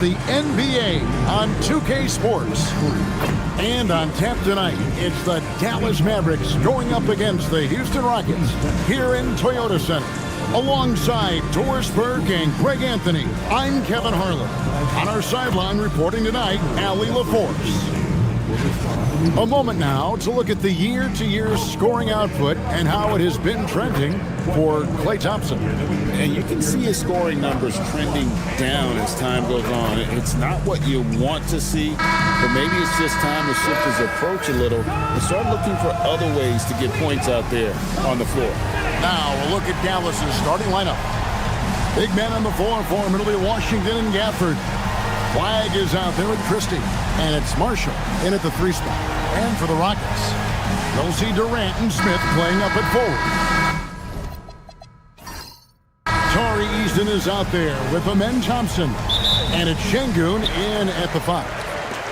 The NBA on 2K Sports. And on tap tonight, it's the Dallas Mavericks going up against the Houston Rockets here in Toyota Center. Alongside Doris Burke and Greg Anthony, I'm Kevin Harlan. On our sideline reporting tonight, Allie LaForce. A moment now to look at the year-to-year scoring output and how it has been trending for Klay Thompson. And you can see his scoring numbers trending down as time goes on. It's not what you want to see, but maybe it's just time to shift his approach a little and start looking for other ways to get points out there on the floor. Now a look at Dallas's starting lineup. Big men on the floor for him. It'll be Washington and Gafford. Flagg is out there with Christie. And it's Marshall in at the 3 spot. And for the Rockets, you'll see Durant and Smith playing up at forward. Tari Easton is out there with Amen Thompson. And it's Şengün in at the 5.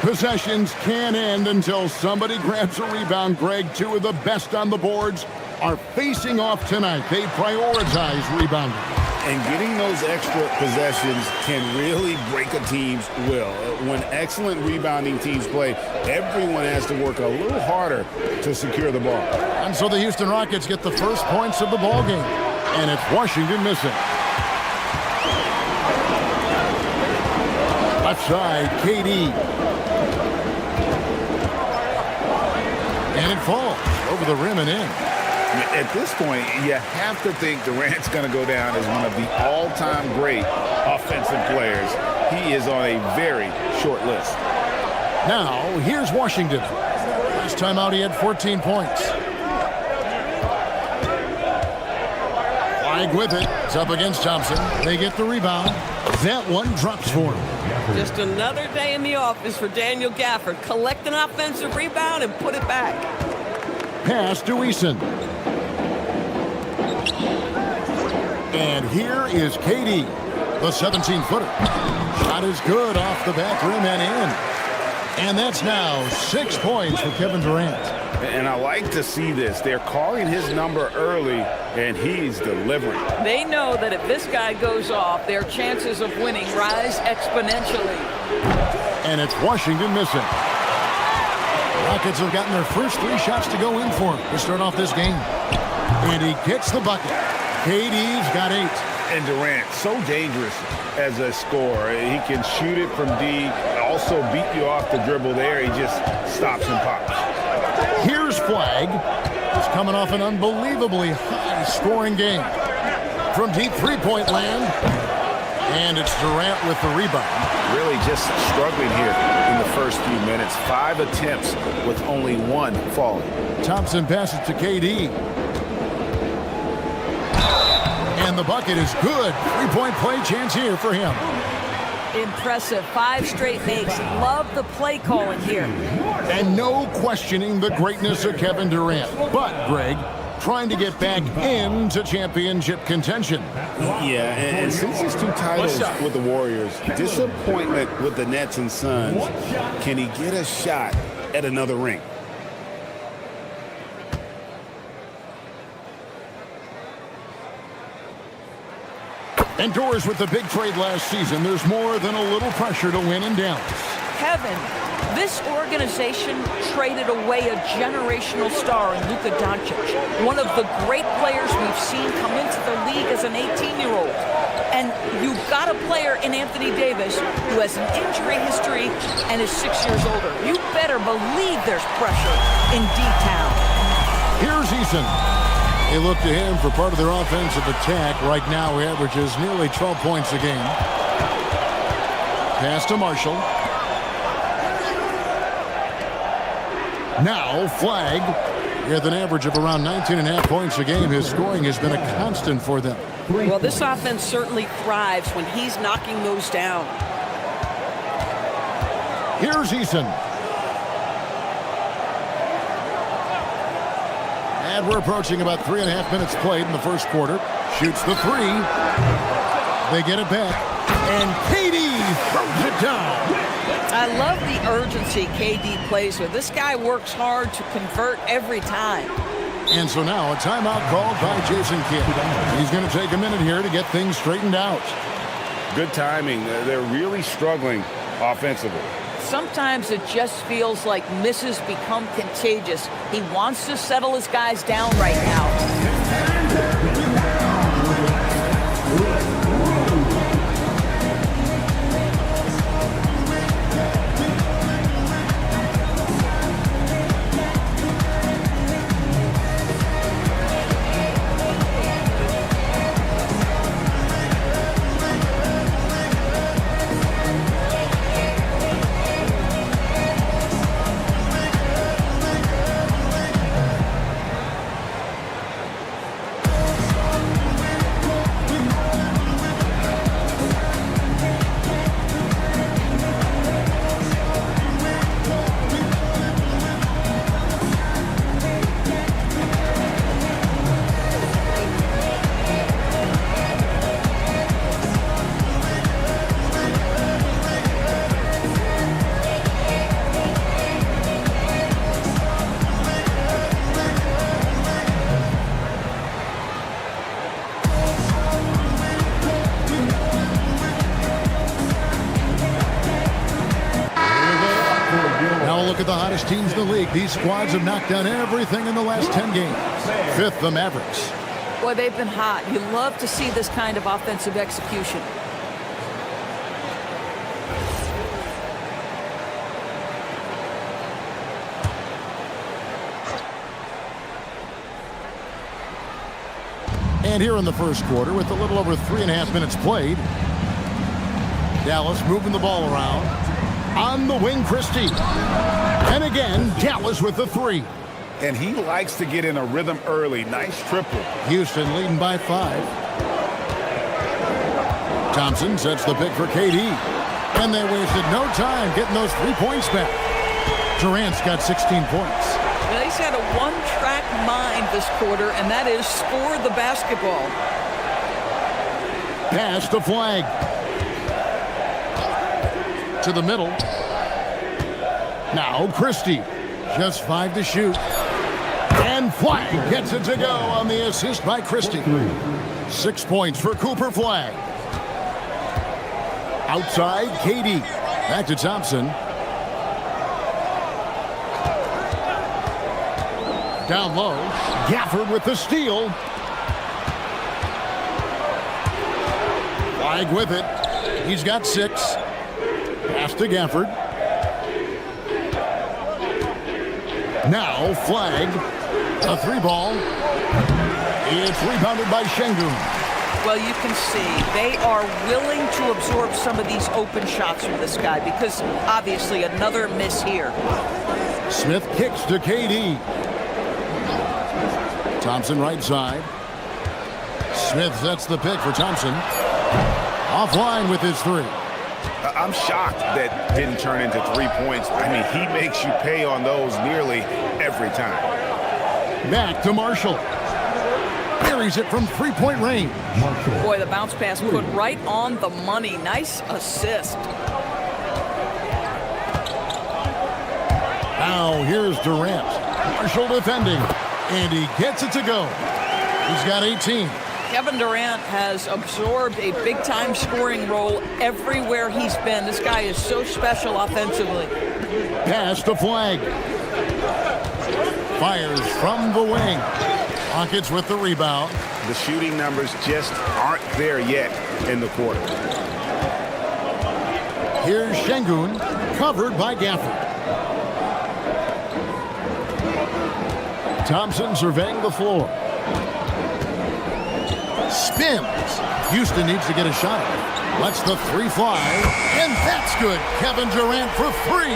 Possessions can't end until somebody grabs a rebound. Greg, 2 of the best on the boards are facing off tonight. They prioritize rebounding. And getting those extra possessions can really break a team's will. When excellent rebounding teams play, everyone has to work a little harder to secure the ball. And so the Houston Rockets get the first points of the ball game. And it's Washington missing. Left side, KD. And it falls over the rim and in. At this point, you have to think Durant's going to go down as one of the all-time great offensive players. He is on a very short list. Now, here's Washington. Last time out, he had 14 points. Flagg with it. It's up against Thompson. They get the rebound. That one drops for him. Just another day in the office for Daniel Gafford. Collect an offensive rebound and put it back. Pass to Eason. And here is KD, the 17-footer. Shot is good off the back rim and in. And that's now 6 points for Kevin Durant. And I like to see this. They're calling his number early, and he's delivering. They know that if this guy goes off, their chances of winning rise exponentially. And it's Washington missing. Rockets have gotten their first 3 shots to go in for him to start off this game. And he gets the bucket. KD's got 8. And Durant, so dangerous as a scorer. He can shoot it from D, also beat you off the dribble there. He just stops and pops. Here's Flagg. He's coming off an unbelievably high-scoring game. From deep three-point land. And it's Durant with the rebound. Really just struggling here in the first few minutes. 5 attempts with only 1 falling. Thompson passes to KD. And the bucket is good. 3-point play chance here for him. Impressive. 5 straight makes. Love the play calling here. And no questioning the greatness of Kevin Durant. But, Greg, trying to get back into championship contention. Yeah, and since his 2 titles with the Warriors, disappointment with the Nets and Suns, can he get a shot at another ring? And Doris with the big trade last season. There's more than a little pressure to win in Dallas. Kevin, this organization traded away a generational star in Luka Doncic, one of the great players we've seen come into the league as an 18-year-old. And you've got a player in Anthony Davis who has an injury history and is 6 years older. You better believe there's pressure in D-Town. Here's Eason. They look to him for part of their offensive attack. Right now, he averages nearly 12 points a game. Pass to Marshall. Now, Flagg, with an average of around 19.5 points a game. His scoring has been a constant for them. Well, this offense certainly thrives when he's knocking those down. Here's Eason. And we're approaching about 3.5 minutes played in the first quarter. Shoots the 3. They get it back. And KD throws it down. I love the urgency KD plays with. This guy works hard to convert every time. And so now a timeout called by Jason Kidd. He's going to take a minute here to get things straightened out. Good timing. They're really struggling offensively. Sometimes it just feels like misses become contagious. He wants to settle his guys down right now. Look at the hottest teams in the league. These squads have knocked down everything in the last 10 games. Fifth, the Mavericks. Boy, they've been hot. You love to see this kind of offensive execution. And here in the first quarter, with a little over 3.5 minutes played, Dallas moving the ball around. On the wing, Christie. And again, Dallas with the three. And he likes to get in a rhythm early. Nice triple. Houston leading by 5. Thompson sets the pick for KD. And they wasted no time getting those 3 points back. Durant's got 16 points. Well, he's had a one-track mind this quarter, and that is score the basketball. Pass to Flagg. To the middle. Now Christie. Just 5 to shoot. And Flagg gets it to go on the assist by Christie. 6 points for Cooper Flagg. Outside, KD. Back to Thompson. Down low. Gafford with the steal. Flagg with it. He's got 6. Pass to Gafford. Now Flagg. A 3-ball. It's rebounded by Şengün. Well, you can see they are willing to absorb some of these open shots from this guy because obviously another miss here. Smith kicks to KD. Thompson right side. Smith sets the pick for Thompson. Offline with his 3. I'm shocked that didn't turn into 3 points. I mean, he makes you pay on those nearly every time. Back to Marshall. Buries it from 3-point range. Boy, the bounce pass put right on the money. Nice assist. Now here's Durant. Marshall defending. And he gets it to go. He's got 18. Kevin Durant has absorbed a big-time scoring role everywhere he's been. This guy is so special offensively. Pass to Flagg. Fires from the wing. Rockets with the rebound. The shooting numbers just aren't there yet in the quarter. Here's Şengün, covered by Gafford. Thompson surveying the floor. Spins. Houston needs to get a shot. Lets the 3 fly. And that's good. Kevin Durant for 3.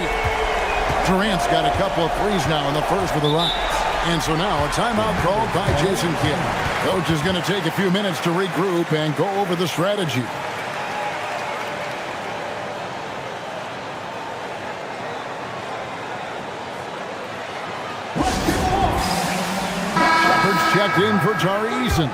Durant's got a couple of threes now in the first for the Rockets. And so now a timeout called by Jason Kidd. Coach is going to take a few minutes to regroup and go over the strategy. Shepard's checked in for Tari Eason.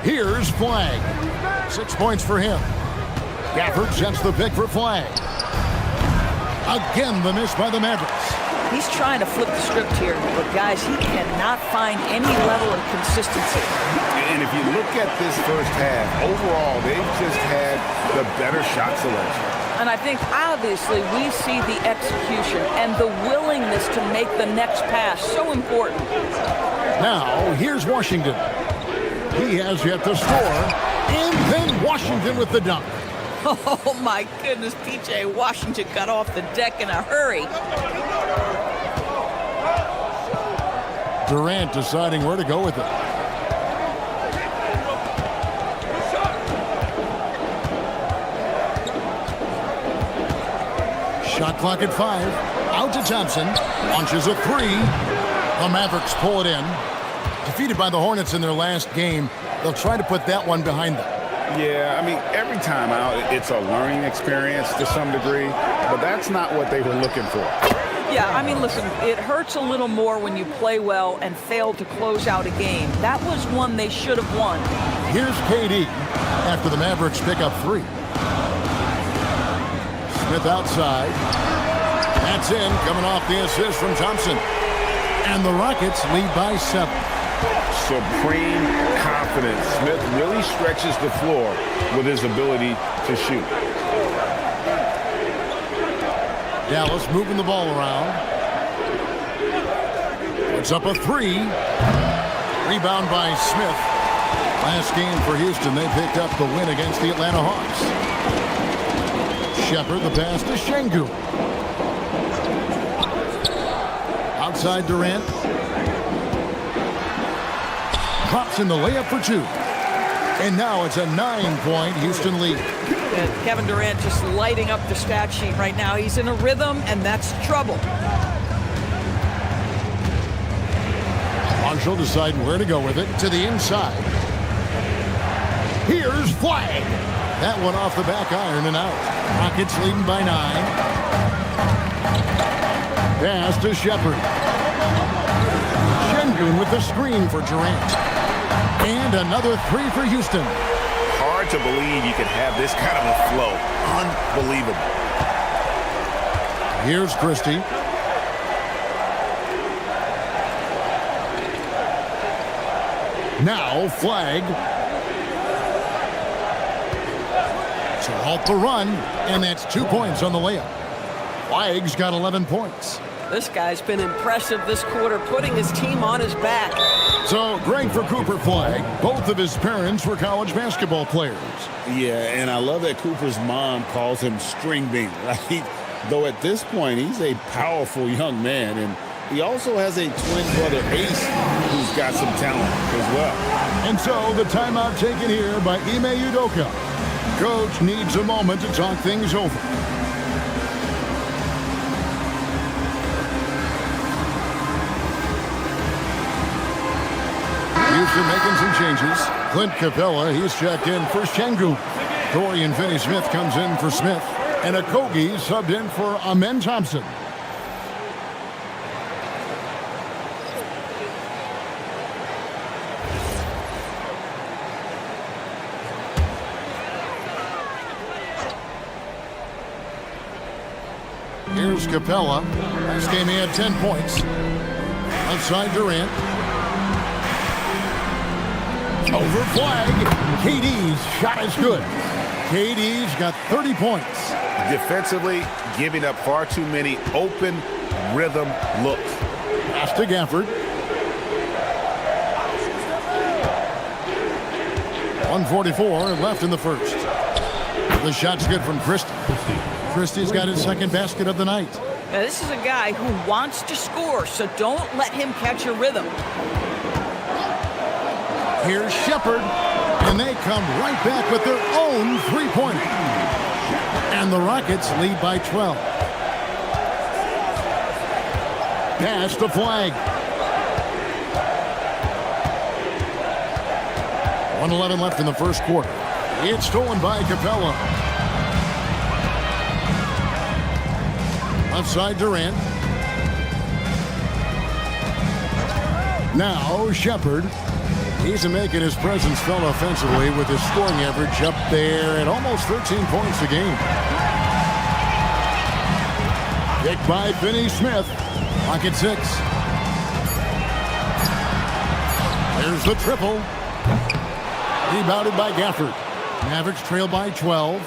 Here's Flagg. 6 points for him. Gafford sets the pick for Flagg. Again, the miss by the Mavericks. He's trying to flip the script here, but guys, he cannot find any level of consistency. And if you look at this first half, overall, they've just had the better shot selection. And I think, obviously, we see the execution and the willingness to make the next pass so important. Now, here's Washington. He has yet to score, and then Washington with the dunk. Oh, my goodness, P.J. Washington got off the deck in a hurry. Durant deciding where to go with it. Shot clock at 5. Out to Thompson. Launches a 3. The Mavericks pull it in. Defeated by the Hornets in their last game, they'll try to put that one behind them. Yeah, I mean, every time out, it's a learning experience to some degree, but that's not what they were looking for. Yeah, I mean, listen, it hurts a little more when you play well and fail to close out a game. That was one they should have won. Here's KD after the Mavericks pick up 3. Smith outside. That's in, coming off the assist from Thompson. And the Rockets lead by 7. Supreme confidence. Smith really stretches the floor with his ability to shoot. Dallas moving the ball around. Puts up a 3. Rebound by Smith. Last game for Houston, they picked up the win against the Atlanta Hawks. Shepard, the pass to Şengün. Outside Durant. Drops in the layup for 2. And now it's a 9-point Houston lead. And Kevin Durant just lighting up the stat sheet right now. He's in a rhythm, and that's trouble. Marshall deciding where to go with it. To the inside. Here's Flagg. That one off the back iron and out. Rockets leading by 9. Pass to Shepard. Şengün with the screen for Durant. And another 3 for Houston. Hard to believe you could have this kind of a flow. Unbelievable. Here's Christie. Now Flagg. To halt the run, and that's 2 points on the layup. Flagg's got 11 points. This guy's been impressive this quarter, putting his team on his back. So great for Cooper Flagg. Both of his parents were college basketball players. Yeah, and I love that Cooper's mom calls him String Bean, right? Though at this point, he's a powerful young man, and he also has a twin brother, Ace, who's got some talent as well. And so the timeout taken here by Ime Udoka. Coach needs a moment to talk things over. Houston making some changes. Clint Capella, he's checked in for Şengün. Dorian Finney-Smith comes in for Smith. And Okogie subbed in for Amen Thompson. Here's Capella. Last game he had 10 points. Outside Durant. Over Flagg. KD's shot is good. KD's got 30 points. Defensively, giving up far too many open rhythm looks. Pass to Gafford. 1:44 left in the first. The shot's good from Christie. Christie's got his second basket of the night. Now, this is a guy who wants to score, so don't let him catch a rhythm. Here's Shepard, and they come right back with their own three-pointer. And the Rockets lead by 12. Pass to Flagg. 1:11 left in the first quarter. It's stolen by Capella. Left side Durant. Now Shepard. He's making his presence felt offensively with his scoring average up there at almost 13 points a game. Kicked by Finney-Smith. Pocket 6. There's the triple. Rebounded by Gafford. Mavericks trail by 12.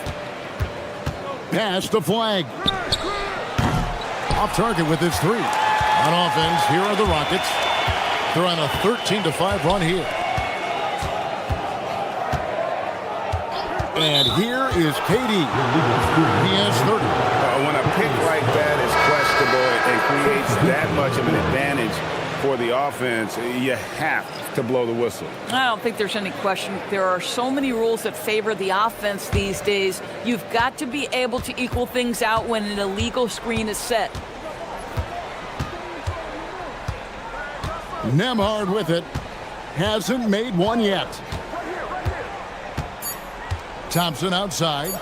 Pass to Flagg. Off target with his 3. On offense, here are the Rockets. They're on a 13-5 run here. And here is KD. He has 30. When a pick like that is questionable and creates that much of an advantage for the offense, you have to blow the whistle. I don't think there's any question. There are so many rules that favor the offense these days. You've got to be able to equal things out when an illegal screen is set. Nembhard with it. Hasn't made one yet. Thompson outside.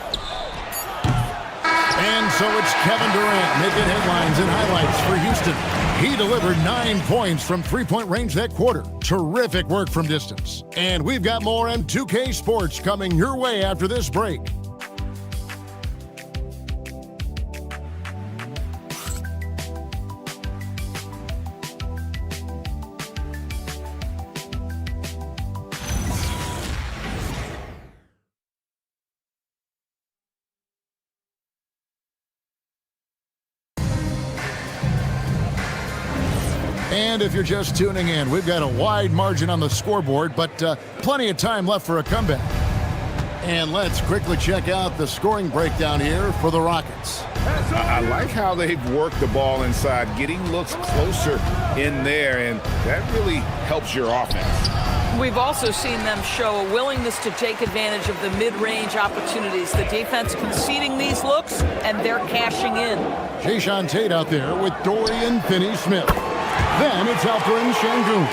And so it's Kevin Durant making headlines and highlights for Houston. He delivered 9 points from three-point range that quarter. Terrific work from distance. And we've got more on 2K Sports coming your way after this break. And if you're just tuning in, we've got a wide margin on the scoreboard, but plenty of time left for a comeback. And let's quickly check out the scoring breakdown here for the Rockets. I like how they've worked the ball inside, getting looks closer in there, and that really helps your offense. We've also seen them show a willingness to take advantage of the mid-range opportunities. The defense conceding these looks, and they're cashing in. Jayshawn Tate out there with Dorian Finney-Smith. Then it's Alperen Şengün.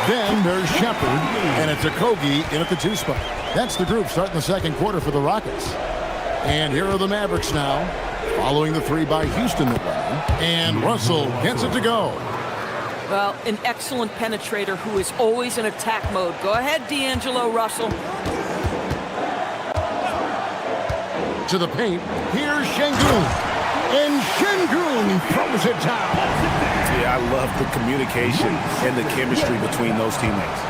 Then there's Shepard, and it's Okogie in at the 2 spot. That's the group starting the second quarter for the Rockets. And here are the Mavericks now, following the 3 by Houston that went. And Russell gets it to go. Well, an excellent penetrator who is always in attack mode. Go ahead, D'Angelo Russell. To the paint, here's Şengün. And Şengün throws it down. Yeah, I love the communication and the chemistry between those teammates.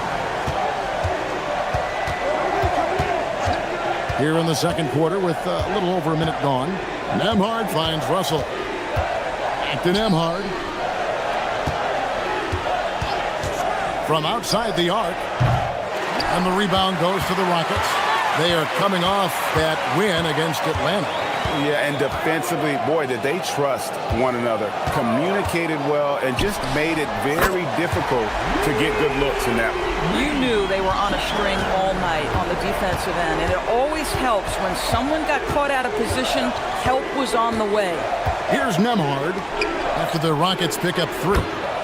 Here in the second quarter with a little over a minute gone. Nembhard finds Russell. Back to Nembhard. From outside the arc. And the rebound goes to the Rockets. They are coming off that win against Atlanta. Yeah, and defensively, boy, did they trust one another. Communicated well and just made it very difficult to get good looks in that one. You knew they were on a string all night on the defensive end, and it always helps when someone got caught out of position, help was on the way. Here's Nembhard after the Rockets pick up 3.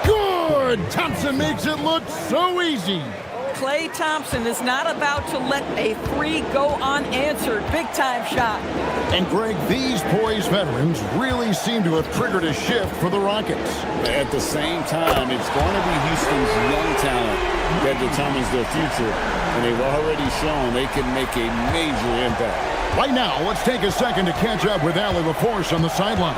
Good! Thompson makes it look so easy. Klay Thompson is not about to let a 3 go unanswered. Big-time shot. And, Greg, these poised veterans really seem to have triggered a shift for the Rockets. At the same time, it's going to be Houston's young talent that determines their future, and they've already shown they can make a major impact. Right now, let's take a second to catch up with Allie LaForce on the sidelines.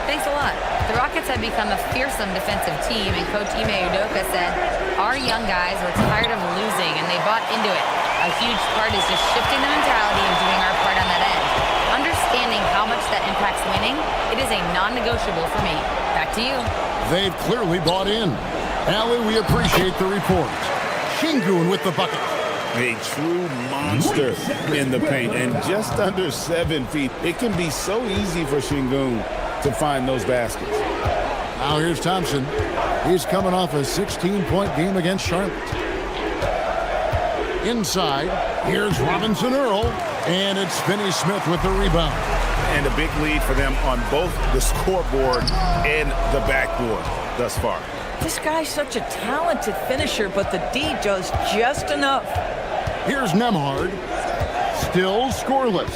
Thanks a lot. The Rockets have become a fearsome defensive team, and Coach Ime Udoka said, our young guys were tired of losing, and they bought into it. A huge part is just shifting the mentality and doing our part on that end. Understanding how much that impacts winning, it is a non-negotiable for me. Back to you. They've clearly bought in. Allie, we appreciate the report. Şengün with the bucket. A true monster in the paint, and just under 7 feet. It can be so easy for Şengün to find those baskets. Now here's Thompson. He's coming off a 16-point game against Charlotte. Inside, here's Robinson Earl, and it's Finney-Smith with the rebound. And a big lead for them on both the scoreboard and the backboard thus far. This guy's such a talented finisher, but the D does just enough. Here's Nembhard, still scoreless.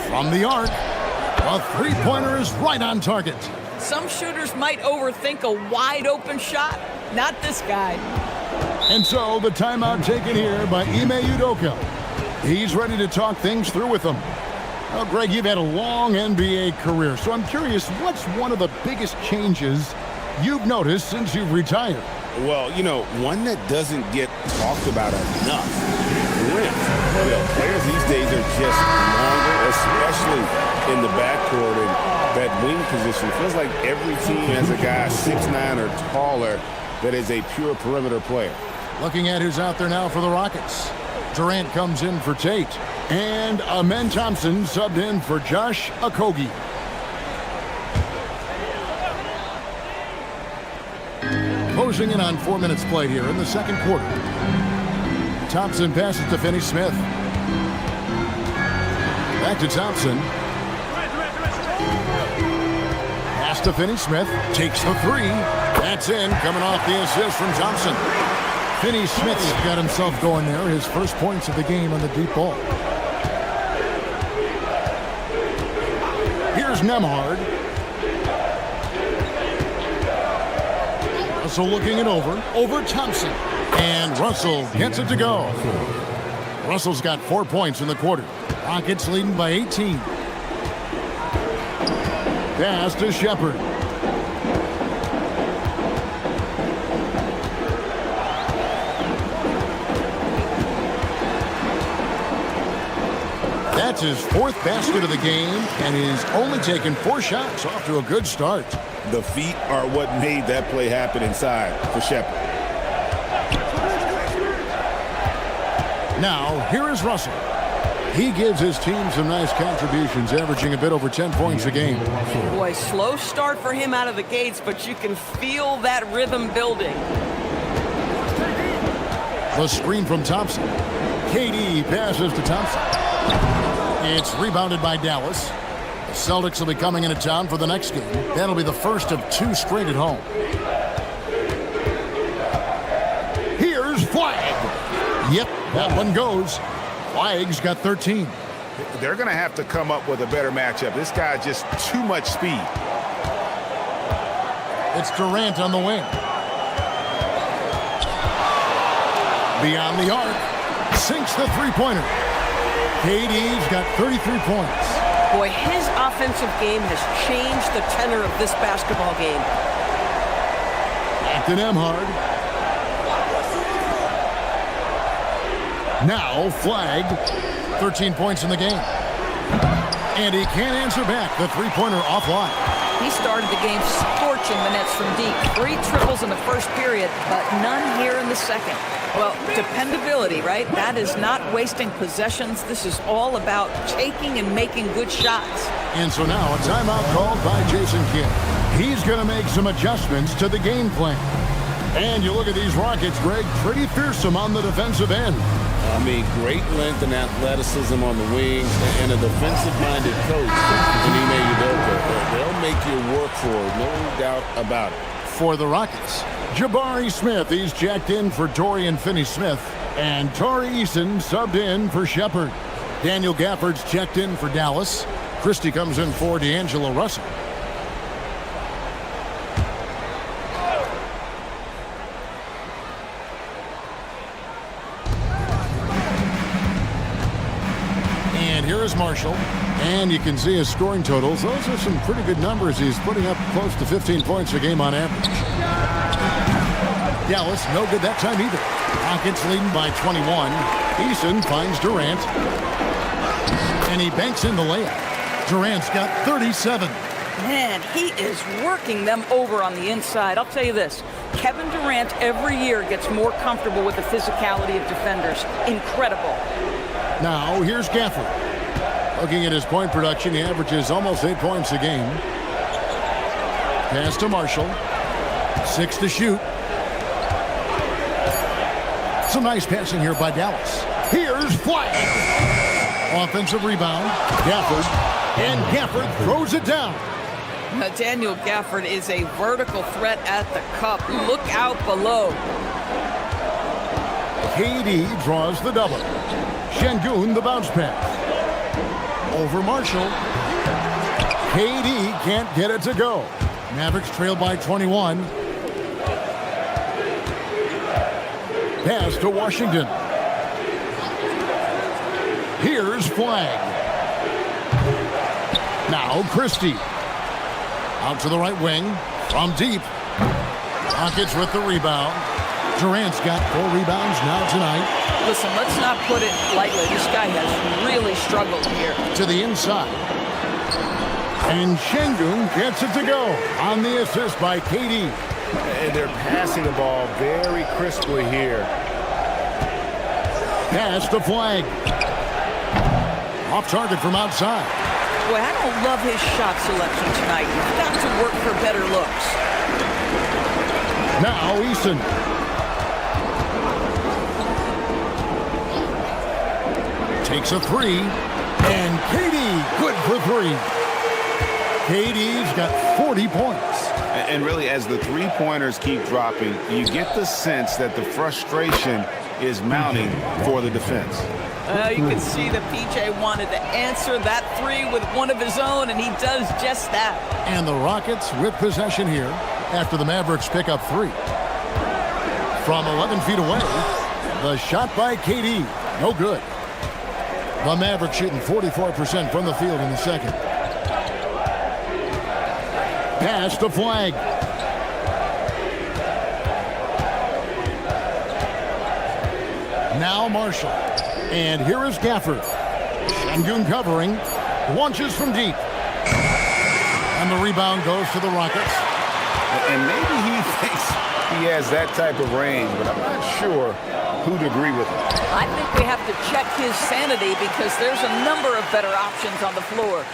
From the arc, a three-pointer is right on target. Some shooters might overthink a wide-open shot. Not this guy. And so the timeout taken here by Ime Udoka. He's ready to talk things through with them. Well, Greg, you've had a long NBA career, so I'm curious, what's one of the biggest changes you've noticed since you've retired? Well, one that doesn't get talked about enough. Length. Players these days are just longer, especially in the backcourt, and that wing position. Feels like every team has a guy 6'9" or taller that is a pure perimeter player. Looking at who's out there now for the Rockets. Durant comes in for Tate. And Amen Thompson subbed in for Josh Okogie. Closing in on 4 minutes played here in the second quarter. Thompson passes to Finney-Smith. Back to Thompson. Pass to Finney-Smith. Takes the three. That's in. Coming off the assist from Thompson. Finney-Smith's got himself going there. His first points of the game on the deep ball. Here's Nembhard. Russell looking it over Thompson. And Russell gets it to go. Russell's got 4 points in the quarter. Rockets leading by 18. Pass to Shepard. That's his fourth basket of the game, and he's only taken 4 shots. Off to a good start. The feet are what made that play happen inside for Shepard. Now, here is Russell. He gives his team some nice contributions, averaging a bit over 10 points a game. Boy, slow start for him out of the gates, but you can feel that rhythm building. The screen from Thompson. KD passes to Thompson. It's rebounded by Dallas. The Celtics will be coming into town for the next game. That'll be the first of 2 straight at home. Here's Flagg. Yep, that one goes. Flagg's got 13. They're going to have to come up with a better matchup. This guy just too much speed. It's Durant on the wing. Beyond the arc. Sinks the three-pointer. KD's got 33 points. Boy, his offensive game has changed the tenor of this basketball game. Back to Nembhard. Now Flagg, 13 points in the game. And he can't answer back. The three-pointer offline. He started the game scorching the nets from deep. 3 triples in the first period, but none here in the second. Well, dependability, right? That is not wasting possessions. This is all about taking and making good shots. And so now a timeout called by Jason Kidd. He's going to make some adjustments to the game plan. And you look at these Rockets, Greg, pretty fearsome on the defensive end. I mean, great length and athleticism on the wings, and a defensive-minded coach in Ime Udoka. They'll make you work for it, no doubt about it. For the Rockets, Jabari Smith, he's checked in for Dorian Finney-Smith, and Tari Eason subbed in for Shepard. Daniel Gafford's checked in for Dallas. Christie comes in for D'Angelo Russell. Here is Marshall, and you can see his scoring totals. Those are some pretty good numbers. He's putting up close to 15 points a game on average. Dallas, no good that time either. Rockets leading by 21. Eason finds Durant, and he banks in the layup. Durant's got 37. Man, he is working them over on the inside. I'll tell you this, Kevin Durant every year gets more comfortable with the physicality of defenders. Incredible. Now, here's Gafford. Looking at his point production, he averages almost 8 points a game. Pass to Marshall. 6 to shoot. Some nice passing here by Dallas. Here's Flagg. Offensive rebound. Gafford. And Gafford throws it down. Now, Daniel Gafford is a vertical threat at the cup. Look out below. KD draws the double. Şengün the bounce pass. Over Marshall. KD can't get it to go. Mavericks trail by 21. Pass to Washington. Here's Flagg. Now Christie. Out to the right wing. From deep. Rockets with the rebound. Durant's got 4 rebounds now tonight. Listen, let's not put it lightly. This guy has really struggled here. To the inside. And Şengün gets it to go on the assist by KD. And they're passing the ball very crisply here. Pass to Flagg. Off target from outside. Boy, I don't love his shot selection tonight. He's got to work for better looks. Now Eason. Takes a 3. And KD good for 3. KD's got 40 points. And really, as the three-pointers keep dropping, you get the sense that the frustration is mounting for the defense. You can see that PJ wanted to answer that 3 with one of his own, and he does just that. And the Rockets with possession here after the Mavericks pick up 3. From 11 feet away, the shot by KD. No good. The Mavericks shooting 44% from the field in the second. Pass to Flagg. Now Marshall. And here is Gafford. Şengün covering. Launches from deep. And the rebound goes to the Rockets. And maybe he thinks he has that type of range, but I'm not sure who'd agree with him. I think we have to check his sanity because there's a number of better options on the floor.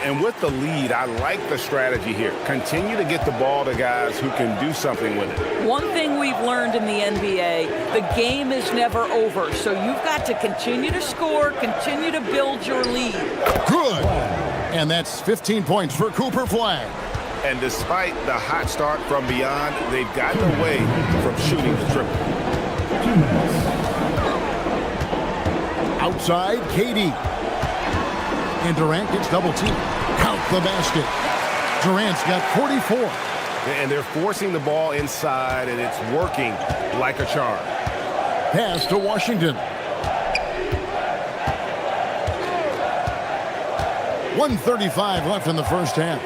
And with the lead, I like the strategy here. Continue to get the ball to guys who can do something with it. One thing we've learned in the NBA, the game is never over. So you've got to continue to score, continue to build your lead. Good. And that's 15 points for Cooper Flagg. And despite the hot start from beyond, they've gotten away from shooting the triple. Outside, KD. And Durant gets double teamed. Count the basket. Durant's got 44. And they're forcing the ball inside, and it's working like a charm. Pass to Washington. 1:35 left in the first half.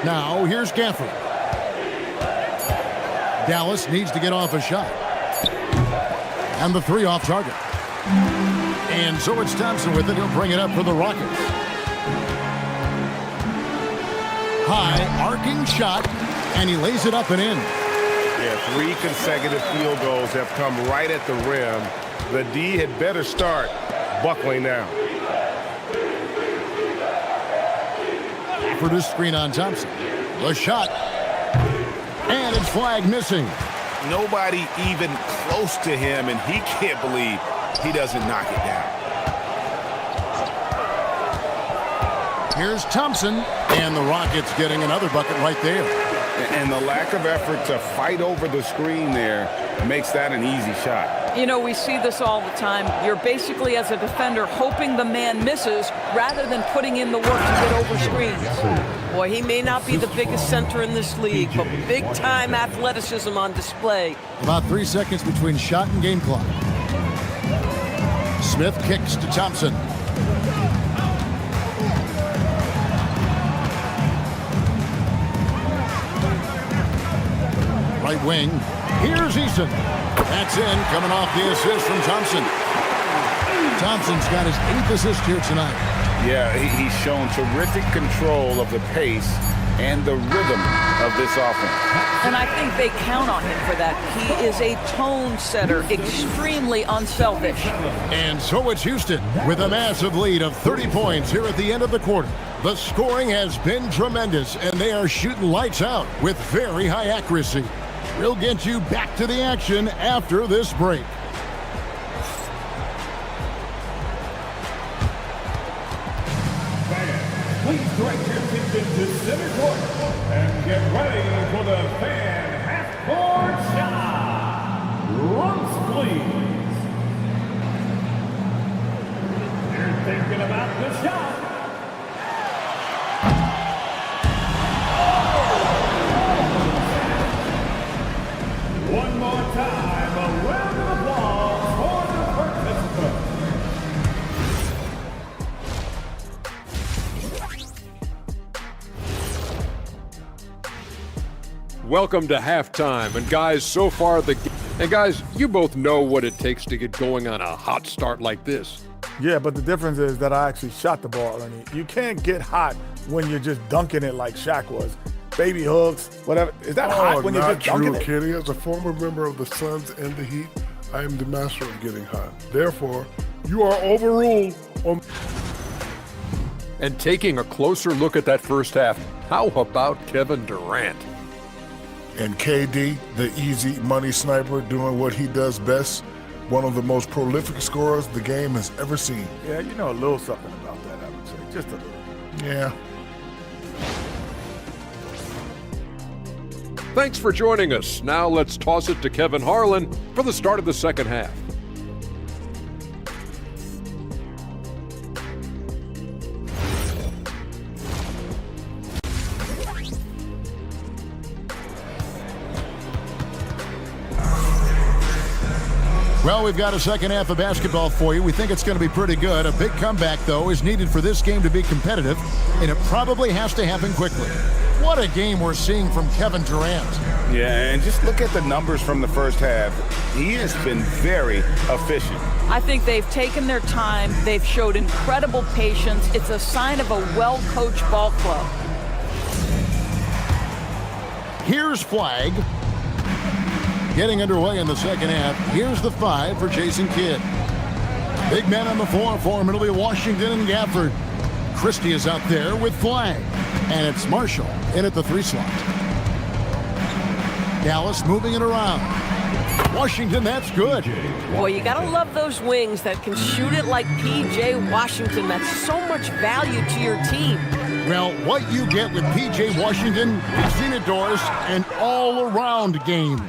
Now here's Gafford. Dallas needs to get off a shot. And the 3 off target. And so it's Thompson with it. He'll bring it up for the Rockets. High arcing shot, and he lays it up and in. Yeah, 3 consecutive field goals have come right at the rim. The D had better start buckling down. For this screen on Thompson. The shot. And it's Flagg missing. Nobody even close to him, and he can't believe he doesn't knock it down. Here's Thompson, and the Rockets getting another bucket right there. And the lack of effort to fight over the screen there makes that an easy shot. You know, we see this all the time. You're basically, as a defender, hoping the man misses rather than putting in the work to get over screens. Boy, he may not be the biggest center in this league, but big-time athleticism on display. About 3 seconds between shot and game clock. Smith kicks to Thompson. Right wing. Here's Eason. That's in, coming off the assist from Thompson. Thompson's got his 8th assist here tonight. Yeah, he's shown terrific control of the pace and the rhythm of this offense. And I think they count on him for that. He is a tone setter, extremely unselfish. And so it's Houston with a massive lead of 30 points here at the end of the quarter. The scoring has been tremendous, and they are shooting lights out with very high accuracy. We'll get you back to the action after this break. Please direct your attention to center court and get ready for the fan half-court shot. Runts, please. You're thinking about the shot. welcome to halftime. And guys, so far guys, you both know what it takes to get going on a hot start like this. Yeah, but the difference is that I actually shot the ball, Ernie. You can't get hot when you're just dunking it like Shaq was. Baby hooks, whatever. Is that hot when you're just dunking it? Kenny. As a former member of the Suns and the Heat, I am the master of getting hot. Therefore, you are overruled on. And taking a closer look at that first half, how about Kevin Durant? And KD, the easy money sniper, doing what he does best. One of the most prolific scorers the game has ever seen. Yeah, you know a little something about that, I would say. Just a little. Yeah. Thanks for joining us. Now let's toss it to Kevin Harlan for the start of the second half. Well, we've got a second half of basketball for you. We think it's going to be pretty good. A big comeback, though, is needed for this game to be competitive, and it probably has to happen quickly. What a game we're seeing from Kevin Durant. Yeah, and just look at the numbers from the first half. He has been very efficient. I think they've taken their time. They've showed incredible patience. It's a sign of a well-coached ball club. Here's Flagg. Getting underway in the second half. Here's the 5 for Jason Kidd. Big men on the floor for him. It'll be Washington and Gafford. Christie is out there with Flagg. And it's Marshall in at the 3 slot. Dallas moving it around. Washington, that's good. Boy, you gotta love those wings that can shoot it like P.J. Washington. That's so much value to your team. Well, what you get with P.J. Washington is indoors an all-around game.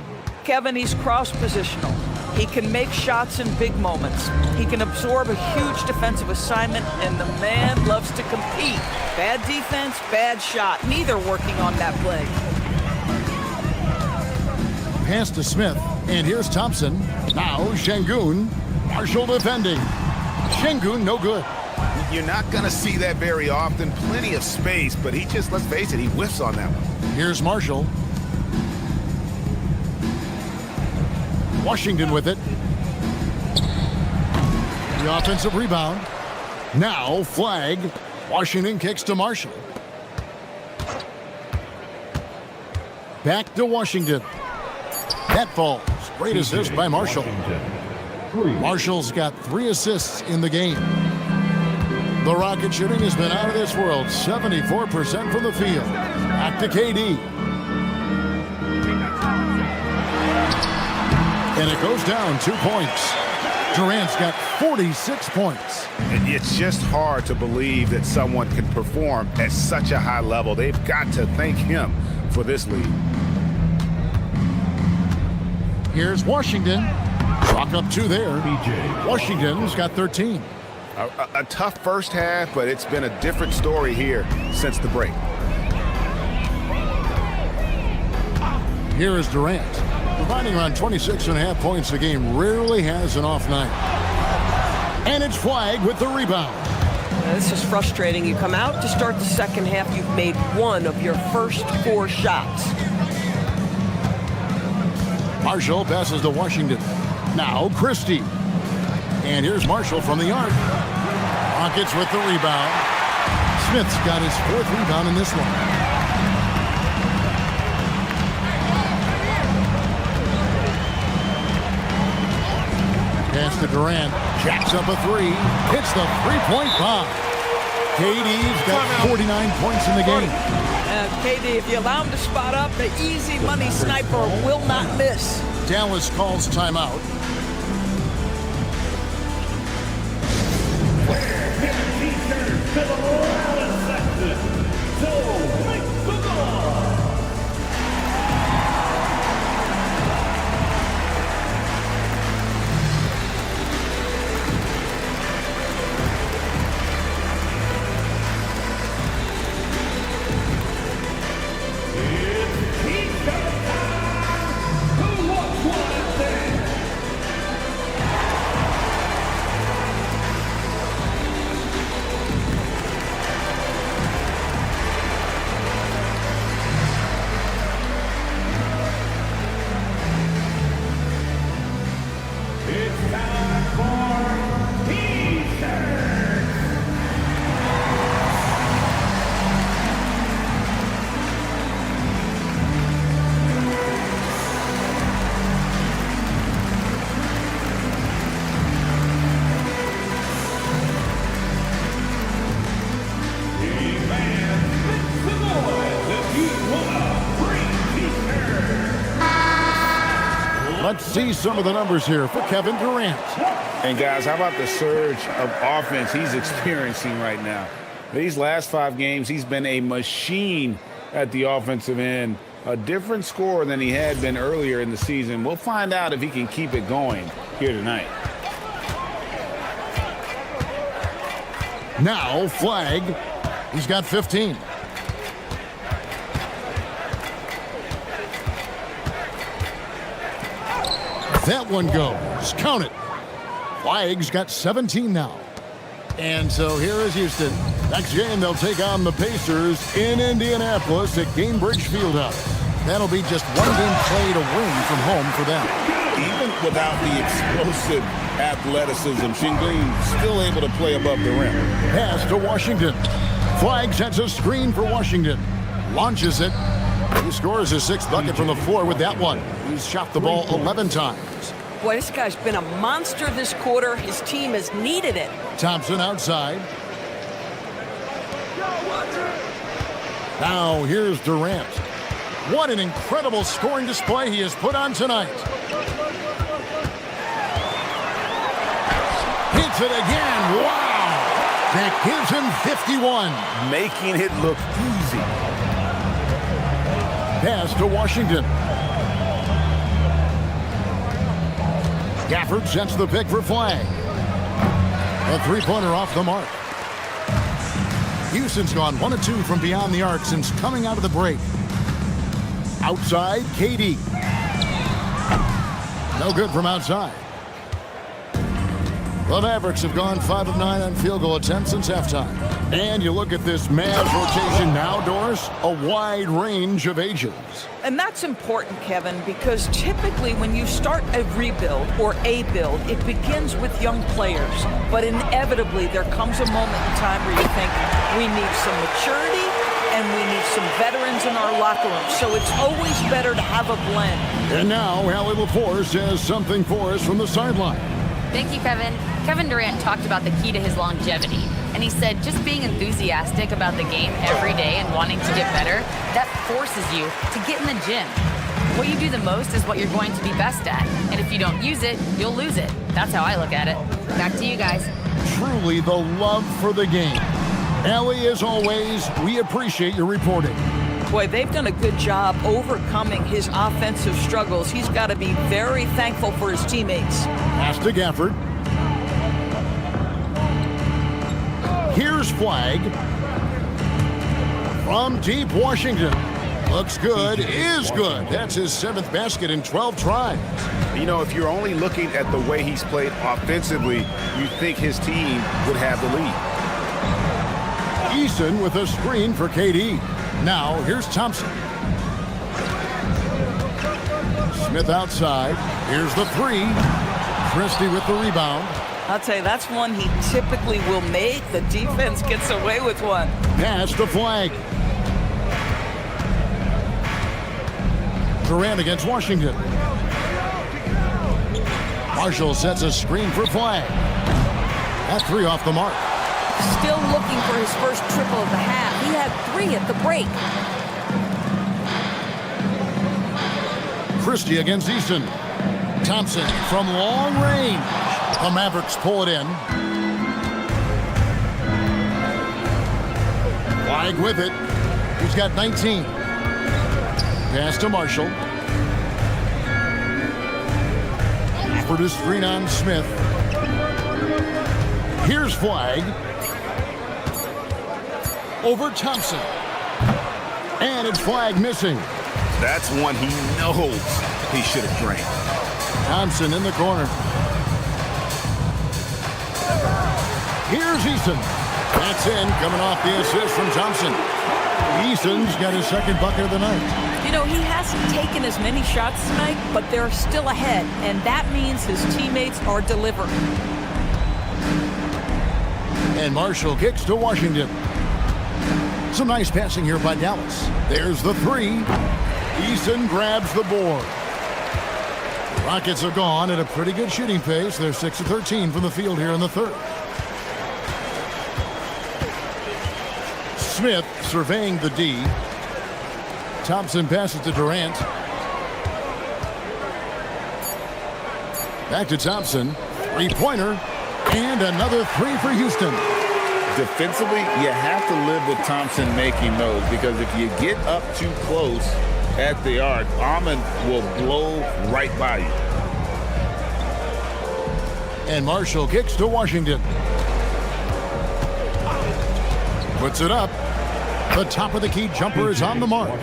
Kevin, he's cross-positional. He can make shots in big moments. He can absorb a huge defensive assignment, and the man loves to compete. Bad defense, bad shot. Neither working on that play. Pass to Smith, and here's Thompson. Now Şengün. Marshall defending. Şengün, no good. You're not going to see that very often. Plenty of space, but he just, let's face it, he whiffs on that one. Here's Marshall. Washington with it. The offensive rebound. Now Flagg. Washington kicks to Marshall. Back to Washington. That falls. Great assist by Marshall. Marshall's got 3 assists in the game. The Rocket shooting has been out of this world. 74% from the field. Back to KD. And it goes down 2 points. Durant's got 46 points. It's just hard to believe that someone can perform at such a high level. They've got to thank him for this lead. Here's Washington. Chalk up 2 there. Washington's got 13. A tough first half, but it's been a different story here since the break. Here is Durant. Providing around 26.5 points a game, rarely has an off night. And it's Flagg with the rebound. This is frustrating. You come out to start the second half, you've made 1 of your first 4 shots. Marshall passes to Washington. Now Christie. And here's Marshall from the arc. Rockets with the rebound. Smith's got his 4th rebound in this one. Pass to Durant. Jacks up a 3. Hits the 3-point bomb. KD's got 49 points in the game. KD, if you allow him to spot up, the easy money sniper will not miss. Dallas calls timeout. Let's see some of the numbers here for Kevin Durant. And guys, how about the surge of offense he's experiencing right now? These last 5 games, he's been a machine at the offensive end. A different scorer than he had been earlier in the season. We'll find out if he can keep it going here tonight. Now, Flagg. He's got 15. That one goes. Count it. Flagg's got 17 now. And so here is Houston. Next game, they'll take on the Pacers in Indianapolis at Gainbridge Fieldhouse. That'll be just 1 game played away from home for them. Even without the explosive athleticism, Shinglin still able to play above the rim. Pass to Washington. Flagg sets a screen for Washington. Launches it. He scores his 6th bucket from the floor with that one. He's shot the ball 11 times. Boy, this guy's been a monster this quarter. His team has needed it. Thompson outside. Now here's Durant. What an incredible scoring display he has put on tonight. Hits it again. Wow. That gives him 51. Making it look easy. Pass to Washington. Gafford sets the pick for Flagg. A 3-pointer off the mark. Houston's gone 1 of 2 from beyond the arc since coming out of the break. Outside, KD. No good from outside. The Mavericks have gone 5 of 9 on field goal attempts since halftime. And you look at this Mavs rotation now, Doris, a wide range of ages. And that's important, Kevin, because typically when you start a rebuild or a build, it begins with young players. But inevitably, there comes a moment in time where you think, we need some maturity and we need some veterans in our locker room. So it's always better to have a blend. And now, Allie LaForce has something for us from the sideline. Thank you, Kevin. Kevin Durant talked about the key to his longevity. And he said just being enthusiastic about the game every day and wanting to get better, that forces you to get in the gym. What you do the most is what you're going to be best at. And if you don't use it, you'll lose it. That's how I look at it. Back to you guys. Truly the love for the game. Allie, as always, we appreciate your reporting. Boy, they've done a good job overcoming his offensive struggles. He's got to be very thankful for his teammates. Pass to Gafford. Here's Flagg. From deep Washington. Looks good, is good. That's his 7th basket in 12 tries. You know, if you're only looking at the way he's played offensively, you think his team would have the lead. Eason with a screen for KD. Now, here's Thompson. Smith outside. Here's the 3. Christie with the rebound. I'll tell you, that's one he typically will make. The defense gets away with one. Pass to Flagg. Durant against Washington. Marshall sets a screen for Flagg. That 3 off the mark. Still looking for his first triple of the half. He had 3 at the break. Christie against Eason. Thompson from long range. The Mavericks pull it in. Flagg with it. He's got 19. Pass to Marshall. For the screen on Smith. Here's Flagg. Over Thompson. And it's Flagg missing. That's one he knows he should have drained. Thompson in the corner. Here's Eason. That's in, coming off the assist from Thompson. Eason's got his 2nd bucket of the night. You know, he hasn't taken as many shots tonight, but they're still ahead, and that means his teammates are delivering. And Marshall kicks to Washington. Some nice passing here by Dallas. There's the 3. Eason grabs the board. The Rockets have gone at a pretty good shooting pace. They're 6 of 13 from the field here in the 3rd. Smith surveying the D. Thompson passes to Durant. Back to Thompson. Three-pointer. And another three for Houston. Defensively, you have to live with Thompson making those, because if you get up too close at the arc, Ahmed will blow right by you. And Marshall kicks to Washington. Puts it up. The top of the key jumper is on the mark.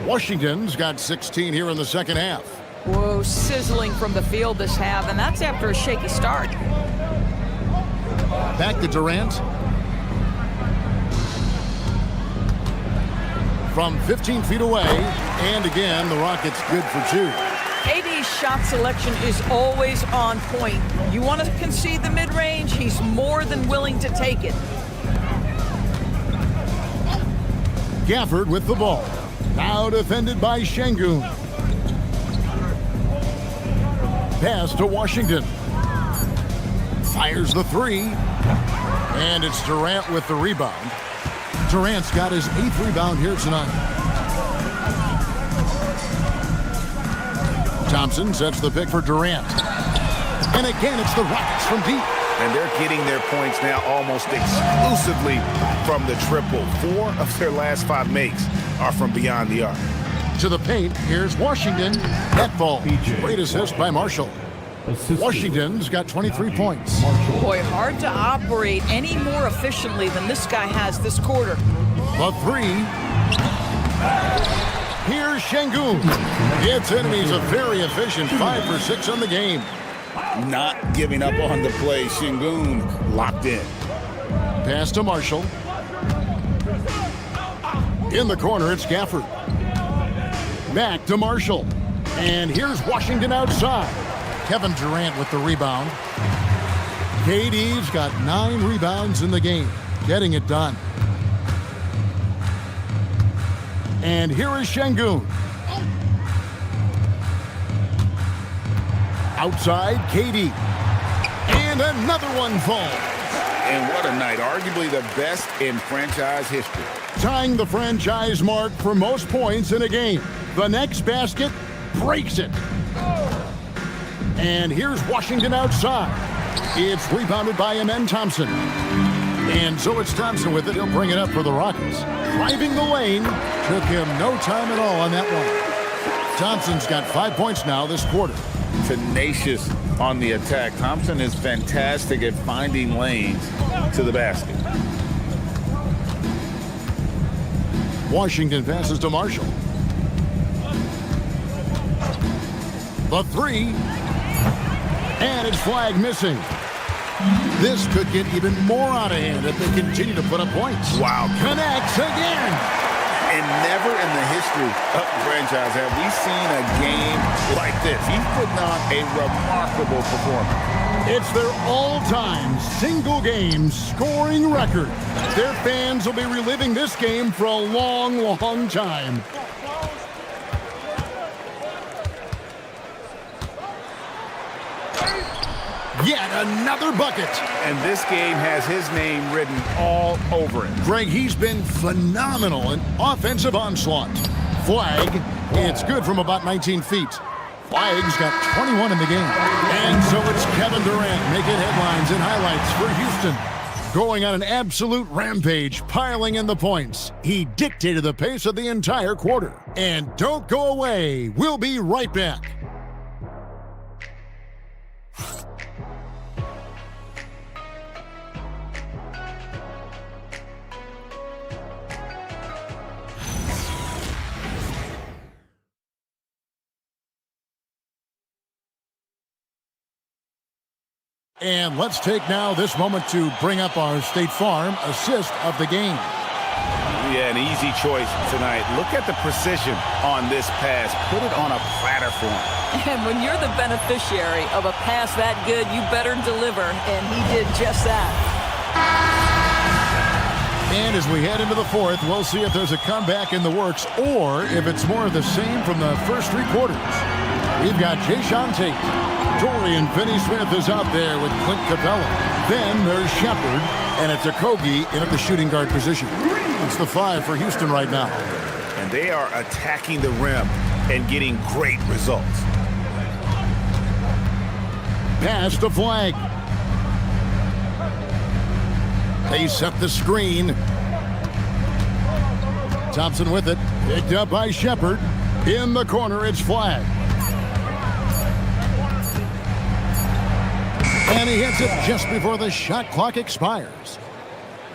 Washington's got 16 here in the second half. Whoa, sizzling from the field this half, and that's after a shaky start. Back to Durant. From 15 feet away, and again, the Rockets good for two. KD's shot selection is always on point. You want to concede the mid-range, he's more than willing to take it. Gafford with the ball. Now defended by Şengün. Pass to Washington. Fires the three. And it's Durant with the rebound. Durant's got his 8th rebound here tonight. Thompson sets the pick for Durant. And again, it's the Rockets from deep. And they're getting their points now almost exclusively from the triple. 4 of their last 5 makes are from beyond the arc. To the paint, here's Washington. Net ball. Great assist by Marshall. Washington's got 23 points. Boy, hard to operate any more efficiently than this guy has this quarter. The three. Here's Şengün. Its enemies a very efficient 5 for 6 on the game. Not giving up on the play. Şengün locked in. Pass to Marshall. In the corner, it's Gafford. Back to Marshall. And here's Washington outside. Kevin Durant with the rebound. KD's got 9 rebounds in the game. Getting it done. And here is Şengün. Outside, KD. And another one falls. And what a night. Arguably the best in franchise history. Tying the franchise mark for most points in a game. The next basket breaks it. And here's Washington outside. It's rebounded by Amen Thompson. And so it's Thompson with it. He'll bring it up for the Rockets. Driving the lane. Took him no time at all on that one. Thompson's got 5 points now this quarter. Tenacious on the attack. Thompson is fantastic at finding lanes to the basket. Washington passes to Marshall. The three. And it's Flagg missing. This could get even more out of hand if they continue to put up points. Wow. Connects again. And never in the history of the franchise have we seen a game like this. He's putting on a remarkable performance. It's their all-time single-game scoring record. Their fans will be reliving this game for a long, long time. Yet another bucket. And this game has his name written all over it. Greg, he's been phenomenal in offensive onslaught. Flagg, it's good from about 19 feet. Flagg's got 21 in the game. And so it's Kevin Durant making headlines and highlights for Houston. Going on an absolute rampage, piling in the points. He dictated the pace of the entire quarter. And don't go away. We'll be right back. And let's take now this moment to bring up our State Farm assist of the game. Yeah, an easy choice tonight. Look at the precision on this pass. Put it on a platter for him. And when you're the beneficiary of a pass that good, you better deliver, and he did just that. And as we head into the fourth, we'll see if there's a comeback in the works or if it's more of the same from the first 3 quarters. We've got Jayshawn Tate. Dorian Finney-Smith is out there with Clint Capella. Then there's Shepard, and it's Okogie in at the shooting guard position. It's the 5 for Houston right now. And they are attacking the rim and getting great results. Pass to Flagg. They set the screen. Thompson with it. Picked up by Shepard. In the corner, it's Flagg. And he hits it just before the shot clock expires.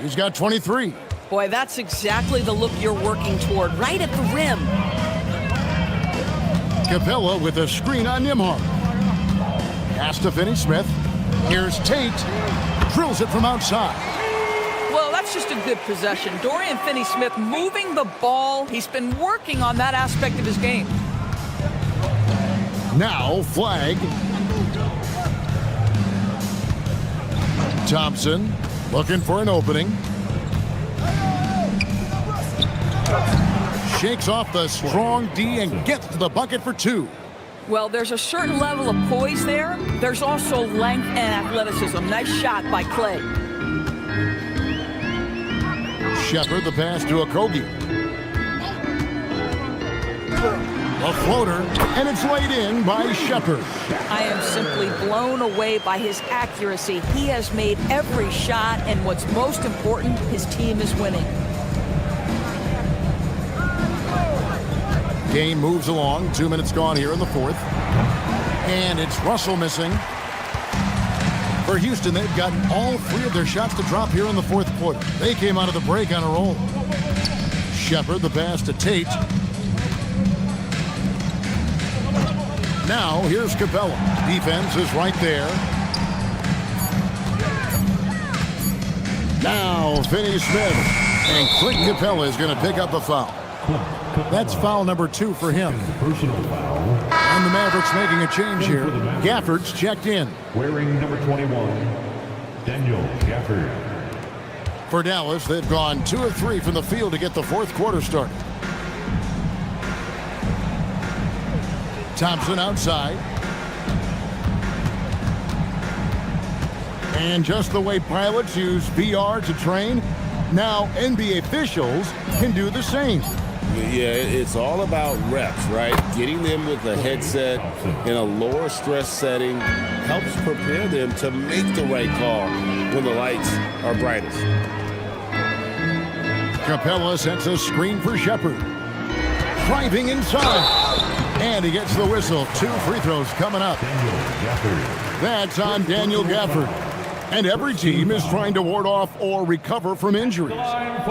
He's got 23. Boy, that's exactly the look you're working toward, right at the rim. Capella with a screen on Nembhard. Pass to Finney-Smith. Here's Tate. Drills it from outside. Well, that's just a good possession. Dorian Finney-Smith moving the ball. He's been working on that aspect of his game. Now Flagg. Thompson looking for an opening. Shakes off the strong D and gets to the bucket for two. Well, there's a certain level of poise there. There's also length and athleticism. Nice shot by Clay. Shepard the pass to Okogie. A floater, and it's laid in by Shepard. I am simply blown away by his accuracy. He has made every shot, and what's most important, his team is winning. Game moves along. 2 minutes gone here in the fourth. And it's Russell missing. For Houston, they've gotten all three of their shots to drop here in the fourth quarter. They came out of the break on a roll. Shepard the pass to Tate. Now, here's Capella. Defense is right there. Now, Finney-Smith. And Clint Capella is going to pick up a foul. That's foul number 2 for him. And the Mavericks making a change here. Gafford's checked in. Wearing number 21, Daniel Gafford. For Dallas, they've gone 2 of 3 from the field to get the fourth quarter started. Thompson outside. And just the way pilots use VR to train, now NBA officials can do the same. Yeah, it's all about reps, right? Getting them with a headset in a lower stress setting helps prepare them to make the right call when the lights are brightest. Capella sets a screen for Shepard. Driving inside. And he gets the whistle. 2 free throws coming up. That's on Daniel Gafford. And every team is trying to ward off or recover from injuries.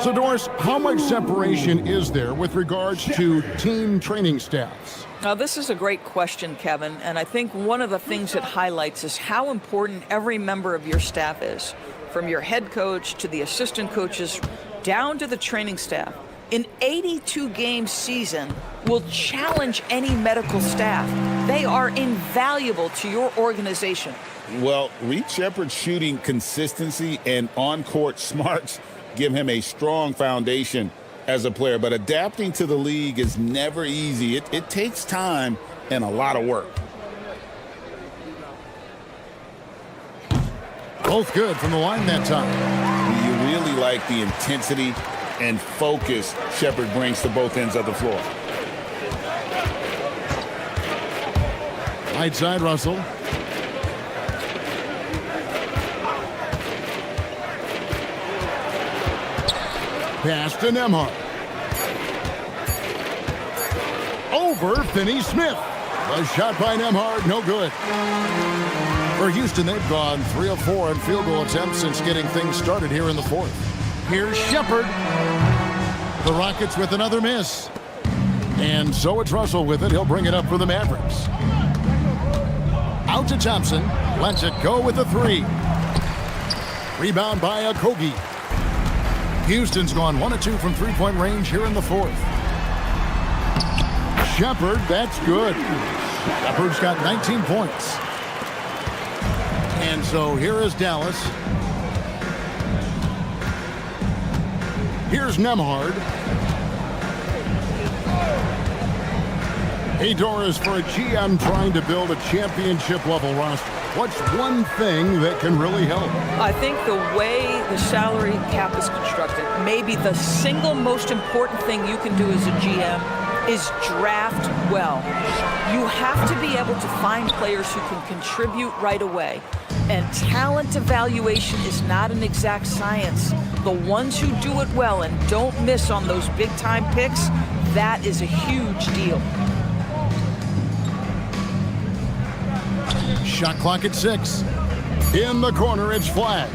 So, Doris, how much separation is there with regards to team training staffs? Now, this is a great question, Kevin, and I think one of the things it highlights is how important every member of your staff is, from your head coach to the assistant coaches down to the training staff. An 82-game season will challenge any medical staff. They are invaluable to your organization. Well, Reed Shepard's shooting consistency and on-court smarts give him a strong foundation as a player, but adapting to the league is never easy. It takes time and a lot of work. Both good from the line that time. You really like the intensity and focus Shepard brings to both ends of the floor. Right side, Russell. Pass to Nembhard. Over Finney-Smith. A shot by Nembhard, no good. For Houston, they've gone 3 of 4 in field goal attempts since getting things started here in the fourth. Here's Shepard. The Rockets with another miss. And so it's Russell with it. He'll bring it up for the Mavericks. Out to Thompson. Lets it go with a 3. Rebound by Okogie. Houston's gone 1 of 2 from three-point range here in the fourth. Shepard, that's good. Shepard's got 19 points. And so here is Dallas. Here's Nembhard. Hey, Doris, for a GM trying to build a championship-level roster, what's one thing that can really help? I think the way the salary cap is constructed, maybe the single most important thing you can do as a GM is draft well. You have to be able to find players who can contribute right away. And talent evaluation is not an exact science. The ones who do it well and don't miss on those big-time picks, that is a huge deal. Shot clock at 6. In the corner, it's Flagg.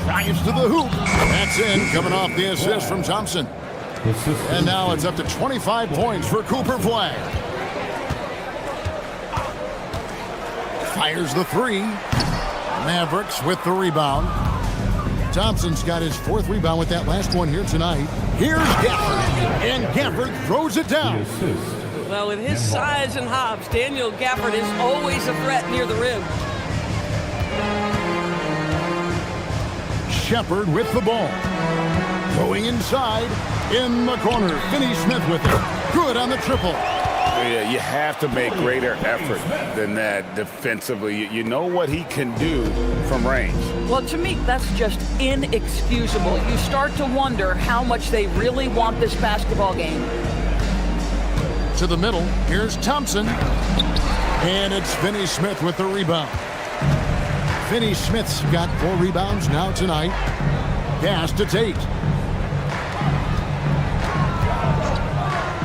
Drives to the hoop. That's in, coming off the assist from Thompson. And now it's up to 25 points for Cooper Flagg. Fires the 3. Mavericks with the rebound. Thompson's got his 4th rebound with that last one here tonight. Here's Gafford, and Gafford throws it down. Well, with his size and hops, Daniel Gafford is always a threat near the rim. Shepard with the ball. Going inside, in the corner. Finney-Smith with it. Good on the triple. Yeah, you have to make greater effort than that defensively. You know what he can do from range. Well, to me, that's just inexcusable. You start to wonder how much they really want this basketball game. To the middle, here's Thompson. And it's Finney-Smith with the rebound. Finney-Smith's got 4 rebounds now tonight. Pass to Tate.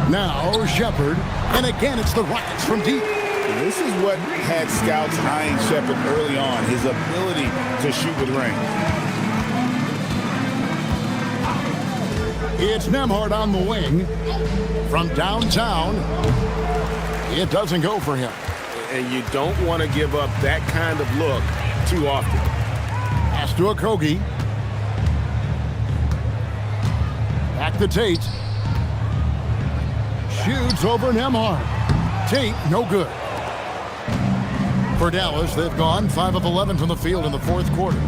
Now Shepard, and again it's the Rockets from deep. This is what had scouts eyeing Shepard early on, his ability to shoot with range. It's Nembhard on the wing. From downtown, it doesn't go for him. And you don't want to give up that kind of look too often. Pass to Okogie. Back to Tate. Shoots over Nembhard. Tate, no good. For Dallas, they've gone 5 of 11 from the field in the 4th quarter.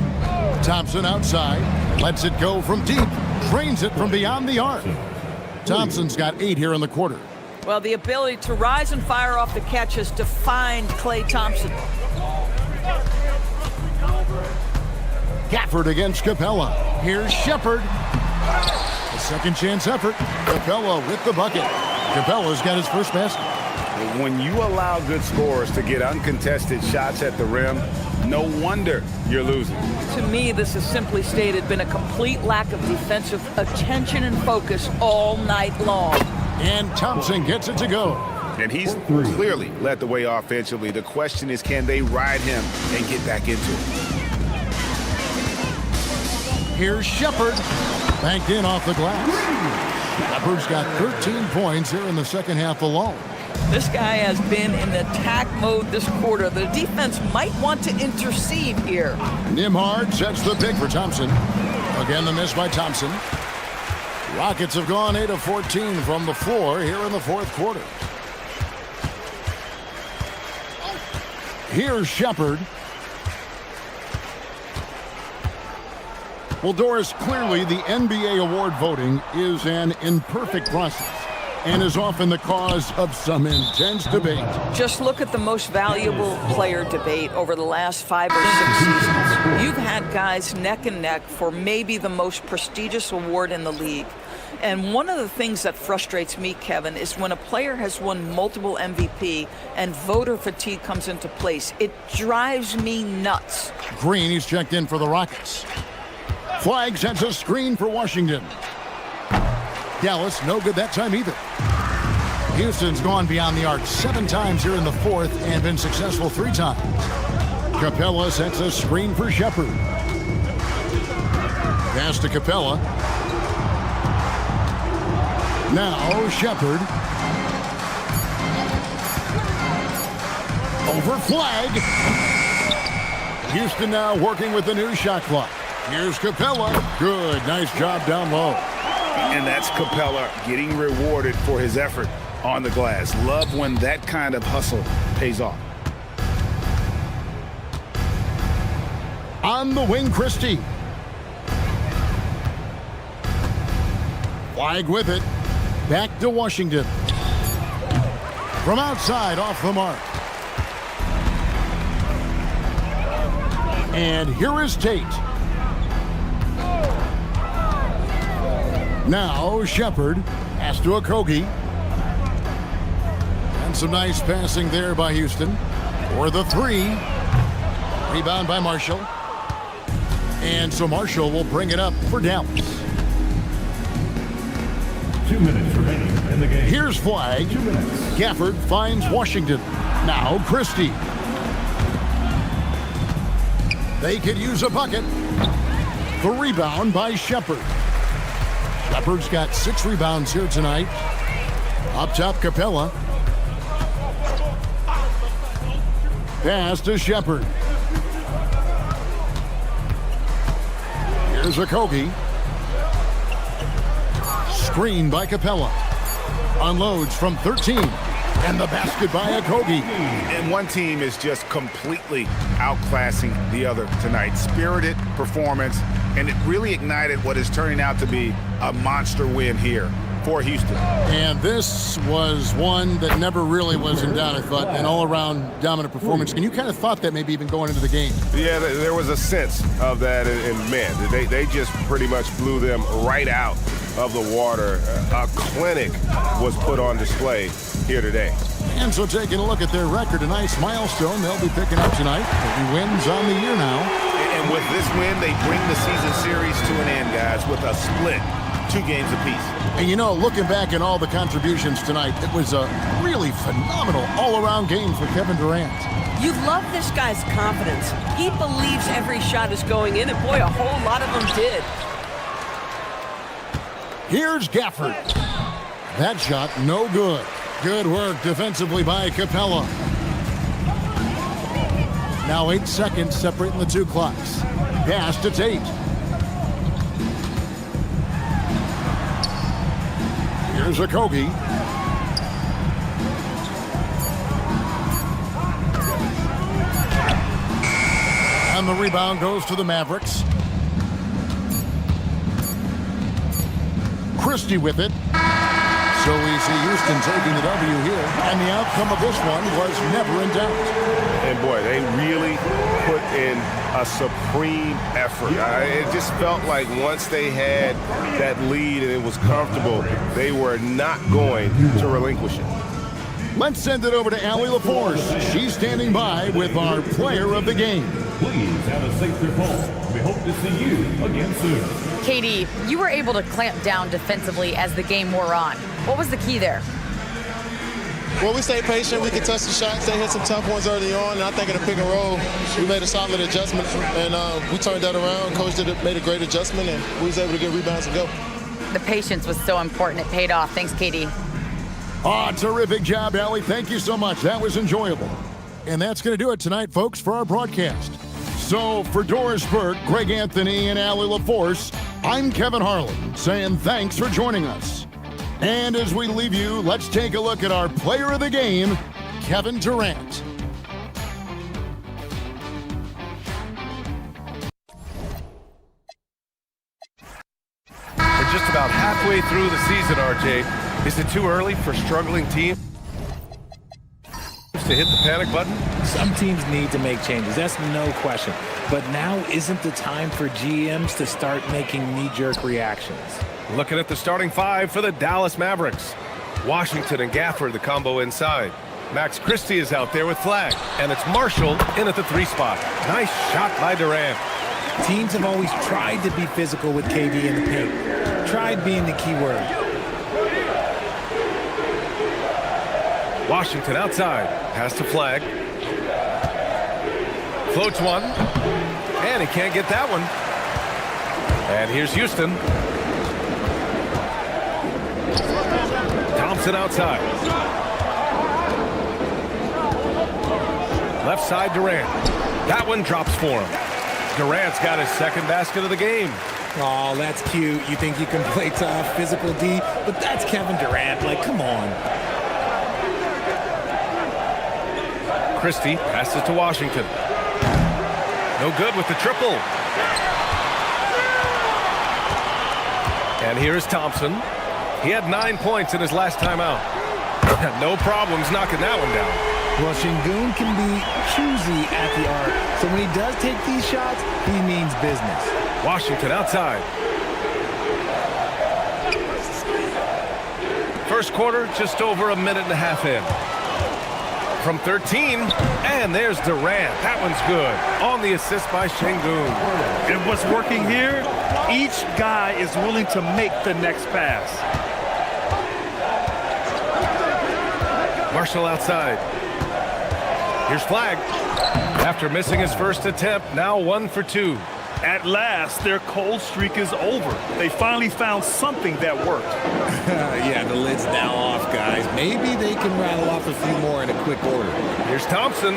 Thompson outside, lets it go from deep, drains it from beyond the arc. Thompson's got 8 here in the quarter. Well, the ability to rise and fire off the catch has defined Klay Thompson. Gafford against Capella. Here's Shepard. A second chance effort. Capella with the bucket. Capella's got his first basket. When you allow good scorers to get uncontested shots at the rim, no wonder you're losing. To me, this has simply stated been a complete lack of defensive attention and focus all night long. And Thompson gets it to go. And he's clearly led the way offensively. The question is, can they ride him and get back into it? Here's Shepard. Banked in off the glass. Shepard's got 13 points here in the second half alone. This guy has been in attack mode this quarter. The defense might want to intercede here. Nembhard sets the pick for Thompson. Again, the miss by Thompson. Rockets have gone 8 of 14 from the floor here in the 4th quarter. Here's Shepard. Well, Doris, clearly the NBA award voting is an imperfect process and is often the cause of some intense debate. Just look at the most valuable player debate over the last 5 or 6 seasons. You've had guys neck and neck for maybe the most prestigious award in the league. And one of the things that frustrates me, Kevin, is when a player has won multiple MVP and voter fatigue comes into place. It drives me nuts. Green, he's checked in for the Rockets. Flagg sends a screen for Washington. Dallas, no good that time either. Houston's gone beyond the arc 7 times here in the 4th and been successful 3 times. Capella sets a screen for Shepard. Pass to Capella. Now Shepard. Over Flagg. Houston now working with the new shot clock. Here's Capella. Good. Nice job down low. And that's Capella getting rewarded for his effort on the glass. Love when that kind of hustle pays off. On the wing, Christie. Flagg with it. Back to Washington. From outside, off the mark. And here is Tate. Now Shepard. Pass to Okogie. And some nice passing there by Houston. For the three. Rebound by Marshall. And so Marshall will bring it up for Dallas. 2 minutes remaining in the game. Here's Flagg. 2 minutes. Gafford finds Washington. Now Christie. They could use a bucket. The rebound by Shepard. Shepard's got 6 rebounds here tonight. Up top, Capella. Pass to Shepard. Here's Okogie. Screen by Capella. Unloads from 13. And the basket by Okogie. And one team is just completely outclassing the other tonight. Spirited performance, and it really ignited what is turning out to be a monster win here for Houston. And this was one that never really was in doubt, I thought, an all-around dominant performance. And you kind of thought that maybe even going into the game. Yeah, there was a sense of that in men. They just pretty much blew them right out of the water. A clinic was put on display here today. And so taking a look at their record, a nice milestone they'll be picking up tonight. 30 wins on the year now. And with this win, they bring the season series to an end, guys, with a split, 2 games apiece. And you know, looking back at all the contributions tonight, it was a really phenomenal all-around game for Kevin Durant. You love this guy's confidence. He believes every shot is going in, and boy, a whole lot of them did. Here's Gafford. That shot, no good. Good work defensively by Capella. Now 8 seconds separating the 2 clocks. Pass to Tate. Here's Okogie. And the rebound goes to the Mavericks. Christie with it. So we see Houston taking the W here. And the outcome of this one was never in doubt. And boy, they really put in a supreme effort. It just felt like once they had that lead and it was comfortable, they were not going to relinquish it. Let's send it over to Allie LaForce. She's standing by with our player of the game. Please have a safe trip home. We hope to see you again soon. KD, you were able to clamp down defensively as the game wore on. What was the key there? Well, we stayed patient. We could touch the shots. They hit some tough ones early on. And I think in the pick and roll, we made a solid adjustment. And we turned that around. Coach made a great adjustment, and we was able to get rebounds and go. The patience was so important. It paid off. Thanks, KD. Oh, terrific job, Allie. Thank you so much. That was enjoyable. And that's going to do it tonight, folks, for our broadcast. So for Doris Burke, Greg Anthony, and Allie LaForce, I'm Kevin Harlan saying thanks for joining us. And as we leave you, let's take a look at our player of the game, Kevin Durant. We're just about halfway through the season, RJ. Is it too early for struggling teams to hit the panic button? Some teams need to make changes, that's no question. But now isn't the time for GMs to start making knee-jerk reactions. Looking at the starting 5 for the Dallas Mavericks. Washington and Gafford, the combo inside. Max Christie is out there with Flagg, and it's Marshall in at the 3 spot. Nice shot by Durant. Teams have always tried to be physical with KD in the paint. Tried being the key word. Washington outside. Pass to Flagg. Floats one. And he can't get that one. And here's Houston. Thompson outside. Left side, Durant. That one drops for him. Durant's got his 2nd basket of the game. Oh, that's cute. You think you can play tough, physical D, but that's Kevin Durant. Like, come on. Christie passes to Washington. No good with the triple. And here is Thompson. He had 9 points in his last time out. No problems knocking that one down. Well, Şengün can be choosy at the arc, so when he does take these shots, he means business. Washington outside. First quarter, just over a minute and a half in. from 13. And there's Durant. That one's good. On the assist by Şengün. And what's working here, each guy is willing to make the next pass. Marshall outside. Here's Flagg. After missing his first attempt, now 1 for 2. At last, their cold streak is over. They finally found something that worked. Yeah, the lid's now off, guys. Maybe they can rattle off a few more in a quick order. Here's Thompson.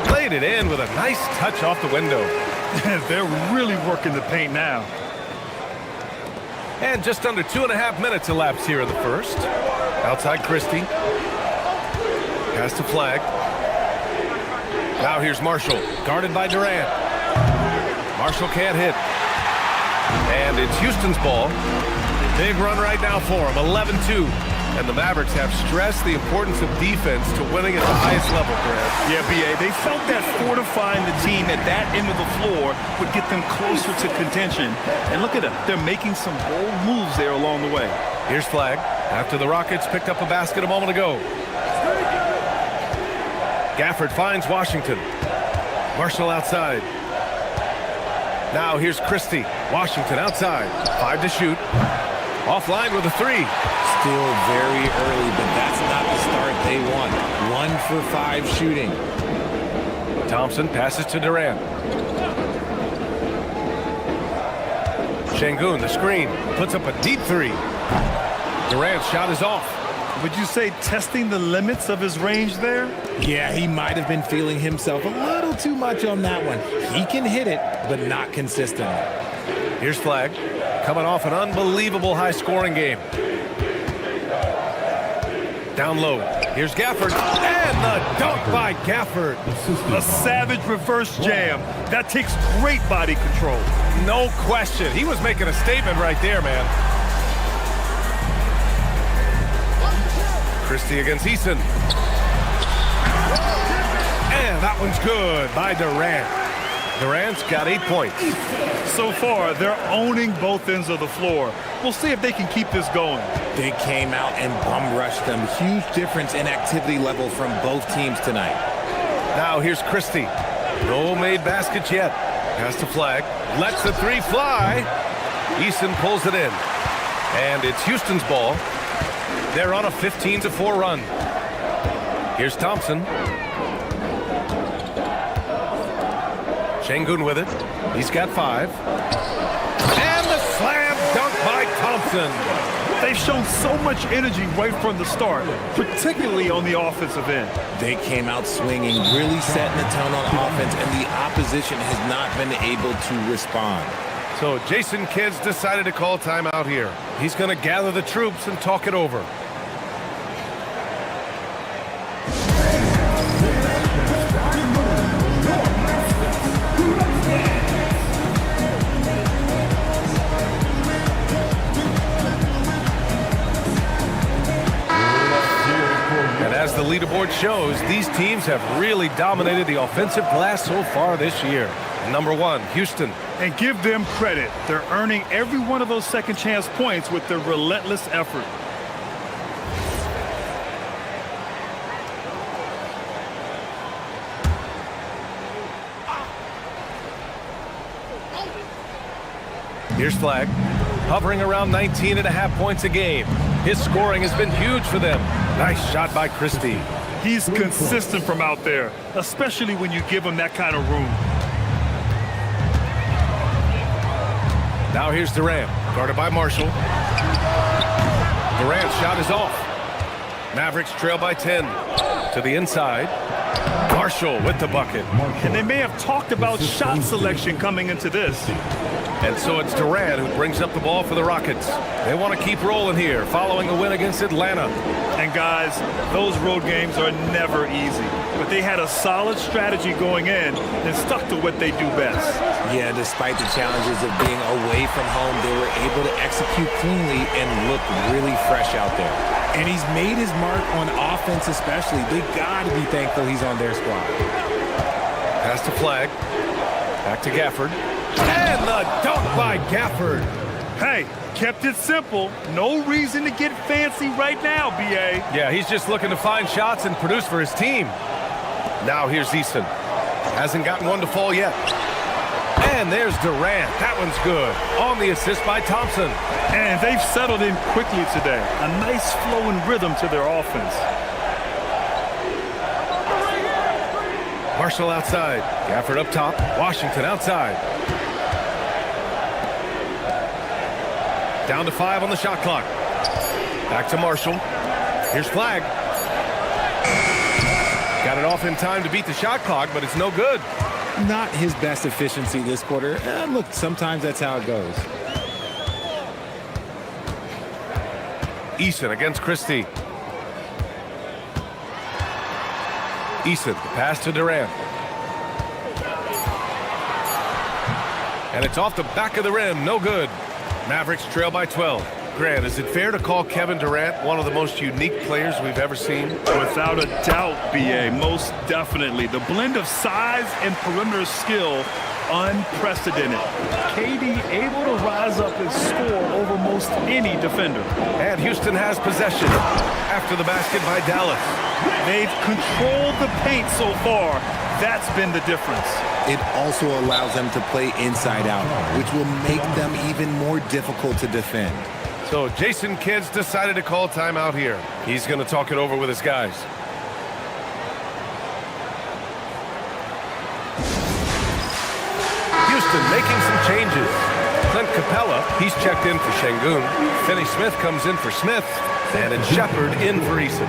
Played it in with a nice touch off the window. They're really working the paint now. And just under 2.5 minutes elapsed here in the first. Outside Christie. Pass to Flagg. Now here's Marshall, guarded by Durant. Marshall can't hit. And it's Houston's ball. Big run right now for him, 11-2. And the Mavericks have stressed the importance of defense to winning at the highest level, Grant. Yeah, B.A., they felt that fortifying the team at that end of the floor would get them closer to contention. And look at them. They're making some bold moves there along the way. Here's Flagg. After the Rockets picked up a basket a moment ago. Gafford finds Washington. Marshall outside. Now here's Christie. Washington outside. 5 to shoot. Offline with a 3. Still very early, but that's not the start they want. 1 for 5 shooting. Thompson passes to Durant. Şengün, the screen, puts up a deep 3. Durant's shot is off. Would you say testing the limits of his range there? Yeah, he might have been feeling himself a little too much on that one. He can hit it, but not consistently. Here's Flagg, coming off an unbelievable high-scoring game. Down low. Here's Gafford. And the dunk by Gafford. A savage reverse jam. That takes great body control. No question. He was making a statement right there, man. Christie against Eason. And that one's good by Durant. Durant's got 8 points. So far, they're owning both ends of the floor. We'll see if they can keep this going. They came out and bum rushed them. Huge difference in activity level from both teams tonight. Now here's Christie. No made baskets yet. Pass to Flagg. Lets the 3 fly. Eason pulls it in. And it's Houston's ball. They're on a 15-4 run. Here's Thompson. Şengün with it. He's got 5. And the slam dunk by Thompson. They've shown so much energy right from the start, particularly on the offensive end. They came out swinging, really setting the tone on offense, and the opposition has not been able to respond. So Jason Kidd's decided to call timeout here. He's going to gather the troops and talk it over. As the leaderboard shows, these teams have really dominated the offensive glass so far this year. Number 1, Houston. And give them credit. They're earning every one of those second chance points with their relentless effort. Here's Flagg, hovering around 19.5 points a game. His scoring has been huge for them. Nice shot by Christie. He's consistent from out there, especially when you give him that kind of room. Now here's Durant, guarded by Marshall. Durant's shot is off. Mavericks trail by 10. To the inside. Marshall with the bucket. And they may have talked about shot selection coming into this. And so it's Durant who brings up the ball for the Rockets. They want to keep rolling here, following a win against Atlanta. And guys, those road games are never easy. But they had a solid strategy going in and stuck to what they do best. Yeah, despite the challenges of being away from home, they were able to execute cleanly and look really fresh out there. And he's made his mark on offense especially. They got to be thankful he's on their squad. Pass to Flagg. Back to Gafford. And the dunk by Gafford. Hey, kept it simple. No reason to get fancy right now, B.A. Yeah, he's just looking to find shots and produce for his team. Now here's Eason. Hasn't gotten one to fall yet. And there's Durant. That one's good. On the assist by Thompson. And they've settled in quickly today. A nice flow and rhythm to their offense. Marshall outside. Gafford up top. Washington outside. Down to 5 on the shot clock. Back to Marshall. Here's Flagg. Got it off in time to beat the shot clock, but it's no good. Not his best efficiency this quarter. Look, sometimes that's how it goes. Eason against Christie. Eason, the pass to Durant. And it's off the back of the rim, no good. Mavericks trail by 12. Grant, is it fair to call Kevin Durant one of the most unique players we've ever seen? Without a doubt, B.A., most definitely. The blend of size and perimeter skill, unprecedented. KD able to rise up and score over most any defender. And Houston has possession after the basket by Dallas. They've controlled the paint so far. That's been the difference. It also allows them to play inside out, which will make them even more difficult to defend. So Jason Kidd's decided to call timeout here. He's going to talk it over with his guys. Houston making some changes. Clint Capella, he's checked in for Şengün. Finney Smith comes in for Smith. And it's Shepard in for Eason.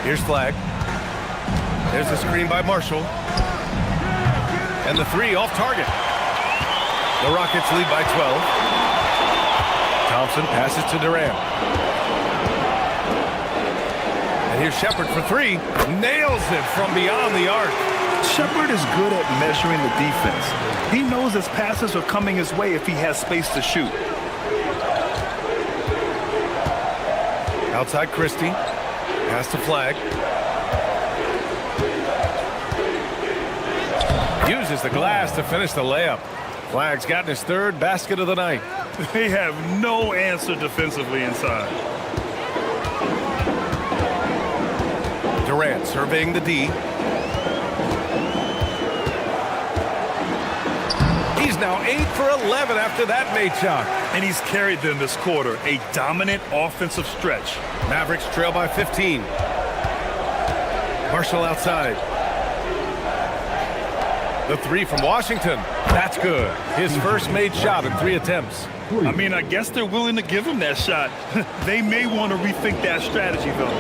Here's Flagg. There's the screen by Marshall. And the 3 off target. The Rockets lead by 12. Thompson passes to Durant. And here's Shepard for 3. Nails it from beyond the arc. Shepard is good at measuring the defense. He knows his passes are coming his way if he has space to shoot. Outside Christie. Pass to Flagg. Uses the glass to finish the layup. Flagg's gotten his 3rd basket of the night. They have no answer defensively inside. Durant surveying the D. He's now 8 for 11 after that made shot. And he's carried them this quarter. A dominant offensive stretch. Mavericks trail by 15. Marshall outside. The 3 from Washington. That's good. His first made shot in 3 attempts. I mean, I guess they're willing to give him that shot. They may want to rethink that strategy, though.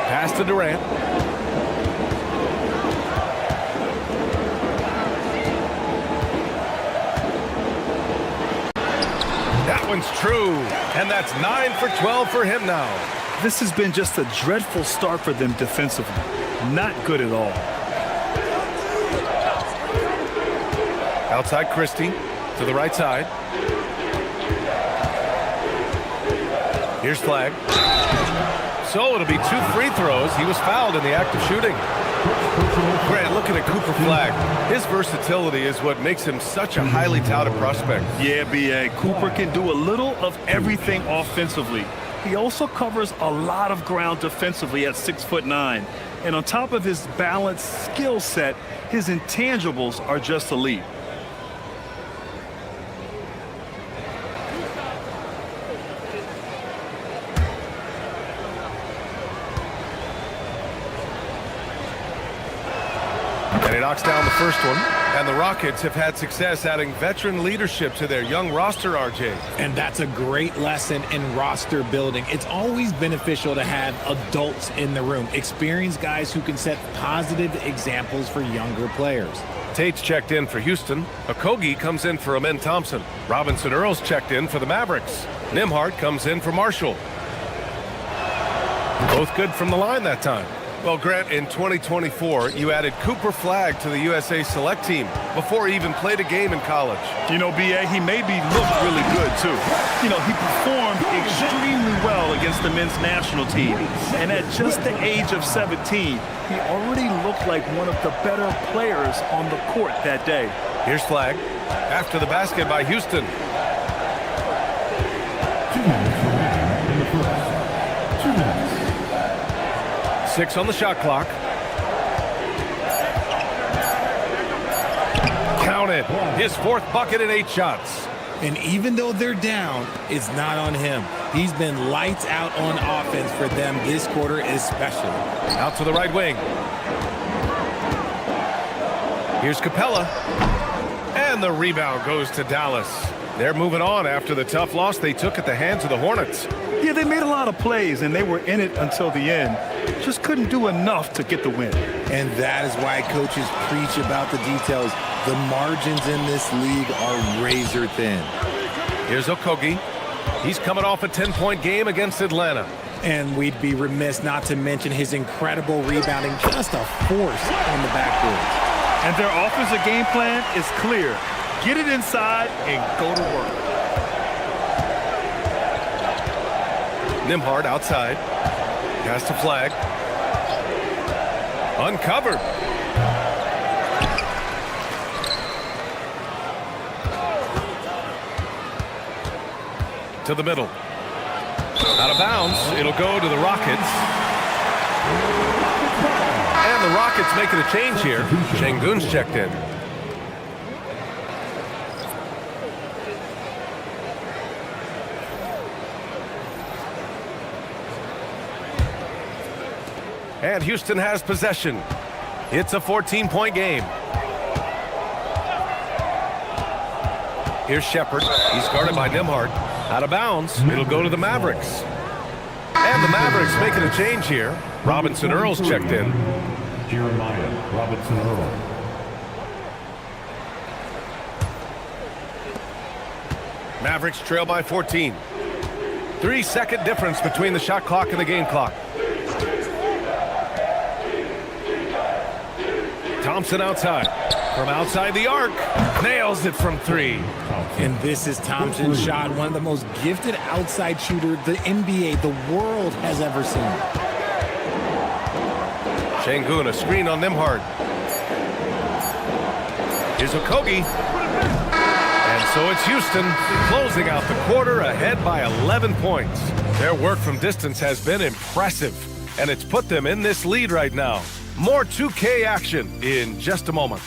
Pass to Durant. That one's true. And that's 9 for 12 for him now. This has been just a dreadful start for them defensively. Not good at all. Outside Christie to the right side. Here's Flagg. So it'll be 2 free throws. He was fouled in the act of shooting. Grant, looking at Cooper Flagg. His versatility is what makes him such a highly touted prospect. Yeah, B.A. Cooper can do a little of everything offensively. He also covers a lot of ground defensively at 6'9". And on top of his balanced skill set, his intangibles are just elite. And he knocks down the first one. And the Rockets have had success adding veteran leadership to their young roster, RJ. And that's a great lesson in roster building. It's always beneficial to have adults in the room, experienced guys who can set positive examples for younger players. Tate's checked in for Houston. Okogie comes in for Amen Thompson. Robinson Earl's checked in for the Mavericks. Nimhart comes in for Marshall. Both good from the line that time. Well, Grant, in 2024, you added Cooper Flagg to the USA Select team before he even played a game in college. You know, B.A., he made me look really good, too. You know, he performed extremely well against the men's national team. And at just the age of 17, he already looked like one of the better players on the court that day. Here's Flagg after the basket by Houston. 2 minutes remaining in the first. 2 minutes. 6 on the shot clock. Count it. His 4th bucket in 8 shots. And even though they're down, it's not on him. He's been lights out on offense for them this quarter especially. Out to the right wing. Here's Capella. And the rebound goes to Dallas. They're moving on after the tough loss they took at the hands of the Hornets. Yeah, they made a lot of plays, and they were in it until the end. Just couldn't do enough to get the win. And that is why coaches preach about the details. The margins in this league are razor thin. Here's Okogie. He's coming off a 10-point game against Atlanta. And we'd be remiss not to mention his incredible rebounding, just a force on the backboard. And their offensive game plan is clear. Get it inside and go to work. Nembhard outside. Pass to Flagg. Uncovered. To the middle. Out of bounds. It'll go to the Rockets. And the Rockets making a change here. Şengün's checked in. And Houston has possession. It's a 14-point game. Here's Shepard. He's guarded by Nembhard. Out of bounds. It'll go to the Mavericks. And the Mavericks making a change here. Robinson Earl's checked in. Jeremiah Robinson Earl. Mavericks trail by 14. 3-second difference between the shot clock and the game clock. Thompson outside. From outside the arc. Nails it from 3. And this is Thompson's shot, one of the most gifted outside shooter the NBA, the world has ever seen. Şengün, a screen on Nembhard. Here's Okogie. And so it's Houston closing out the quarter ahead by 11 points. Their work from distance has been impressive, and it's put them in this lead right now. More 2K action in just a moment.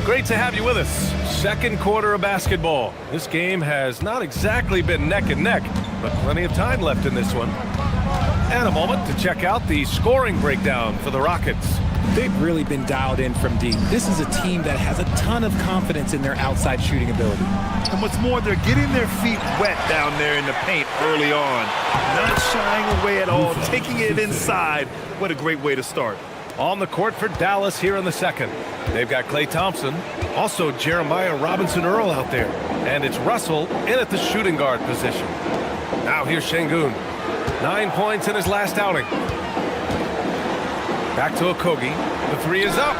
Great to have you with us. Second quarter of basketball. This game has not exactly been neck and neck, but plenty of time left in this one. And a moment to check out the scoring breakdown for the Rockets. They've really been dialed in from deep. This is a team that has a ton of confidence in their outside shooting ability. And what's more, they're getting their feet wet down there in the paint early on. Not shying away at all, taking it inside. What a great way to start. On the court for Dallas here in the second. They've got Klay Thompson, also Jeremiah Robinson Earl out there. And it's Russell in at the shooting guard position. Now here's Şengün. 9 points in his last outing. Back to Okogie. The 3 is up.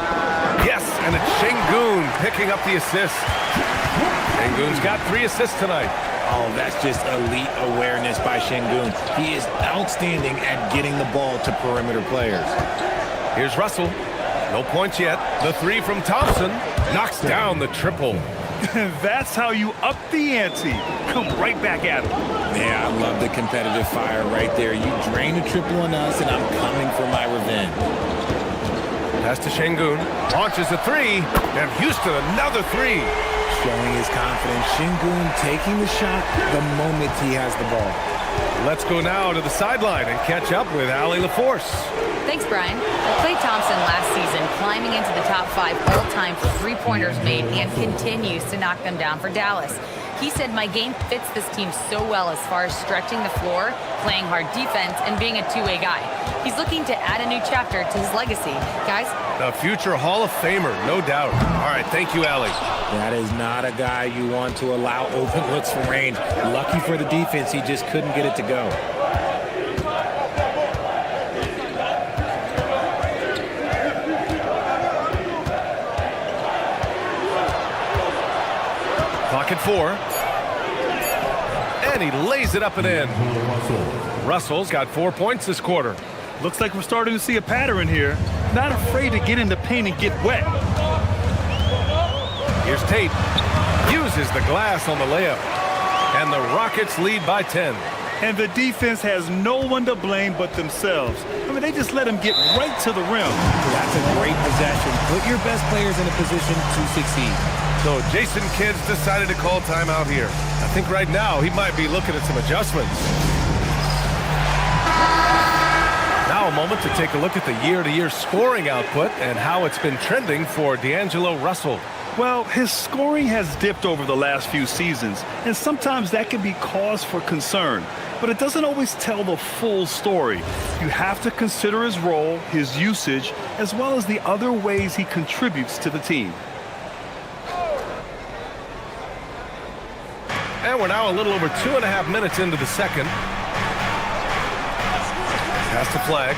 Yes, and it's Şengün picking up the assist. Şengün's got 3 assists tonight. Oh, that's just elite awareness by Şengün. He is outstanding at getting the ball to perimeter players. Here's Russell. No points yet. The 3 from Thompson knocks down the triple. That's how you up the ante. Come right back at him. Yeah, I love the competitive fire right there. You drain a triple on us, and I'm coming for my revenge. Pass to Şengün. Launches a 3. And Houston another 3. Showing his confidence. Şengün taking the shot the moment he has the ball. Let's go now to the sideline and catch up with Allie LaForce. Thanks, Brian. Klay Thompson last season climbing into the top 5 all-time for three-pointers made and continues to knock them down for Dallas. He said, my game fits this team so well as far as stretching the floor, playing hard defense, and being a two-way guy. He's looking to add a new chapter to his legacy. Guys? The future Hall of Famer, no doubt. All right, thank you, Allie. That is not a guy you want to allow open looks from range. Lucky for the defense, he just couldn't get it to go. Clock at 4. And he lays it up and in. Russell's got 4 points this quarter. Looks like we're starting to see a pattern here. Not afraid to get in the paint and get wet. Here's Tate. Uses the glass on the layup. And the Rockets lead by 10. And the defense has no one to blame but themselves. I mean, they just let him get right to the rim. That's a great possession. Put your best players in a position to succeed. So Jason Kidd's decided to call timeout here. I think right now he might be looking at some adjustments. Now a moment to take a look at the year-to-year scoring output and how it's been trending for D'Angelo Russell. Well, his scoring has dipped over the last few seasons, and sometimes that can be cause for concern. But it doesn't always tell the full story. You have to consider his role, his usage, as well as the other ways he contributes to the team. And we're now a little over 2.5 minutes into the second. Pass to Flagg.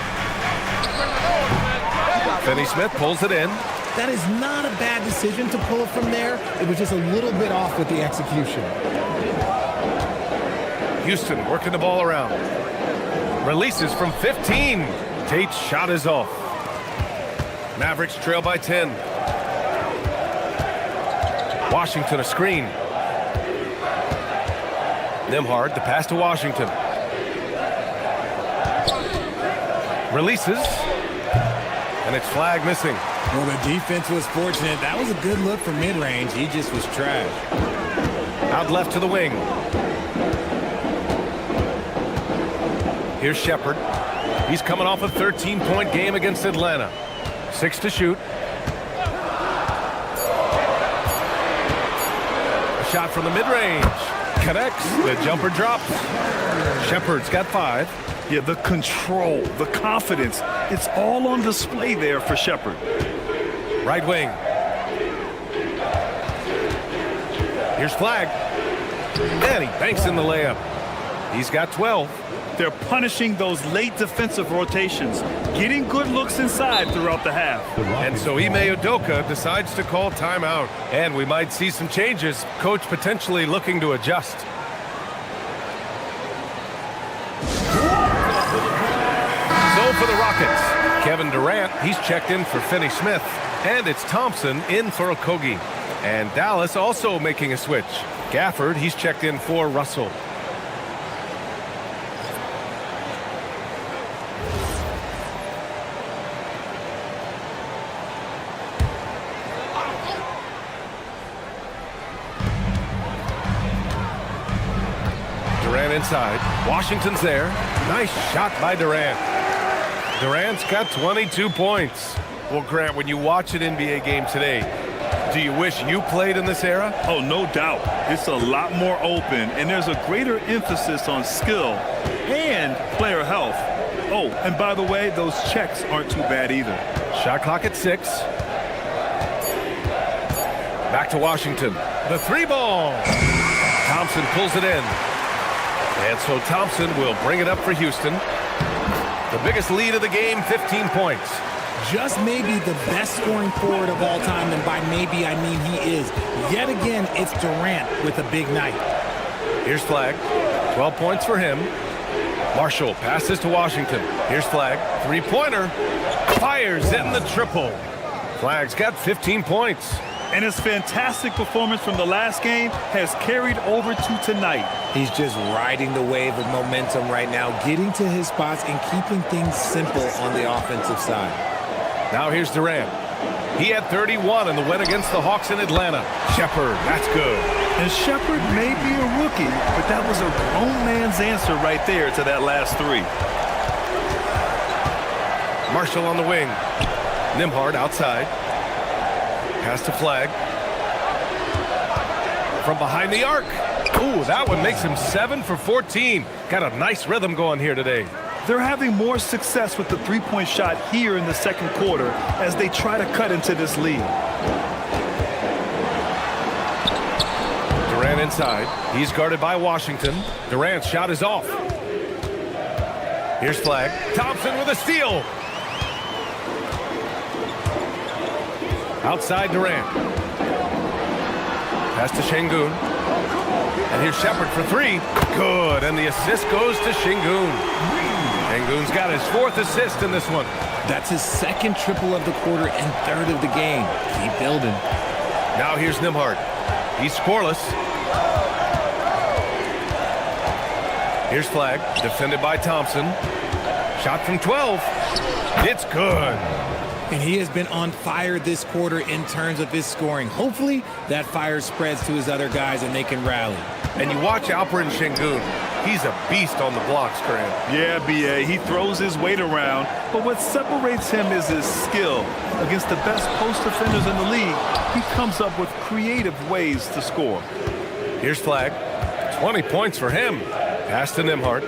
Finney Smith pulls it in. That is not a bad decision to pull it from there. It was just a little bit off with the execution. Houston working the ball around. Releases from 15. Tate's shot is off. Mavericks trail by 10. Washington a screen. Nembhard, the pass to Washington. Releases. And it's Flagg missing. Well, the defense was fortunate. That was a good look from mid-range. He just was trash. Out left to the wing. Here's Shepherd. He's coming off a 13-point game against Atlanta. 6 to shoot. A shot from the mid-range. Connects. The jumper drops. Shepherd's got 5. Yeah, the control, the confidence, it's all on display there for Shepherd. Right wing. Here's Flagg. And he banks in the layup. He's got 12. They're punishing those late defensive rotations, getting good looks inside throughout the half. And so Ime Udoka decides to call timeout. And we might see some changes. Coach potentially looking to adjust. So for the Rockets, Kevin Durant, he's checked in for Finney Smith. And it's Thompson in for Okogie. And Dallas also making a switch. Gafford, he's checked in for Russell. Durant inside. Washington's there. Nice shot by Durant. Durant's got 22 points. Well, Grant, when you watch an NBA game today, do you wish you played in this era? Oh, no doubt. It's a lot more open, and there's a greater emphasis on skill and player health. Oh, and by the way, those checks aren't too bad either. Shot clock at 6. Back to Washington. The 3-ball. Thompson pulls it in. And so Thompson will bring it up for Houston. The biggest lead of the game, 15 points. Just maybe the best scoring forward of all time, and by maybe I mean he is. Yet again, it's Durant with a big night. Here's Flagg. 12 points for him. Marshall passes to Washington. Here's Flagg. 3-pointer. Fires in the triple. Flagg's got 15 points. And his fantastic performance from the last game has carried over to tonight. He's just riding the wave of momentum right now, getting to his spots and keeping things simple on the offensive side. Now here's Durant. He had 31 in the win against the Hawks in Atlanta. Shepherd, that's good. And Shepherd may be a rookie, but that was a grown man's answer right there to that last 3. Marshall on the wing. Nembhard outside. Pass to Flagg. From behind the arc. Ooh, that one makes him 7 for 14. Got a nice rhythm going here today. They're having more success with the three-point shot here in the second quarter as they try to cut into this lead. Durant inside. He's guarded by Washington. Durant's shot is off. Here's Flagg. Thompson with a steal. Outside Durant. Pass to Şengün. And here's Shepherd for three. Good. And the assist goes to Şengün. Şengün's got his 4th assist in this one. That's his 2nd triple of the quarter and 3rd of the game. Keep building. Now here's Nembhard. He's scoreless. Here's Flagg, defended by Thompson. Shot from 12. It's good. And he has been on fire this quarter in terms of his scoring. Hopefully, that fire spreads to his other guys and they can rally. And you watch Alperen Şengün. He's a beast on the blocks, Grant. Yeah, B.A., he throws his weight around, but what separates him is his skill. Against the best post defenders in the league, he comes up with creative ways to score. Here's Flagg. 20 points for him. Pass to Nembhard.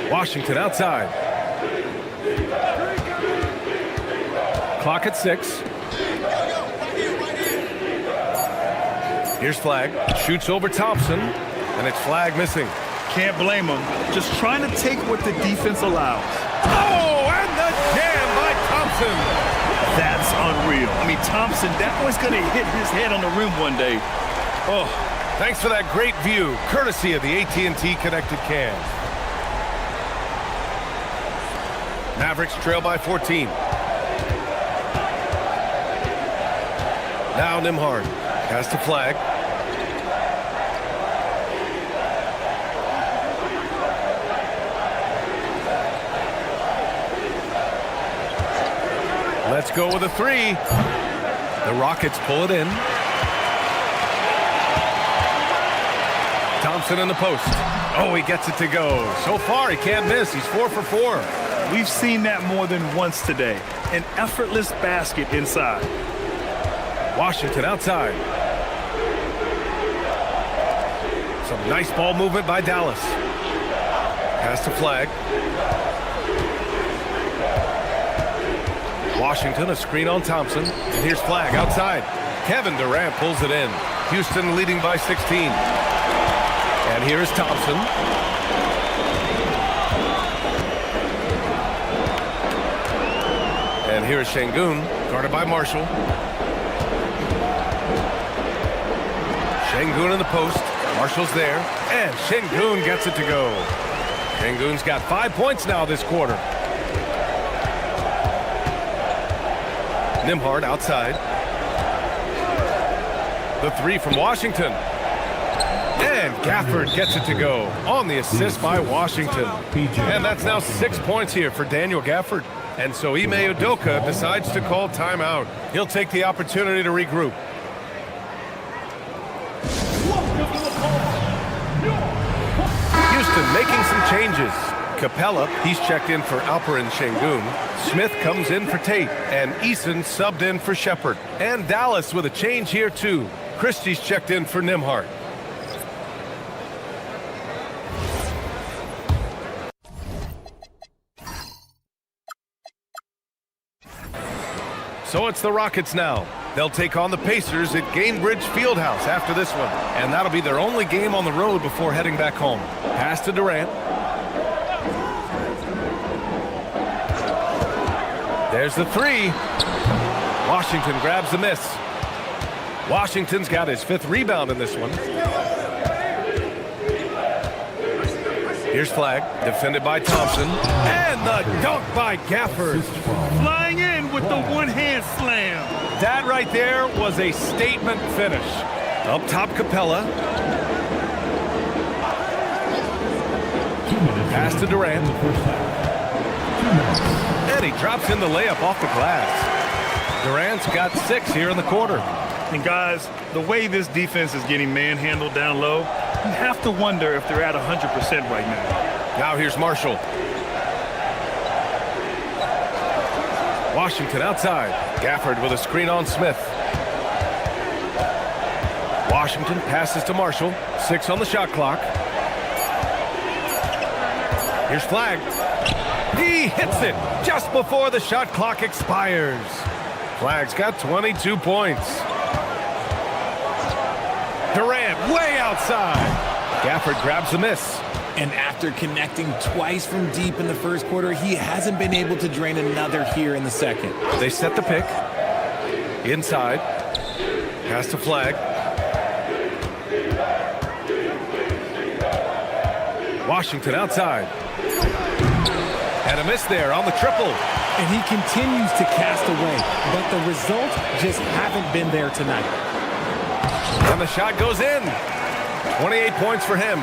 Washington outside. Clock at 6. Here's Flagg. Shoots over Thompson, and it's Flagg missing. Can't blame him. Just trying to take what the defense allows. Oh, and the jam by Thompson. That's unreal. I mean, Thompson, that boy's going to hit his head on the rim one day. Oh, thanks for that great view, courtesy of the AT&T Connected Cam. Mavericks trail by 14. Now Nembhard. Pass to Flagg. Let's go with a 3. The Rockets pull it in. Thompson in the post. Oh, he gets it to go. So far, he can't miss. He's 4 for 4. We've seen that more than once today. An effortless basket inside. Washington outside. Some nice ball movement by Dallas. Pass to Flagg. Washington, a screen on Thompson. And here's Flagg outside. Kevin Durant pulls it in. Houston leading by 16. And here is Thompson. And here is Şengün, guarded by Marshall. Şengün in the post. Marshall's there. And Şengün gets it to go. Şengün's got 5 points now this quarter. Nembhard outside. The 3 from Washington. And Gafford gets it to go on the assist by Washington. And that's now 6 points here for Daniel Gafford. And so Ime Udoka decides to call timeout. He'll take the opportunity to regroup. Houston making some changes. Capella, he's checked in for Alperen Şengün. Smith comes in for Tate. And Eason subbed in for Shepherd. And Dallas with a change here too. Christie's checked in for Nembhard. So it's the Rockets now. They'll take on the Pacers at Gainbridge Fieldhouse after this one. And that'll be their only game on the road before heading back home. Pass to Durant. There's the 3. Washington grabs the miss. Washington's got his 5th rebound in this one. Here's Flagg, defended by Thompson. And the dunk by Gafford. Flying in with the one-hand slam. That right there was a statement finish. Up top, Capella. Pass to Durant. And he drops in the layup off the glass. Durant's got 6 here in the quarter. And guys, the way this defense is getting manhandled down low, you have to wonder if they're at 100% right now. Now here's Marshall. Washington outside. Gafford with a screen on Smith. Washington passes to Marshall. 6 on the shot clock. Here's Flagg. He hits it just before the shot clock expires. Flagg's got 22 points. Durant way outside. Gafford grabs the miss. And after connecting twice from deep in the first quarter, he hasn't been able to drain another here in the second. They set the pick. Inside. Pass to Flagg. Washington outside. And a miss there on the triple. And he continues to cast away, but the results just haven't been there tonight. And the shot goes in. 28 points for him.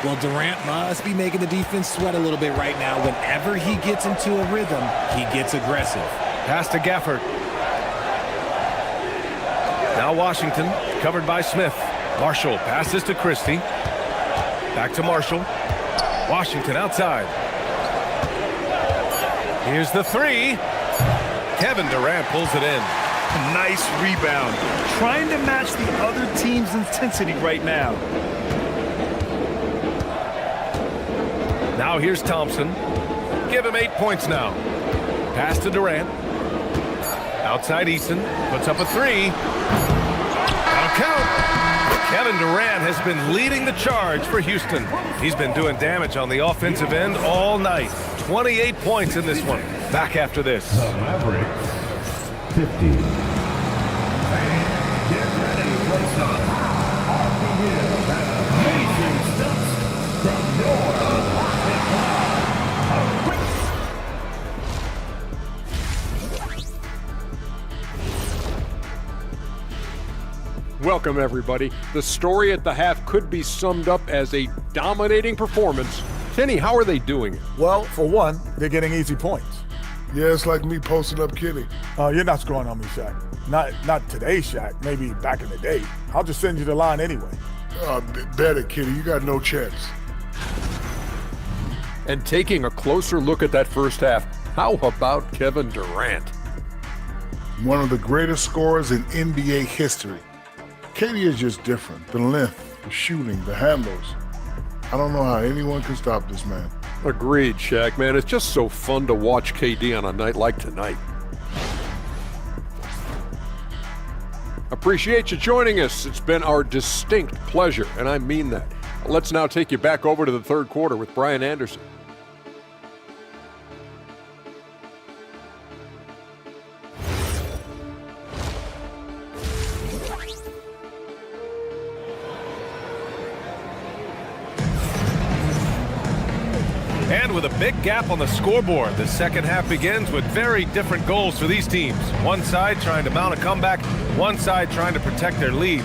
Well, Durant must be making the defense sweat a little bit right now. Whenever he gets into a rhythm, he gets aggressive. Pass to Gafford. Now Washington, covered by Smith. Marshall passes to Christie. Back to Marshall. Washington outside. Here's the three. Kevin Durant pulls it in. Nice rebound. Trying to match the other team's intensity right now. Now here's Thompson. Give him 8 points now. Pass to Durant. Outside Eason. Puts up a three. That'll count. Kevin Durant has been leading the charge for Houston. He's been doing damage on the offensive end all night. 28 points in this one. Back after this. The Mavericks, 50. Get ready for some amazing stunts from your Welcome, everybody. The story at the half could be summed up as a dominating performance. Kenny, how are they doing it? Well, for one, they're getting easy points. Yeah, it's like me posting up Kitty. You're not scoring on me, Shaq. Not today, Shaq. Maybe back in the day. I'll just send you the line anyway. Bet it, Kitty. You got no chance. And taking a closer look at that first half, how about Kevin Durant? One of the greatest scorers in NBA history. KD is just different. The length, the shooting, the handles. I don't know how anyone can stop this man. Agreed, Shaq, man. It's just so fun to watch KD on a night like tonight. Appreciate you joining us. It's been our distinct pleasure, and I mean that. Let's now take you back over to the third quarter with Brian Anderson. And with a big gap on the scoreboard, the second half begins with very different goals for these teams. One side trying to mount a comeback, one side trying to protect their lead.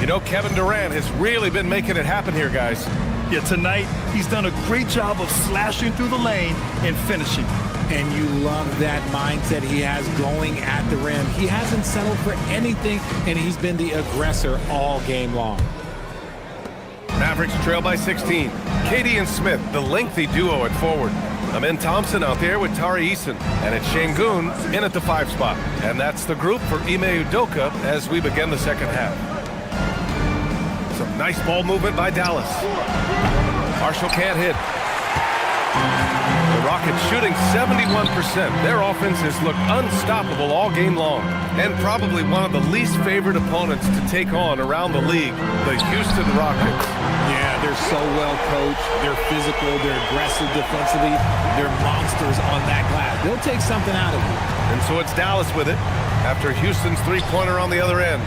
You know, Kevin Durant has really been making it happen here, guys. Yeah, tonight he's done a great job of slashing through the lane and finishing. And you love that mindset he has going at the rim. He hasn't settled for anything, and he's been the aggressor all game long. Mavericks trail by 16. KD and Smith, the lengthy duo at forward. Amin Thompson out there with Tari Eason. And it's Şengün in at the 5 spot. And that's the group for Ime Udoka as we begin the second half. Some nice ball movement by Dallas. Marshall can't hit. The Rockets shooting 71%. Their offense has looked unstoppable all game long. And probably one of the least favored opponents to take on around the league, the Houston Rockets. Yeah, they're so well coached. They're physical. They're aggressive defensively. They're monsters on that glass. They'll take something out of you. And so it's Dallas with it after Houston's three-pointer on the other end.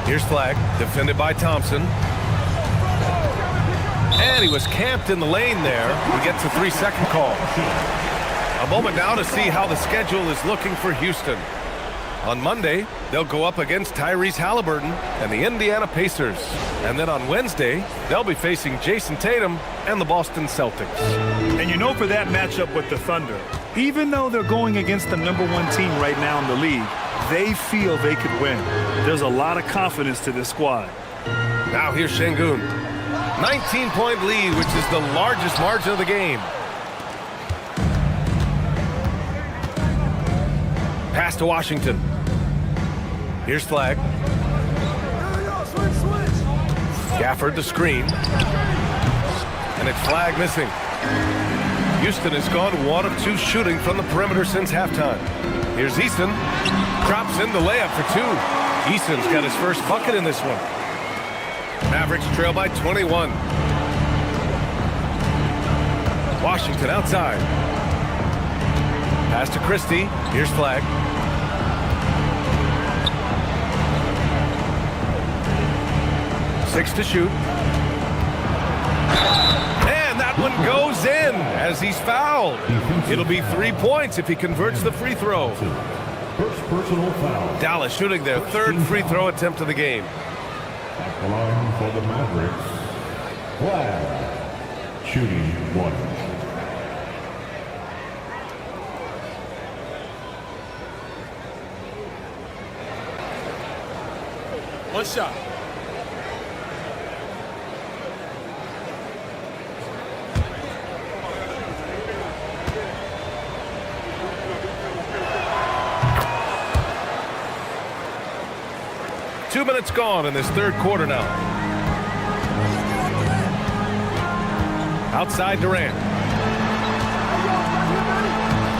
Here's Flagg, defended by Thompson. And he was camped in the lane there. He gets a 3-second call. A moment now to see how the schedule is looking for Houston. On Monday, they'll go up against Tyrese Halliburton and the Indiana Pacers. And then on Wednesday, they'll be facing Jason Tatum and the Boston Celtics. And you know, for that matchup with the Thunder, even though they're going against the #1 team right now in the league, they feel they could win. There's a lot of confidence to this squad. Now here's Şengün. 19-point lead, which is the largest margin of the game. Pass to Washington. Here's Flagg. Gafford the screen. And it's Flagg missing. Houston has gone 1 of 2 shooting from the perimeter since halftime. Here's Eason. Drops in the layup for 2. Eason's got his first bucket in this one. Mavericks trail by 21. Washington outside. Pass to Christie. Here's Flagg. Six to shoot. And that one goes in as he's fouled. It'll be 3 points if he converts the free throw. First personal foul. Dallas shooting their 3rd free throw attempt of the game. At the line for the Mavericks, flagg. Shooting 1. One shot. Two minutes gone in this 3rd quarter now. Outside Durant.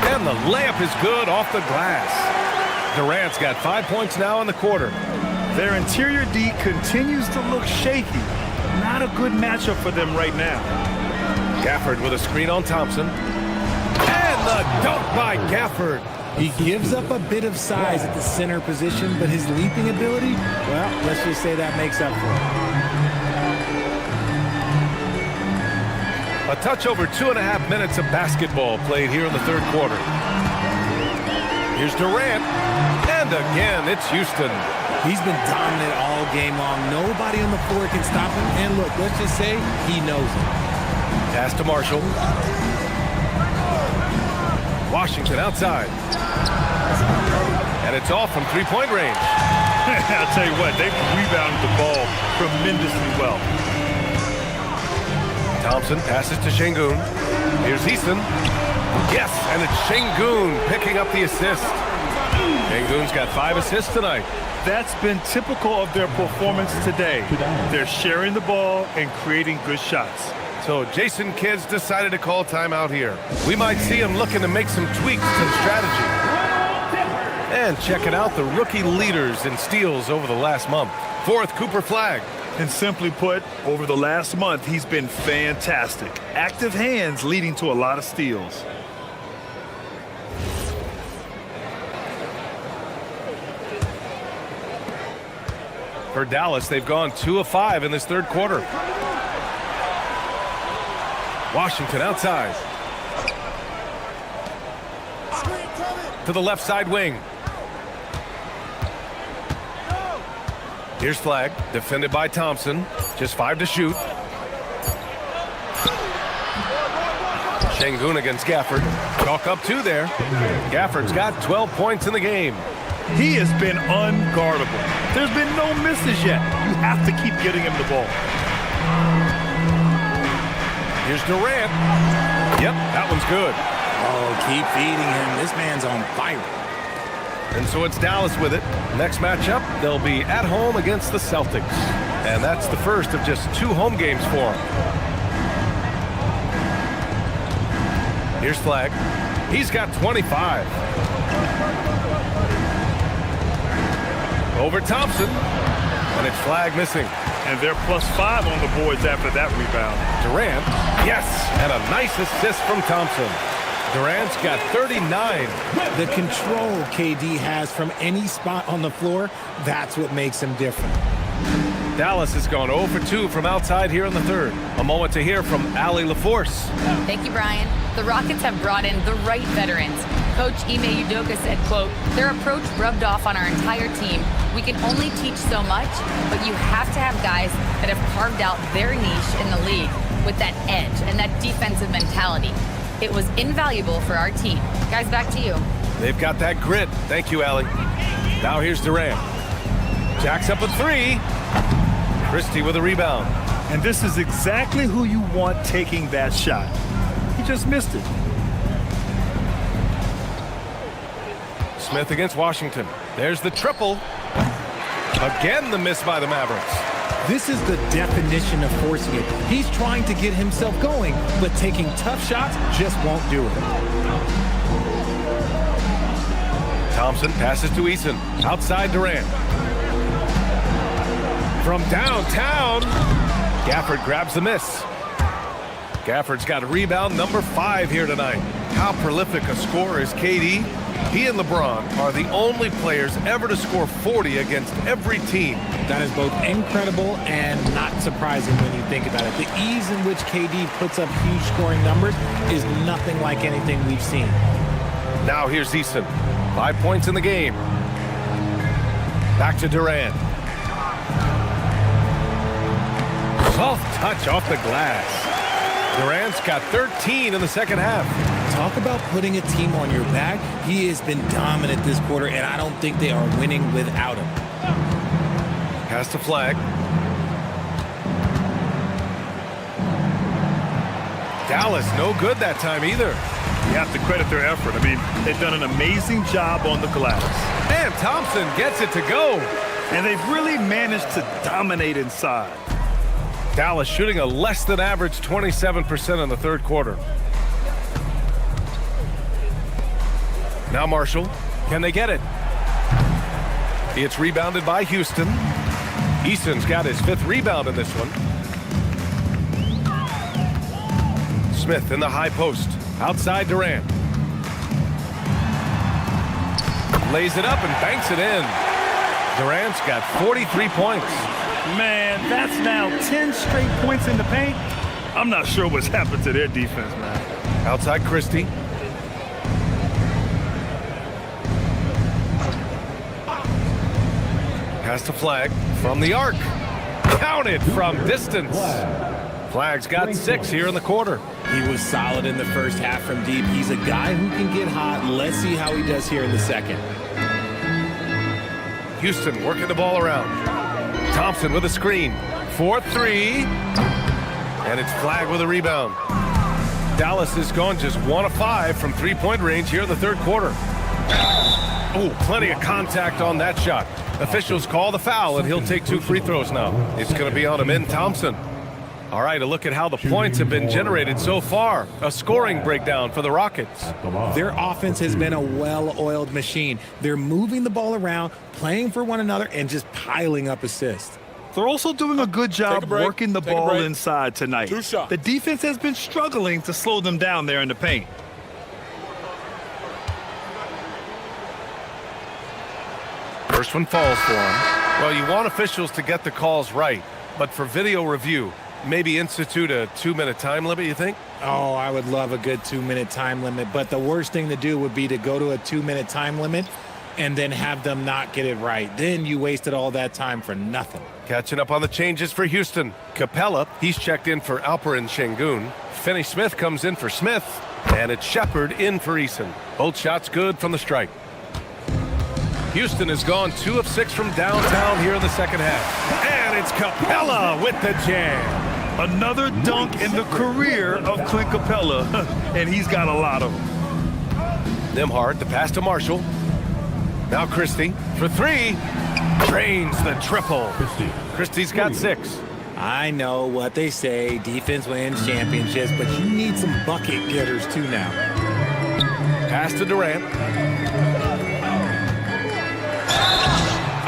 And the layup is good off the glass. Durant's got 5 points now in the quarter. Their interior D continues to look shaky. Not a good matchup for them right now. Gafford with a screen on Thompson. And the dunk by Gafford. He gives up a bit of size at the center position, but his leaping ability, well, let's just say that makes up for it. A touch over 2.5 minutes of basketball played here in the 3rd quarter. Here's Durant. And again, it's Houston. He's been dominant all game long. Nobody on the floor can stop him. And look, let's just say he knows it. Pass to Marshall. Washington outside. And it's off from 3-point range. I'll tell you what, they've rebounded the ball tremendously well. Thompson passes to Şengün. Here's Eason. Yes, and it's Şengün picking up the assist. Şengün's got 5 assists tonight. That's been typical of their performance today. They're sharing the ball and creating good shots. So Jason Kidd's decided to call timeout here. We might see him looking to make some tweaks to the strategy. And checking out the rookie leaders in steals over the last month. 4th, Cooper Flagg. And simply put, over the last month, he's been fantastic. Active hands leading to a lot of steals. For Dallas, they've gone 2 of 5 in this 3rd quarter. Washington outside. To the left side wing. Here's Flagg, defended by Thompson. Just 5 to shoot. Şengün against Gafford. Chalk up 2 there. Gafford's got 12 points in the game. He has been unguardable. There's been no misses yet. You have to keep getting him the ball. Here's Durant. Yep, that one's good. Oh, keep feeding him. This man's on fire. And so it's Dallas with it. Next matchup, they'll be at home against the Celtics. And that's the first of just 2 home games for them. Here's Flagg. He's got 25. Over Thompson. And it's Flagg missing. And they're +5 on the boards after that rebound. Durant. Yes. And a nice assist from Thompson. Durant's got 39. The control KD has from any spot on the floor, that's what makes him different. Dallas has gone 0 for 2 from outside here in the 3rd. A moment to hear from Allie LaForce. Thank you, Brian. The Rockets have brought in the right veterans. Coach Ime Udoka said, quote, their approach rubbed off on our entire team. We can only teach so much, but you have to have guys that have carved out their niche in the league with that edge and that defensive mentality. It was invaluable for our team. Guys, back to you. They've got that grit. Thank you, Allie. Now here's Durant. Jacks up a 3. Christie with a rebound. And this is exactly who you want taking that shot. He just missed it. Smith against Washington. There's the triple. Again, the miss by the Mavericks. This is the definition of forcing it. He's trying to get himself going, but taking tough shots just won't do it. Thompson passes to Eason. Outside Durant. From downtown, Gafford grabs the miss. Gafford's got rebound number 5 here tonight. How prolific a scorer is KD? He and LeBron are the only players ever to score 40 against every team. That is both incredible and not surprising when you think about it. The ease in which KD puts up huge scoring numbers is nothing like anything we've seen. Now here's Eason. 5 points in the game. Back to Durant. Soft touch off the glass. Durant's got 13 in the second half. Talk about putting a team on your back. He has been dominant this quarter, and I don't think they are winning without him. Pass to Flagg. Dallas, no good that time either. You have to credit their effort. I mean, they've done an amazing job on the glass. And Thompson gets it to go. And they've really managed to dominate inside. Dallas shooting a less than average 27% in the third quarter. Now Marshall. Can they get it? It's rebounded by Houston. Eason's got his 5th rebound in this one. Smith in the high post. Outside Durant. Lays it up and banks it in. Durant's got 43 points. Man, that's now 10 straight points in the paint. I'm not sure what's happened to their defense, man. Outside Christie. Pass to Flagg from the arc. Counted from distance. Flagg's got 6 here in the quarter. He was solid in the first half from deep. He's a guy who can get hot. Let's see how he does here in the second. Houston working the ball around. Thompson with a screen. 4-3. And it's Flagg with a rebound. Dallas has gone just 1 of 5 from 3-point range here in the third quarter. Oh, plenty of contact on that shot. Officials call the foul, and he'll take 2 free throws now. It's going to be on him in Thompson. All right, a look at how the points have been generated so far. A scoring breakdown for the Rockets. Their offense has been a well-oiled machine. They're moving the ball around, playing for one another, and just piling up assists. They're also doing a good job working the ball inside tonight. The defense has been struggling to slow them down there in the paint. First one falls for him. Well, you want officials to get the calls right, but for video review, maybe institute a 2-minute time limit, you think? Oh, I would love a good 2-minute time limit, but the worst thing to do would be to go to a 2-minute time limit and then have them not get it right. Then you wasted all that time for nothing. Catching up on the changes for Houston. Capella, he's checked in for Alperen Şengün. Finney-Smith comes in for Smith, and it's Shepard in for Eason. Both shots good from the stripe. Houston has gone 2 of 6 from downtown here in the second half. And it's Capella with the jam. Another dunk in the career of Clint Capella, and he's got a lot of them. Nembhard, the pass to Marshall. Now Christie for 3. Drains the triple. Christie's got 6. I know what they say, defense wins championships, but you need some bucket getters too now. Pass to Durant.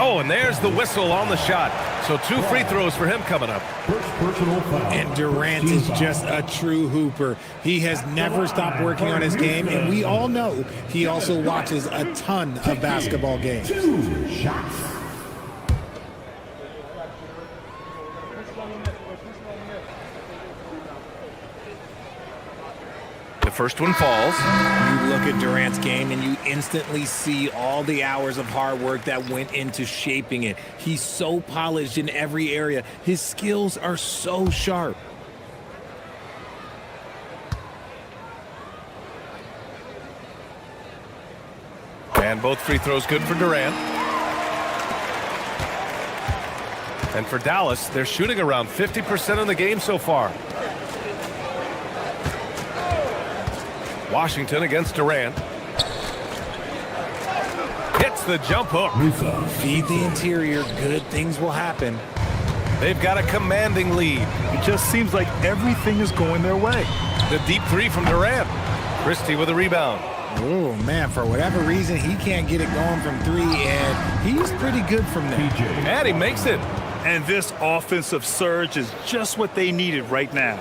Oh, and there's the whistle on the shot. So 2 free throws for him coming up. And Durant is just a true hooper. He has never stopped working on his game, and we all know he also watches a ton of basketball games. 2 shots. The first one falls. You look at Durant's game and you instantly see all the hours of hard work that went into shaping it. He's so polished in every area. His skills are so sharp. And both free throws good for Durant. And for Dallas, they're shooting around 50% in the game so far. Washington against Durant. Gets the jump hook. Feed the interior. Good things will happen. They've got a commanding lead. It just seems like everything is going their way. The deep three from Durant. Christie with a rebound. Oh, man, for whatever reason, he can't get it going from three, and he's pretty good from there. And he makes it. And this offensive surge is just what they needed right now.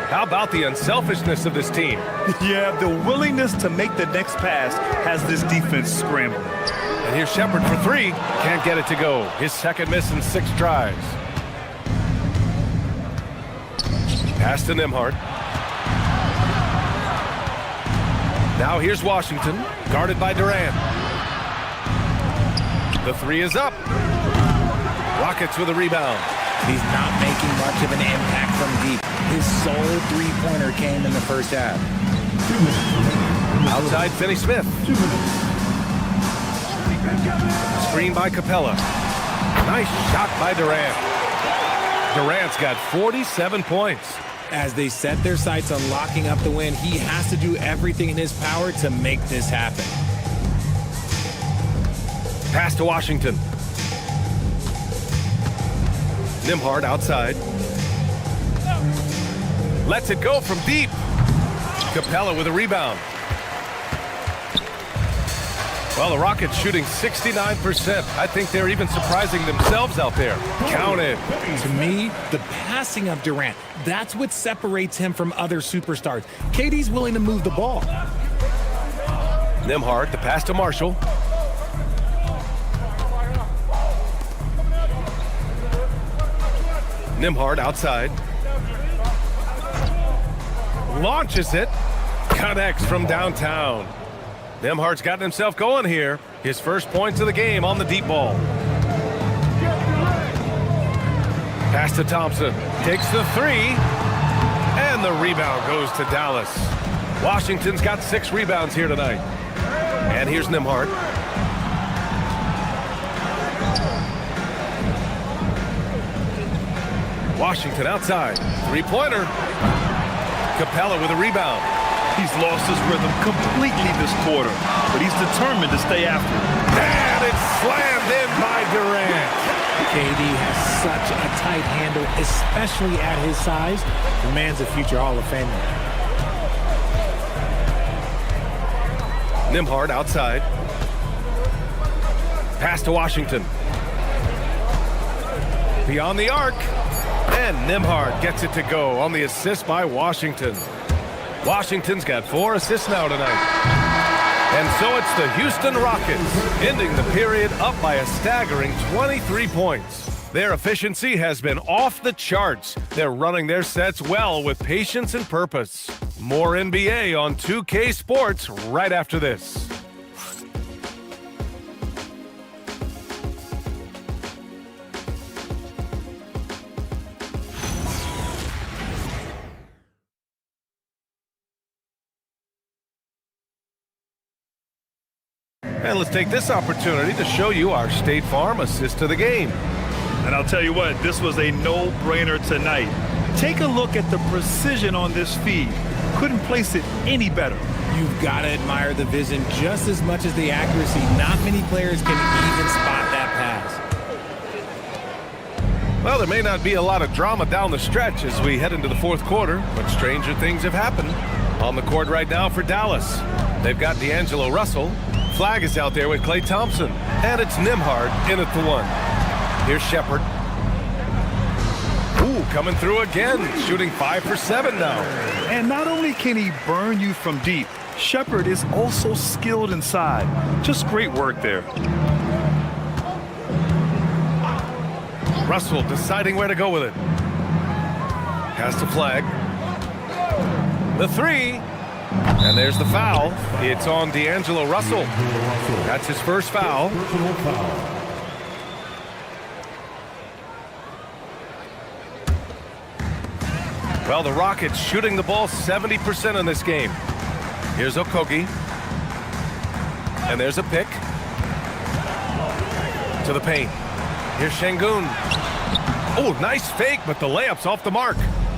How about the unselfishness of this team? Yeah, the willingness to make the next pass has this defense scrambling. And here's Shepard for three. Can't get it to go. His second miss in 6 tries. Pass to Nembhard. Now here's Washington, guarded by Durant. The three is up. Rockets with a rebound. He's not making much of an impact from deep. His sole three-pointer came in the first half. Outside Finney-Smith. Screen by Capella. Nice shot by Durant. Durant's got 47 points. As they set their sights on locking up the win, he has to do everything in his power to make this happen. Pass to Washington. Nembhard outside. Lets it go from deep. Capella with a rebound. Well, the Rockets shooting 69%. I think they're even surprising themselves out there. Counted. To me, the passing of Durant, that's what separates him from other superstars. KD's willing to move the ball. Nembhard, the pass to Marshall. Nembhard outside. Launches it. Connects from downtown. Nembhard's gotten himself going here. His first points of the game on the deep ball. Pass to Thompson. Takes the three. And the rebound goes to Dallas. Washington's got 6 rebounds here tonight. And here's Nembhard. Washington outside. Three-pointer. Capella with a rebound. He's lost his rhythm completely this quarter, but he's determined to stay after it. And it's slammed in by Durant. KD has such a tight handle, especially at his size. The man's a future Hall of Famer. Nembhard outside. Pass to Washington. Beyond the arc. And Nembhard gets it to go on the assist by Washington. Washington's got 4 assists now tonight. And so it's the Houston Rockets, ending the period up by a staggering 23 points. Their efficiency has been off the charts. They're running their sets well with patience and purpose. More NBA on 2K Sports right after this. And let's take this opportunity to show you our State Farm assist to the game. And I'll tell you what, this was a no-brainer tonight. Take a look at the precision on this feed. Couldn't place it any better. You've got to admire the vision just as much as the accuracy. Not many players can even spot that pass. Well, there may not be a lot of drama down the stretch as we head into the fourth quarter, but stranger things have happened. On the court right now for Dallas, they've got D'Angelo Russell. Flagg is out there with Klay Thompson. And it's Nembhard in at the 1. Here's Shepard. Ooh, coming through again, shooting 5 for 7 now. And not only can he burn you from deep, Shepard is also skilled inside. Just great work there. Russell deciding where to go with it. Pass to Flagg. The 3. And there's the foul. It's on D'Angelo Russell. That's his first foul. Well, the Rockets shooting the ball 70% in this game. Here's Okogie. And there's a pick. To the paint. Here's Şengün. Oh, nice fake, but the layup's off the mark.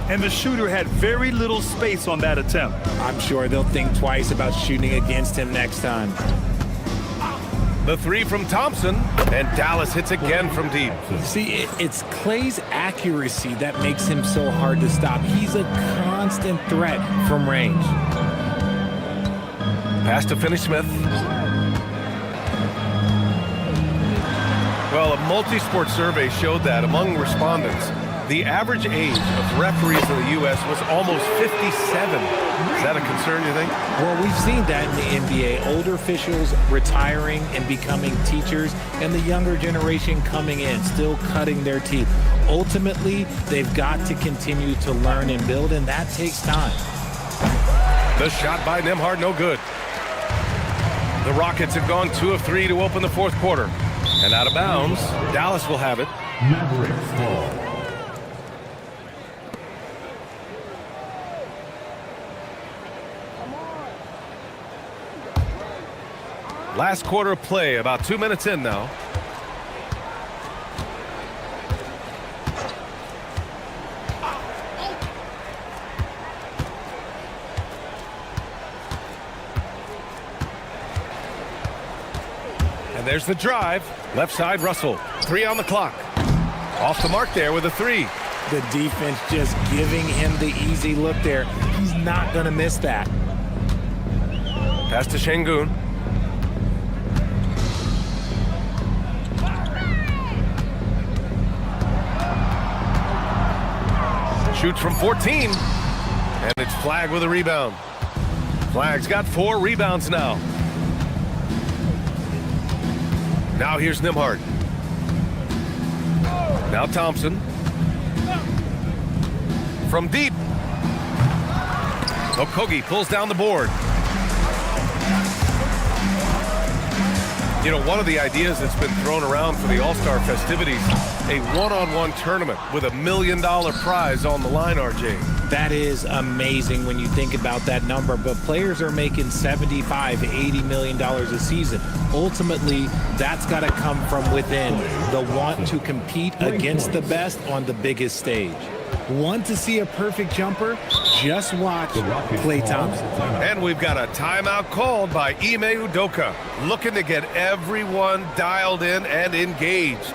And the shooter had very little space on that attempt. I'm sure they'll think twice about shooting against him next time. The three from Thompson, and Dallas hits again from deep. See, it's Clay's accuracy that makes him so hard to stop. He's a constant threat from range. Pass to Finney-Smith. Well, a multi-sport survey showed that among respondents, the average age of referees in the U.S. was almost 57. Is that a concern, you think? Well, we've seen that in the NBA. Older officials retiring and becoming teachers, and the younger generation coming in, still cutting their teeth. Ultimately, they've got to continue to learn and build, and that takes time. The shot by Nembhard, no good. The Rockets have gone 2 of 3 to open the fourth quarter. And out of bounds, Dallas will have it. Mavericks ball. Last quarter of play, about 2 minutes in now. And there's the drive. Left side, Russell. 3 on the clock. Off the mark there with a 3. The defense just giving him the easy look there. He's not going to miss that. Pass to Şengün. Shoots from 14. And it's Flagg with a rebound. Flagg's got 4 rebounds now. Now here's Nembhard. Now Thompson. From deep. Okogie pulls down the board. You know, one of the ideas that's been thrown around for the All-Star festivities, a one-on-one tournament with $1 million prize on the line, RJ. That is amazing when you think about that number, but players are making $75, $80 million a season. Ultimately, that's got to come from within, the want to compete against the best on the biggest stage. Want to see a perfect jumper? Just watch Klay Thompson. And we've got a timeout called by Ime Udoka, looking to get everyone dialed in and engaged.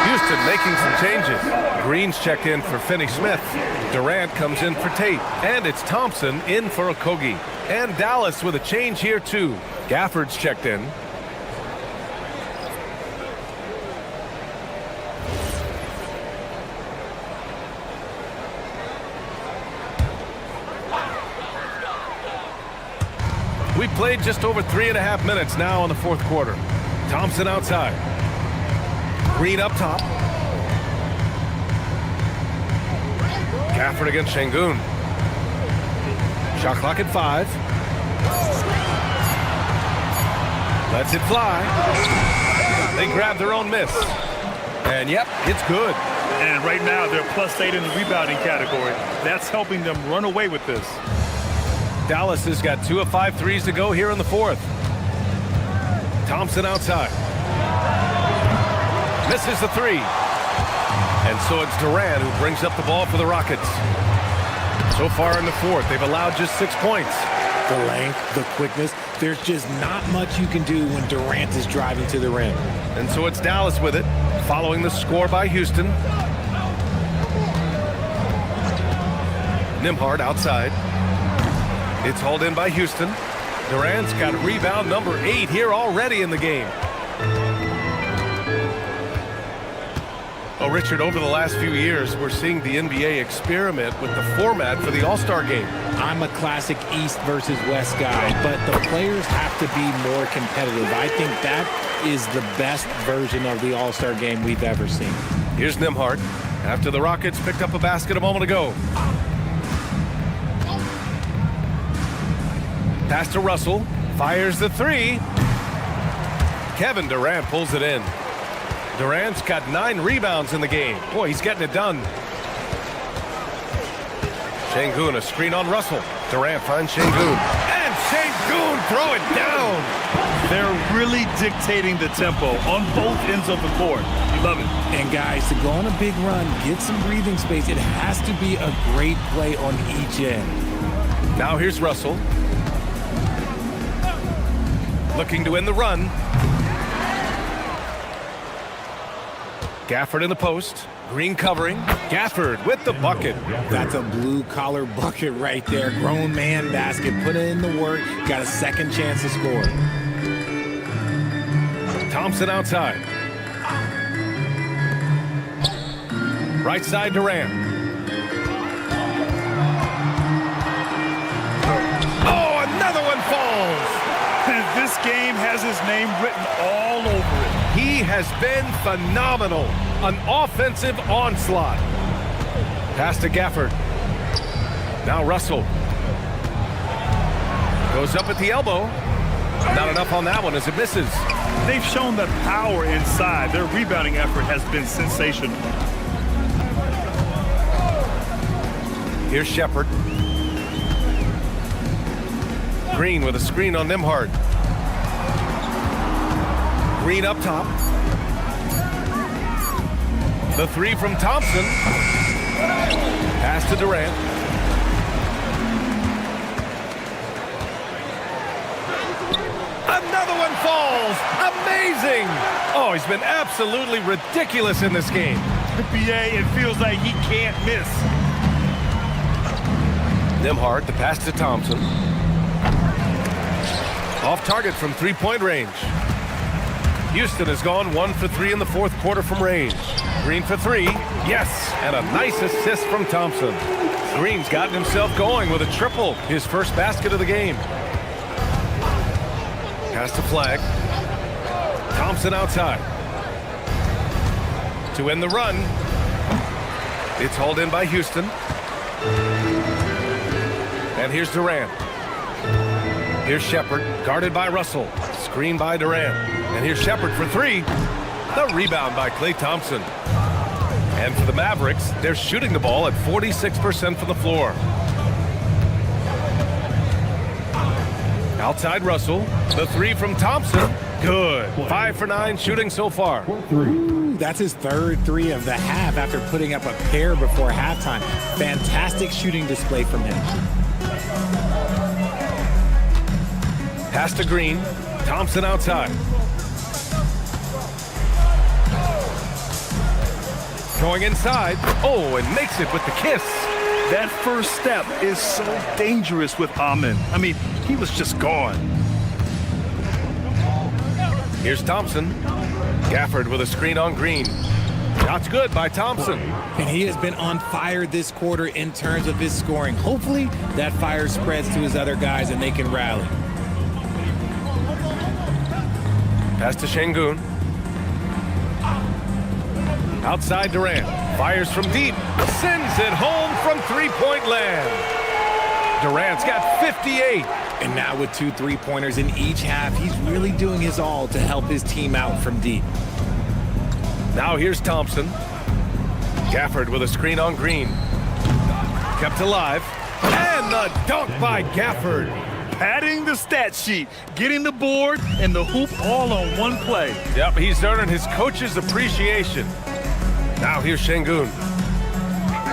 Houston making some changes. Green's checked in for Finney-Smith. Durant comes in for Tate. And it's Thompson in for Okogie. And Dallas with a change here too. Gafford's checked in. We played just over 3.5 minutes now in the fourth quarter. Thompson outside. Green up top. Gafford against Şengün. Shot clock at 5. Lets it fly. They grab their own miss. And yep, it's good. And right now they're +8 in the rebounding category. That's helping them run away with this. Dallas has got 2 of 5 threes to go here in the fourth. Thompson outside. Misses the 3. And so it's Durant who brings up the ball for the Rockets. So far in the fourth, they've allowed just 6 points. The length, the quickness, there's just not much you can do when Durant is driving to the rim. And so it's Dallas with it, following the score by Houston. Nembhard outside. It's hauled in by Houston. Durant's got rebound number 8 here already in the game. Oh, Richard, over the last few years, we're seeing the NBA experiment with the format for the All-Star game. I'm a classic East versus West guy, but the players have to be more competitive. I think that is the best version of the All-Star game we've ever seen. Here's Nembhard after the Rockets picked up a basket a moment ago. Pass to Russell. Fires the 3. Kevin Durant pulls it in. Durant's got 9 rebounds in the game. Boy, he's getting it done. Şengün, a screen on Russell. Durant finds Şengün. And Şengün throw it down. They're really dictating the tempo on both ends of the court. You love it. And guys, to go on a big run, get some breathing space, it has to be a great play on each end. Now here's Russell. looking to win the run. Gafford in the post. Green covering. Gafford with the bucket. That's a blue-collar bucket right there. Grown man basket. Put in the work. Got a second chance to score. Thompson outside. Right side Durant. Oh, another one falls. This game has his name written all over it. He has been phenomenal. An offensive onslaught. Pass to Gafford. Now Russell. Goes up at the elbow. Not enough on that one as it misses. They've shown the power inside. Their rebounding effort has been sensational. Here's Shepard. Green with a screen on Nembhard. Green up top. The three from Thompson. Pass to Durant. Another one falls. Amazing. Oh, he's been absolutely ridiculous in this game. BA, it feels like he can't miss. Nembhard, the pass to Thompson. Off target from three-point range. Houston has gone 1 for 3 in the fourth quarter from range. Green for 3. Yes, and a nice assist from Thompson. Green's gotten himself going with a triple, his first basket of the game. Pass to Flagg. Thompson outside. To end the run. It's hauled in by Houston. And here's Durant. Here's Shepard, guarded by Russell. Screen by Durant. And here's Shepard for 3. The rebound by Klay Thompson. And for the Mavericks, they're shooting the ball at 46% from the floor. Outside Russell. The 3 from Thompson. Good. 5 for 9 shooting so far. That's his third 3 of the half after putting up a pair before halftime. Fantastic shooting display from him. Pass to Green. Thompson outside. Going inside. Oh, and makes it with the kiss. That first step is so dangerous with Amin. I mean, he was just gone. Here's Thompson. Gafford with a screen on Green. Shot's good by Thompson. And he has been on fire this quarter in terms of his scoring. Hopefully, that fire spreads to his other guys and they can rally. Pass to Şengün. Outside Durant. Fires from deep. Sends it home from three-point land. Durant's got 58. And now with 2 3-pointers in each half, he's really doing his all to help his team out from deep. Now here's Thompson. Gafford with a screen on Green. Kept alive. And the dunk by Gafford. Padding the stat sheet, getting the board and the hoop all on one play. Yep, he's earning his coach's appreciation. Now here's Şengün.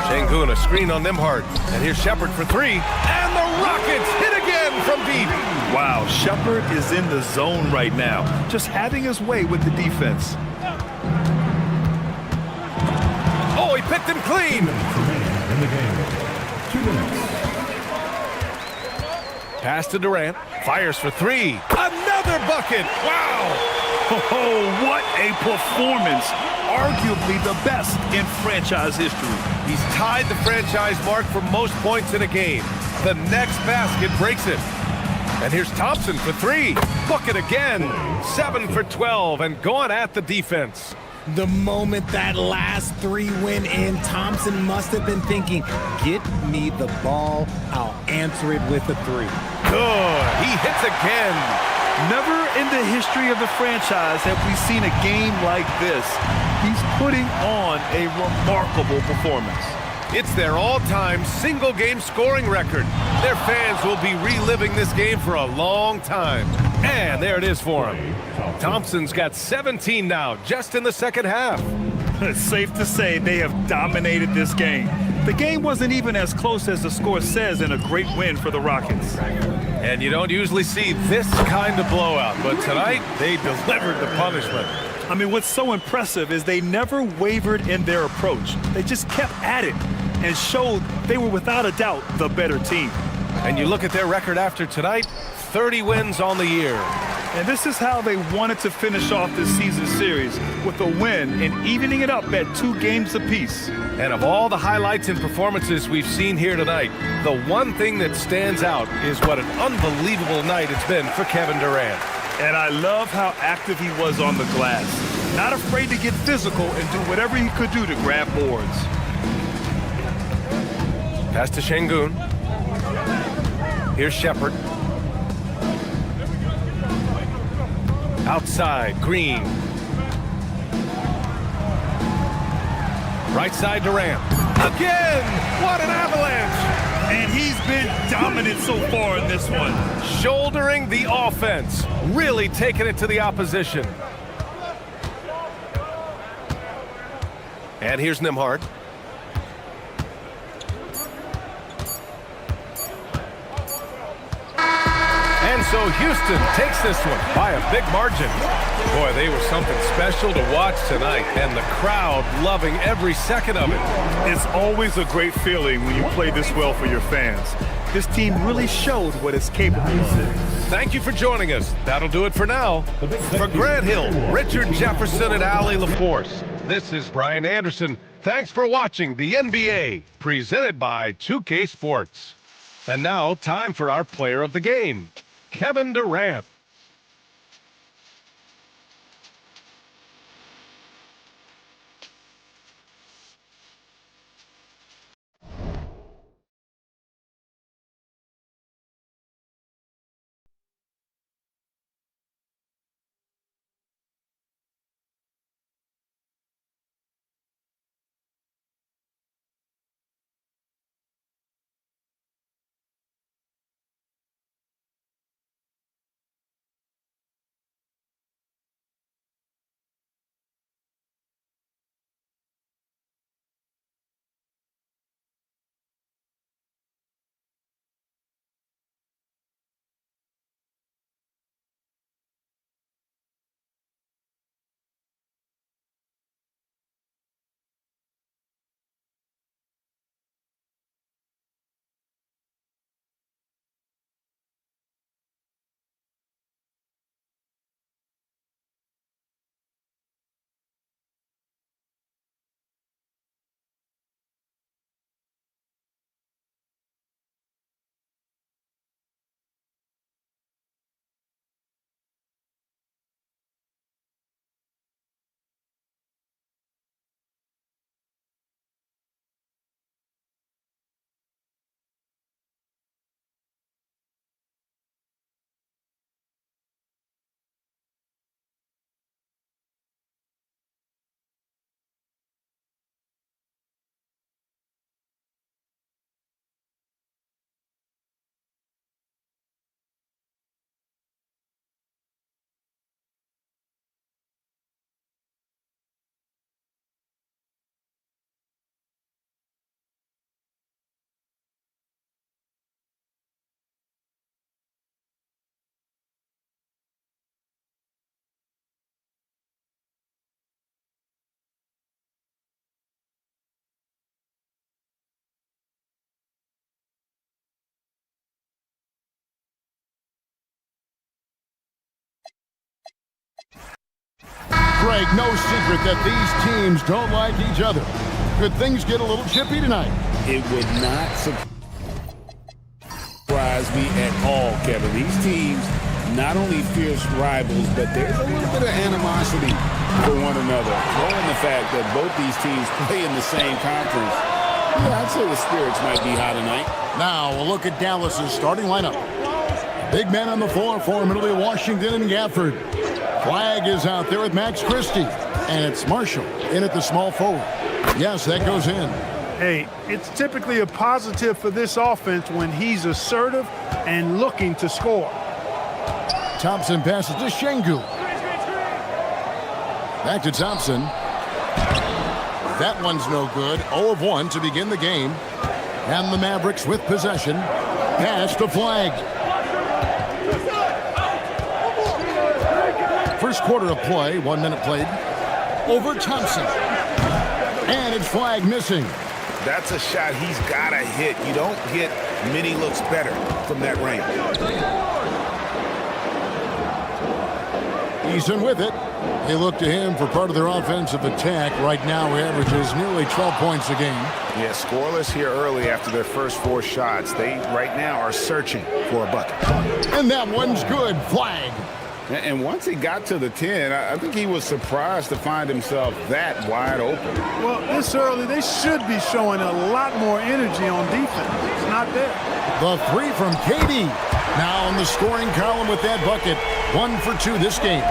Şengün, a screen on Nembhard. And here's Shepard for 3. And the Rockets hit again from deep. Wow, Shepard is in the zone right now, just having his way with the defense. Oh, he picked him clean. In the game. 2 minutes. Pass to Durant. Fires for 3. Another bucket. Wow. Oh, what a performance. Arguably the best in franchise history. He's tied the franchise mark for most points in a game. The next basket breaks it. And here's Thompson for 3. Bucket again. 7 for 12 and going at the defense. The moment that last 3 went in, Thompson must have been thinking, get me the ball, I'll answer it with a 3. Good. He hits again. Never in the history of the franchise have we seen a game like this. He's putting on a remarkable performance. It's their all-time single-game scoring record. Their fans will be reliving this game for a long time. And there it is for him. Thompson's got 17 now, just in the second half. It's safe to say they have dominated this game. The game wasn't even as close as the score says in a great win for the Rockets. And you don't usually see this kind of blowout, but tonight they delivered the punishment. I mean, what's so impressive is they never wavered in their approach. They just kept at it and showed they were without a doubt the better team. And you look at their record after tonight, 30 wins on the year. And this is how they wanted to finish off this season series, with a win and evening it up at 2 games apiece. And of all the highlights and performances we've seen here tonight, the one thing that stands out is what an unbelievable night it's been for Kevin Durant. And I love how active he was on the glass. Not afraid to get physical and do whatever he could do to grab boards. Pass to Şengün. Here's Shepherd. Outside, Green. Right side, Durant. Again! What an avalanche! And he's been dominant so far in this one. Shouldering the offense. Really taking it to the opposition. And here's Nembhard. And so Houston takes this one by a big margin. Boy, they were something special to watch tonight, and the crowd loving every second of it. It's always a great feeling when you play this well for your fans. This team really showed what it's capable of. Thank you for joining us. That'll do it for now. For Grant Hill, Richard Jefferson, and Allie LaForce, this is Brian Anderson. Thanks for watching the NBA, presented by 2K Sports. And now, time for our player of the game, Kevin Durant. Greg, no secret that these teams don't like each other. Could things get a little chippy tonight? It would not surprise me at all, Kevin. These teams, not only fierce rivals, but there's a little bit of animosity for one another. Knowing the fact that both these teams play in the same conference, yeah, I'd say the spirits might be high tonight. Now we'll look at Dallas's starting lineup. Big men on the floor for Middle Washington and Gafford. Flagg is out there with Max Christie, and it's Marshall in at the small forward. Yes, that goes in. Hey, it's typically a positive for this offense when he's assertive and looking to score. Thompson passes to Şengün. Back to Thompson. That one's no good. 0 of 1 to begin the game. And the Mavericks with possession. Pass to Flagg. First quarter of play, 1 minute played. Over Thompson. And it's Flagg missing. That's a shot he's got to hit. You don't get many looks better from that range. Eason with it. They look to him for part of their offensive attack. Right now, he averages nearly 12 points a game. Yeah, scoreless here early after their first 4 shots. They, right now, are searching for a bucket. And that one's good. Flagg. And once he got to the 10, I think he was surprised to find himself that wide open. Well, this early, they should be showing a lot more energy on defense. It's not there. The 3 from KD. Now in the scoring column with that bucket. 1 for 2 this game.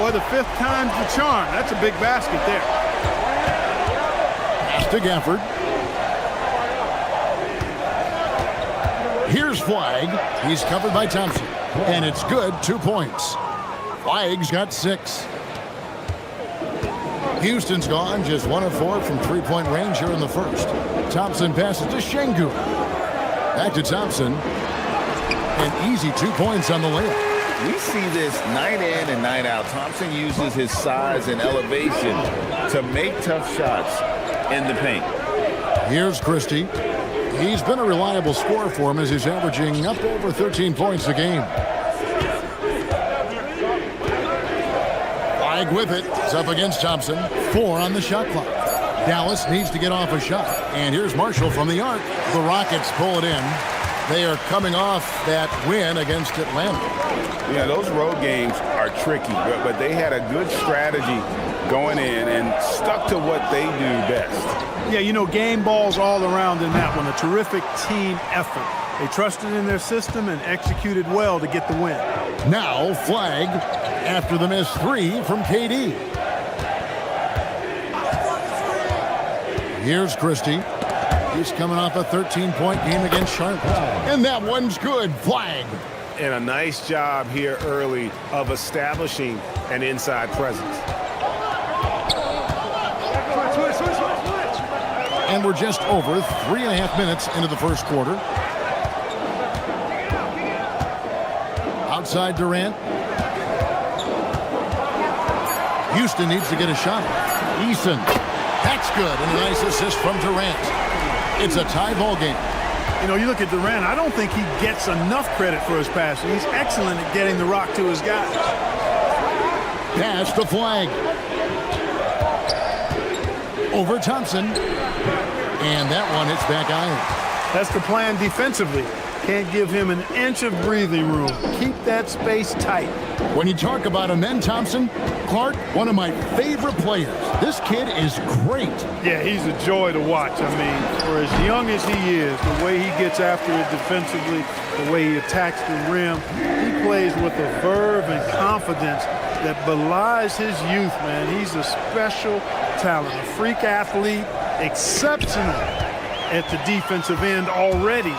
Boy, the 5th time's the charm. That's a big basket there. Pass to Gafford. Here's Flagg. He's covered by Thompson. And it's good, 2 points. Flagg's got 6. Houston's gone, just 1 of 4 from 3-point range here in the first. Thompson passes to Şengün. Back to Thompson. And easy 2 points on the layup. We see this night in and night out. Thompson uses his size and elevation to make tough shots in the paint. Here's Christie. He's been a reliable scorer for him as he's averaging up over 13 points a game. Flagg with it. It's up against Thompson. 4 on the shot clock. Dallas needs to get off a shot. And here's Marshall from the arc. The Rockets pull it in. They are coming off that win against Atlanta. Yeah, those road games are tricky, but they had a good strategy going in and stuck to what they do best. Yeah, you know, game balls all around in that one. A terrific team effort. They trusted in their system and executed well to get the win. Now Flagg after the missed 3 from KD. Here's Christie. He's coming off a 13-point game against Charlotte. And that one's good. Flagg. And a nice job here early of establishing an inside presence. And we're just over 3.5 minutes into the first quarter. Outside Durant. Houston needs to get a shot. Eason. That's good. And a nice assist from Durant. It's a tie ball game. You know, you look at Durant, I don't think he gets enough credit for his passing. He's excellent at getting the rock to his guys. Pass to Flagg. Over Thompson. And that one hits back iron. That's the plan defensively. Can't give him an inch of breathing room. Keep that space tight. When you talk about him then, Thompson, Clark, one of my favorite players. This kid is great. Yeah, he's a joy to watch. I mean, for as young as he is, the way he gets after it defensively, the way he attacks the rim, he plays with a verve and confidence that belies his youth, man. He's a special talent, a freak athlete, exceptional at the defensive end already.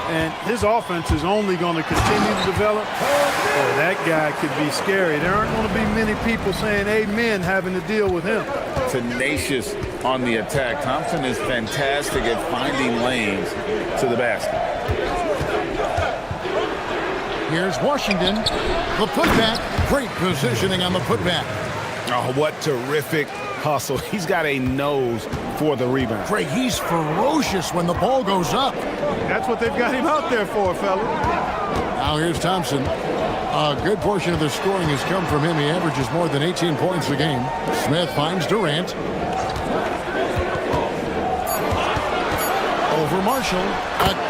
And his offense is only going to continue to develop. Boy, that guy could be scary. There aren't going to be many people saying amen having to deal with him. Tenacious on the attack. Thompson is fantastic at finding lanes to the basket. Here's Washington. The putback. Great positioning on the putback. Oh, what terrific hustle. He's got a nose for the rebound. Greg, he's ferocious when the ball goes up. That's what they've got him out there for, fella. Now here's Thompson. A good portion of the scoring has come from him. He averages more than 18 points a game. Smith finds Durant. Over Marshall.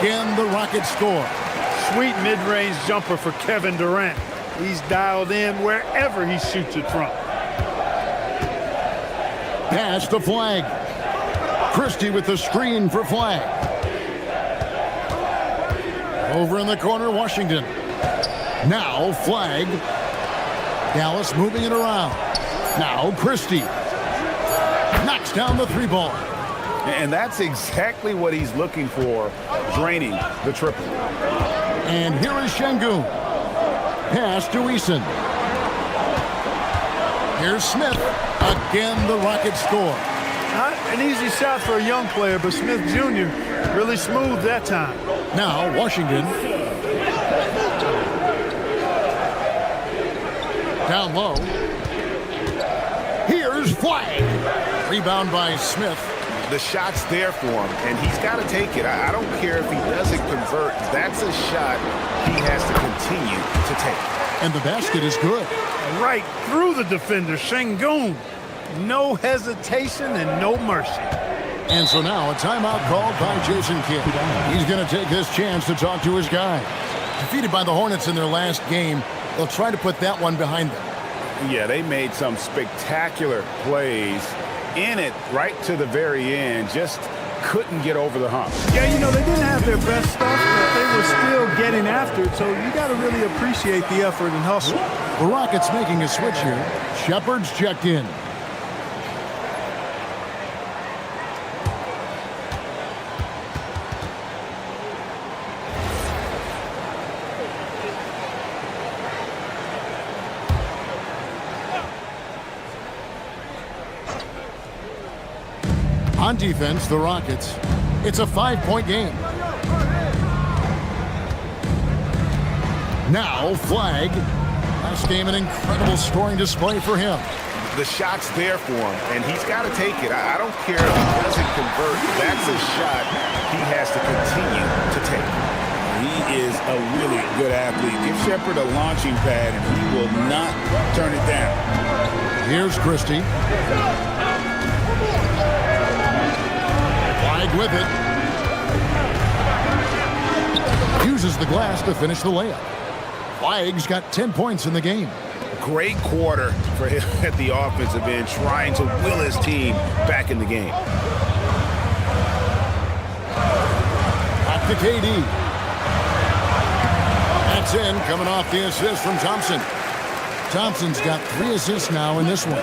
Again, the Rockets score. Sweet mid-range jumper for Kevin Durant. He's dialed in wherever he shoots it from. Pass to Flagg. Christie with the screen for Flagg. Over in the corner, Washington. Now Flagg. Dallas moving it around. Now Christie. Knocks down the 3-ball. And that's exactly what he's looking for, draining the triple. And here is Şengün. Pass to Eason. Here's Smith. Again, the Rockets score. Not an easy shot for a young player, but Smith Jr. really smooth that time. Now Washington. Down low. Flagg. Rebound by Smith. The shot's there for him, and he's got to take it. I don't care if he doesn't convert. That's a shot he has to continue to take. And the basket is good. Right through the defender, Şengün. No hesitation and no mercy. And so now a timeout called by Jason Kidd. He's going to take this chance to talk to his guy. Defeated by the Hornets in their last game, they'll try to put that one behind them. Yeah, they made some spectacular plays in it right to the very end. Just couldn't get over the hump. Yeah, you know, they didn't have their best stuff, but they were still getting after it, so you got to really appreciate the effort and hustle. The Rockets making a switch here. Shepard's checked in. On defense, the Rockets. It's a 5-point game. Now, Flagg. Last game, an incredible scoring display for him. The shot's there for him, and he's got to take it. I don't care if he doesn't convert. That's a shot he has to continue to take. He is a really good athlete. Give Shepard a launching pad, and he will not turn it down. Here's Christie. With it. Uses the glass to finish the layup. Flagg's got 10 points in the game. Great quarter for him at the offensive end, trying to will his team back in the game. Back to KD. That's in, coming off the assist from Thompson. Thompson's got 3 assists now in this one.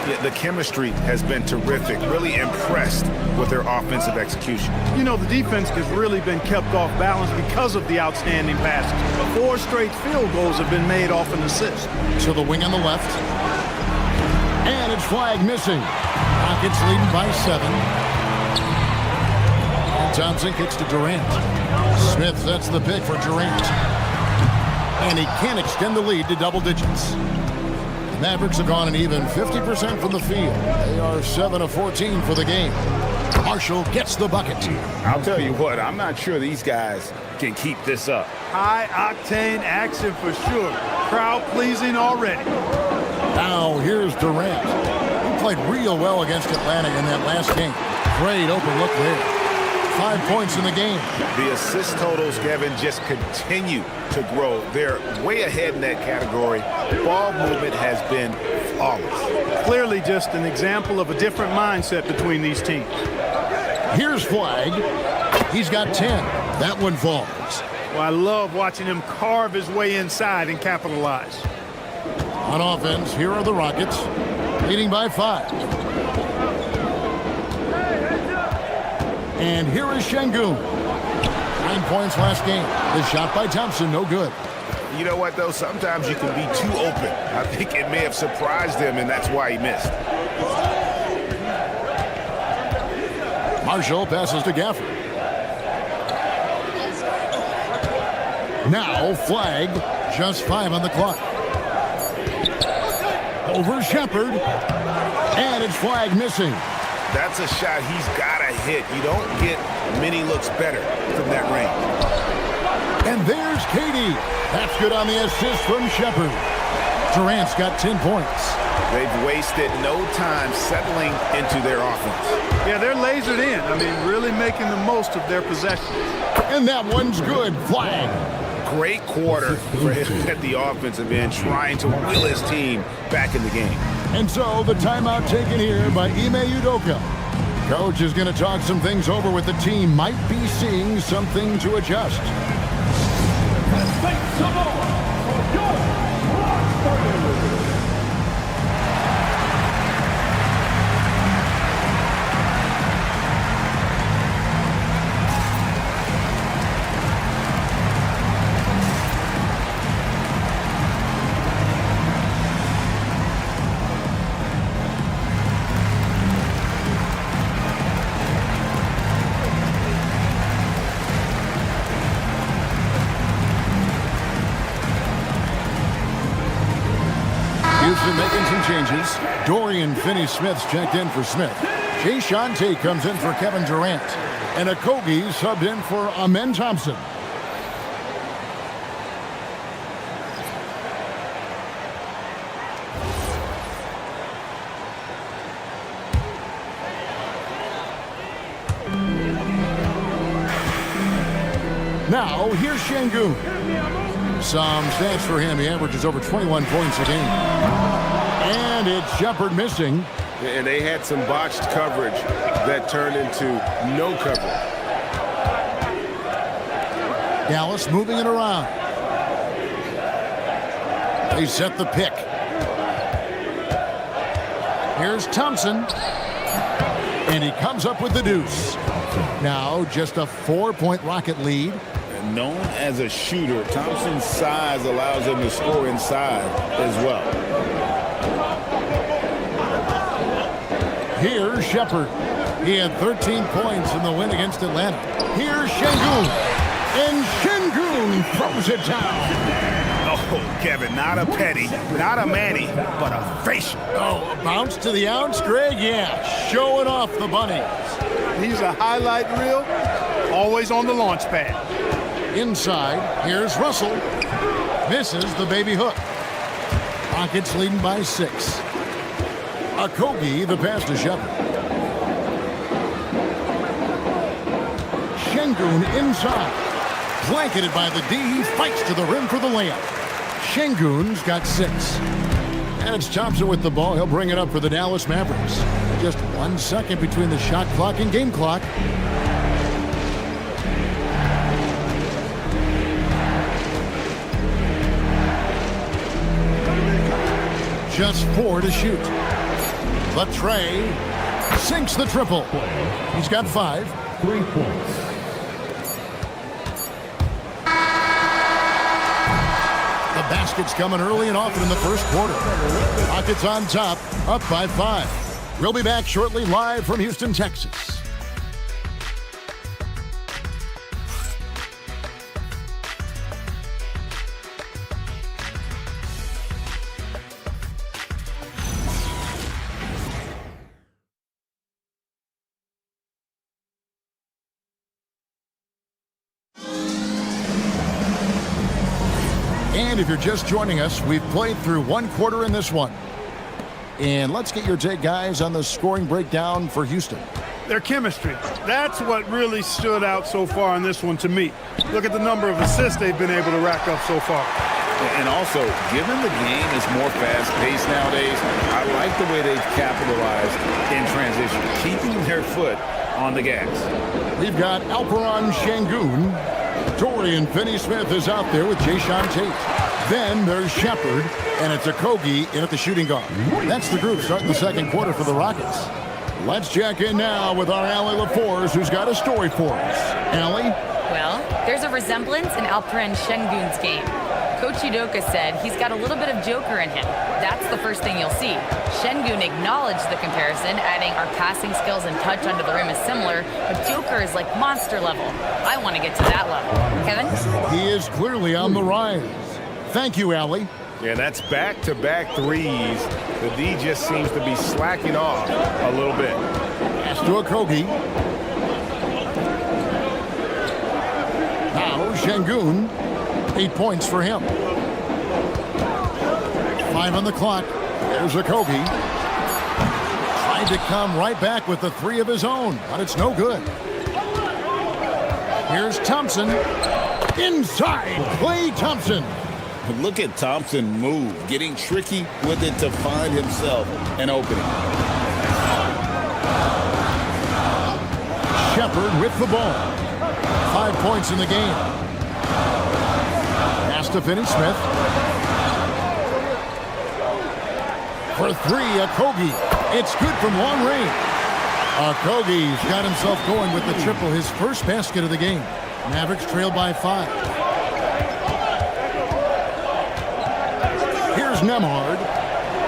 Yeah, the chemistry has been terrific. Really impressed with their offensive execution. You know, the defense has really been kept off balance because of the outstanding passes. 4 straight field goals have been made off an assist. To the wing on the left. And it's Flagg missing. Rockets leading by 7. And Thompson kicks to Durant. Smith sets the pick for Durant. And he can't extend the lead to double digits. The Mavericks have gone an even 50% from the field. They are 7 of 14 for the game. Marshall gets the bucket. I'll tell you what, I'm not sure these guys can keep this up. High-octane action for sure. Crowd-pleasing already. Now here's Durant. He played real well against Atlanta in that last game. Great open look there. 5 points in the game. The assist totals, Kevin, just continue to grow. They're way ahead in that category. Ball movement has been flawless. Clearly just an example of a different mindset between these teams. Here's Flagg. He's got 10. That one falls. Well, I love watching him carve his way inside and capitalize. On offense, here are the Rockets, leading by 5. And here is Şengün. 9 points last game. The shot by Thompson, no good. You know what, though? Sometimes you can be too open. I think it may have surprised him, and that's why he missed. Marshall passes to Gafford. Now Flagg, just 5 on the clock. Over Shepard. And it's Flagg missing. That's a shot he's got to hit. You don't get many looks better from that range. And there's KD. That's good on the assist from Shepard. Durant's got 10 points. They've wasted no time settling into their offense. Yeah, they're lasered in. I mean, really making the most of their possessions. And that one's good. Flagg. Great quarter for him at the offensive end, trying to will his team back in the game. And so the timeout taken here by Ime Udoka. Coach is going to talk some things over with the team. Might be seeing something to adjust. Houston making some changes. Dorian Finney-Smith's checked in for Smith. Jayshawn Tate comes in for Kevin Durant. And Okogie subbed in for Amen Thompson. Now, here's Şengün. Some stats for him. He averages over 21 points a game. And it's Shepard missing. And they had some botched coverage that turned into no coverage. Dallas moving it around. They set the pick. Here's Thompson. And he comes up with the deuce. Now just a 4-point Rocket lead. And known as a shooter, Thompson's size allows him to score inside as well. Here's Shepard. He had 13 points in the win against Atlanta. Here's Şengün. And Şengün throws it down. Oh, Kevin, not a petty, not a Manny, but a facial. Oh, a bounce to the ounce, Greg? Yeah, showing off the bunny. He's a highlight reel, always on the launch pad. Inside, here's Russell. Misses the baby hook. Rockets leading by 6. Okogie, the pass to Shepard. Şengün inside. Blanketed by the D. He fights to the rim for the layup. Şengün's got 6. And it's Thompson with the ball. He'll bring it up for the Dallas Mavericks. Just 1 second between the shot clock and game clock. Just 4 to shoot. Latrey sinks the triple. He's got 5. 3 points. The basket's coming early and often in the first quarter. Rockets on top, up by 5. We'll be back shortly, live from Houston, Texas. And if you're just joining us, we've played through 1 quarter in this one. And let's get your take, guys, on the scoring breakdown for Houston. Their chemistry. That's what really stood out so far in this one to me. Look at the number of assists they've been able to rack up so far. And also, given the game is more fast-paced nowadays, I like the way they've capitalized in transition, keeping their foot on the gas. We've got Alperen Şengün. Dorian Finney-Smith is out there with Jayshawn Tate. Then there's Shepard, and it's Okogie in at the shooting guard. That's the group starting the second quarter for the Rockets. Let's check in now with our Allie LaForce, who's got a story for us. Allie? Well, there's a resemblance in Alperen Şengün's game. Coach Udoka said he's got a little bit of Joker in him. That's the first thing you'll see. Şengün acknowledged the comparison, adding our passing skills and touch under the rim is similar, but Joker is like monster level. I want to get to that level. Kevin? He is clearly on the rise. Thank you, Allie. Yeah, that's back-to-back threes. The D just seems to be slacking off a little bit. Pass to Okogie. Now Şengün. 8 points for him. 5 on the clock. There's Okogie. Tried to come right back with the 3 of his own, but it's no good. Here's Thompson. Inside, Klay Thompson. Look at Thompson move, getting tricky with it to find himself an opening. Shepard with the ball. 5 points in the game. Pass to Finney-Smith. For 3, Okogie. It's good from long range. Okogie's got himself going with the triple, his first basket of the game. Mavericks trail by 5. Here's Nemhard.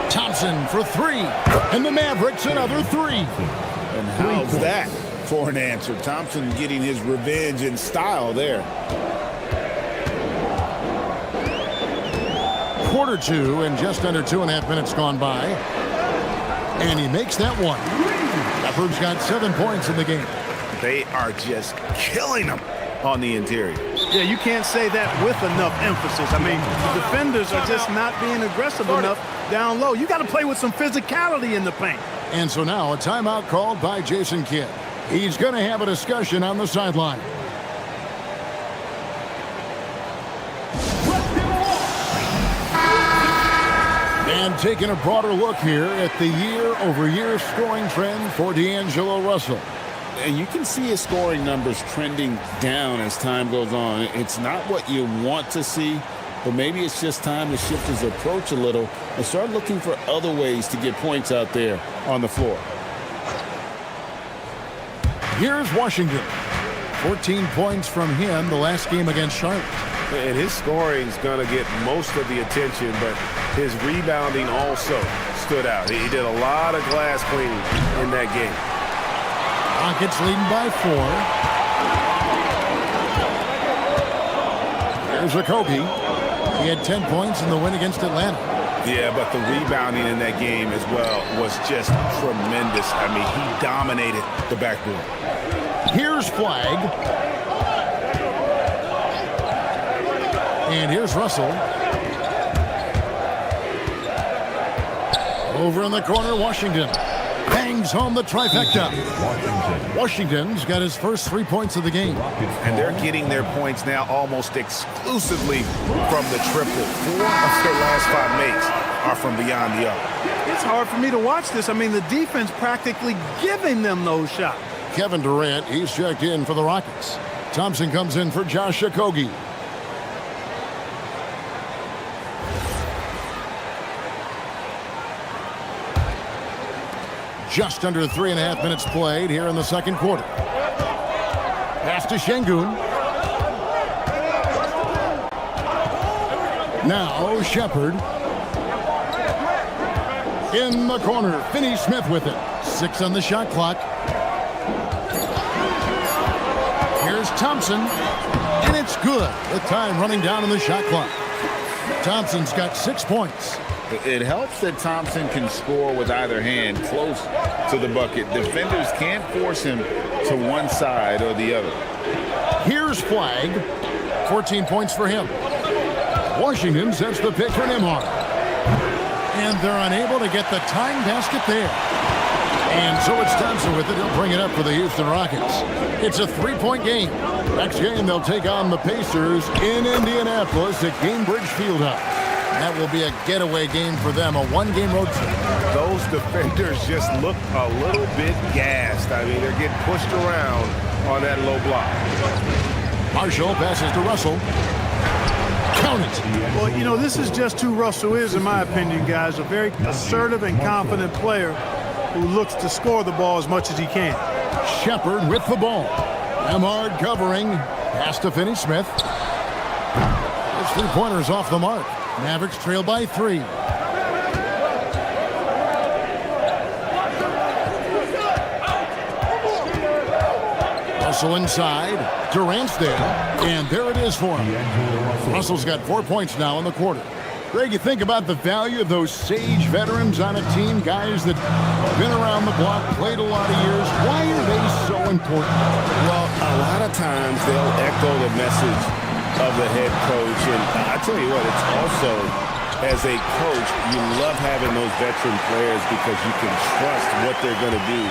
Thompson for 3. And the Mavericks another 3. And how's that for an answer? Thompson getting his revenge in style there. Quarter two and just under 2.5 minutes gone by. And he makes that one. Shepherd's got 7 points in the game. They are just killing them on the interior. Yeah, you can't say that with enough emphasis. I mean, the defenders are just not being aggressive enough down low. You got to play with some physicality in the paint. And so now a timeout called by Jason Kidd. He's going to have a discussion on the sideline. And taking a broader look here at the year-over-year scoring trend for D'Angelo Russell. And you can see his scoring numbers trending down as time goes on. It's not what you want to see, but maybe it's just time to shift his approach a little and start looking for other ways to get points out there on the floor. Here's Washington. 14 points from him the last game against Charlotte. And his scoring's going to get most of the attention, but his rebounding also stood out. He did a lot of glass cleaning in that game. Rockets leading by 4. Here's Okogie. He had 10 points in the win against Atlanta. Yeah, but the rebounding in that game as well was just tremendous. I mean, he dominated the backboard. Here's Flagg. And here's Russell. Over in the corner, Washington bangs home the trifecta. Washington's got his first 3 points of the game. And they're getting their points now almost exclusively from the triple. 4 of their last 5 makes are from beyond the arc. It's hard for me to watch this. I mean, the defense practically giving them those shots. Kevin Durant, he's checked in for the Rockets. Thompson comes in for Josh Okogie. Just under 3.5 minutes played here in the second quarter. Pass to Şengün. Now Shepherd. In the corner, Finney-Smith with it. 6 on the shot clock. Here's Thompson. And it's good. With time running down on the shot clock. Thompson's got 6 points. It helps that Thompson can score with either hand close to the bucket. Defenders can't force him to one side or the other. Here's Flagg. 14 points for him. Washington sets the pick for Nembhard. And they're unable to get the tying basket there. And so it's Thompson with it. He'll bring it up for the Houston Rockets. It's a 3-point game. Next game, they'll take on the Pacers in Indianapolis at Gainbridge Fieldhouse. That will be a getaway game for them, a 1-game road trip. Those defenders just look a little bit gassed. I mean, they're getting pushed around on that low block. Marshall passes to Russell. Count it. Well, you know, this is just who Russell is, in my opinion, guys. A very assertive and confident player who looks to score the ball as much as he can. Shepherd with the ball. Nembhard covering. Pass to Finney-Smith. His 3-pointers off the mark. Mavericks trail by 3. Russell inside. Durant's there. And there it is for him. Russell's got 4 points now in the quarter. Greg, you think about the value of those sage veterans on a team, guys that have been around the block, played a lot of years. Why are they so important? Well, a lot of times they'll echo the message of the head coach. And I tell you what, it's also, as a coach, you love having those veteran players because you can trust what they're going to do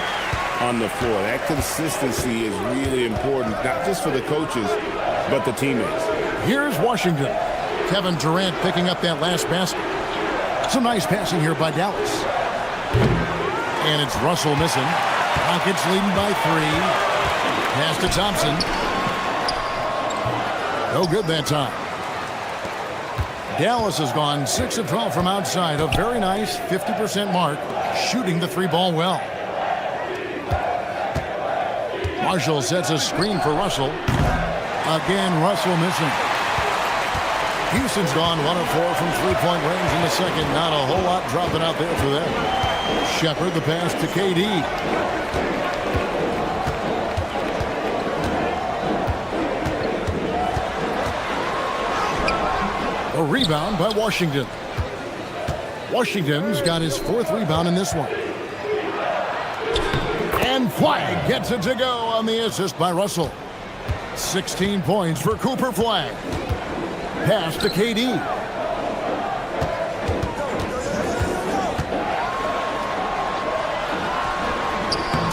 on the floor. That consistency is really important, not just for the coaches, but the teammates. Here's Washington. Kevin Durant picking up that last basket. Some nice passing here by Dallas. And it's Russell missing. Rockets leading by 3. Pass to Thompson. No good that time. Dallas has gone 6 of 12 from outside. A very nice 50% mark, shooting the 3-ball well. Marshall sets a screen for Russell. Again, Russell missing. Houston's gone 1 of 4 from 3-point range in the second. Not a whole lot dropping out there for them. Shepherd the pass to KD. A rebound by Washington. Washington's got his 4th rebound in this one. And Flagg gets it to go on the assist by Russell. 16 points for Cooper Flagg. Pass to KD.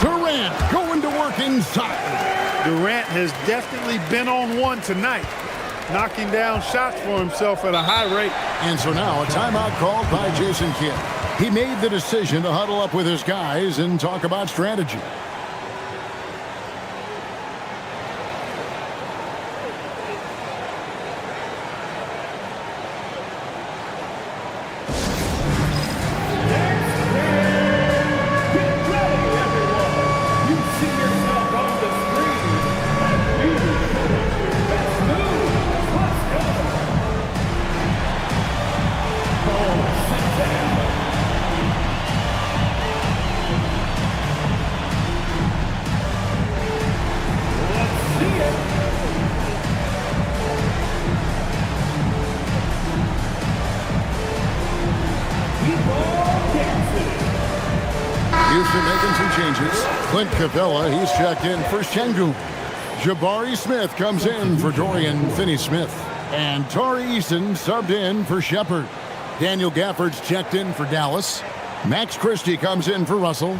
Durant going to work inside. Durant has definitely been on one tonight, knocking down shots for himself at a high rate. And so now a timeout called by Jason Kidd. He made the decision to huddle up with his guys and talk about strategy. Houston making some changes. Clint Capella, he's checked in for Şengün. Jabari Smith comes in for Dorian Finney-Smith. And Tari Eason subbed in for Shepard. Daniel Gafford's checked in for Dallas. Max Christie comes in for Russell.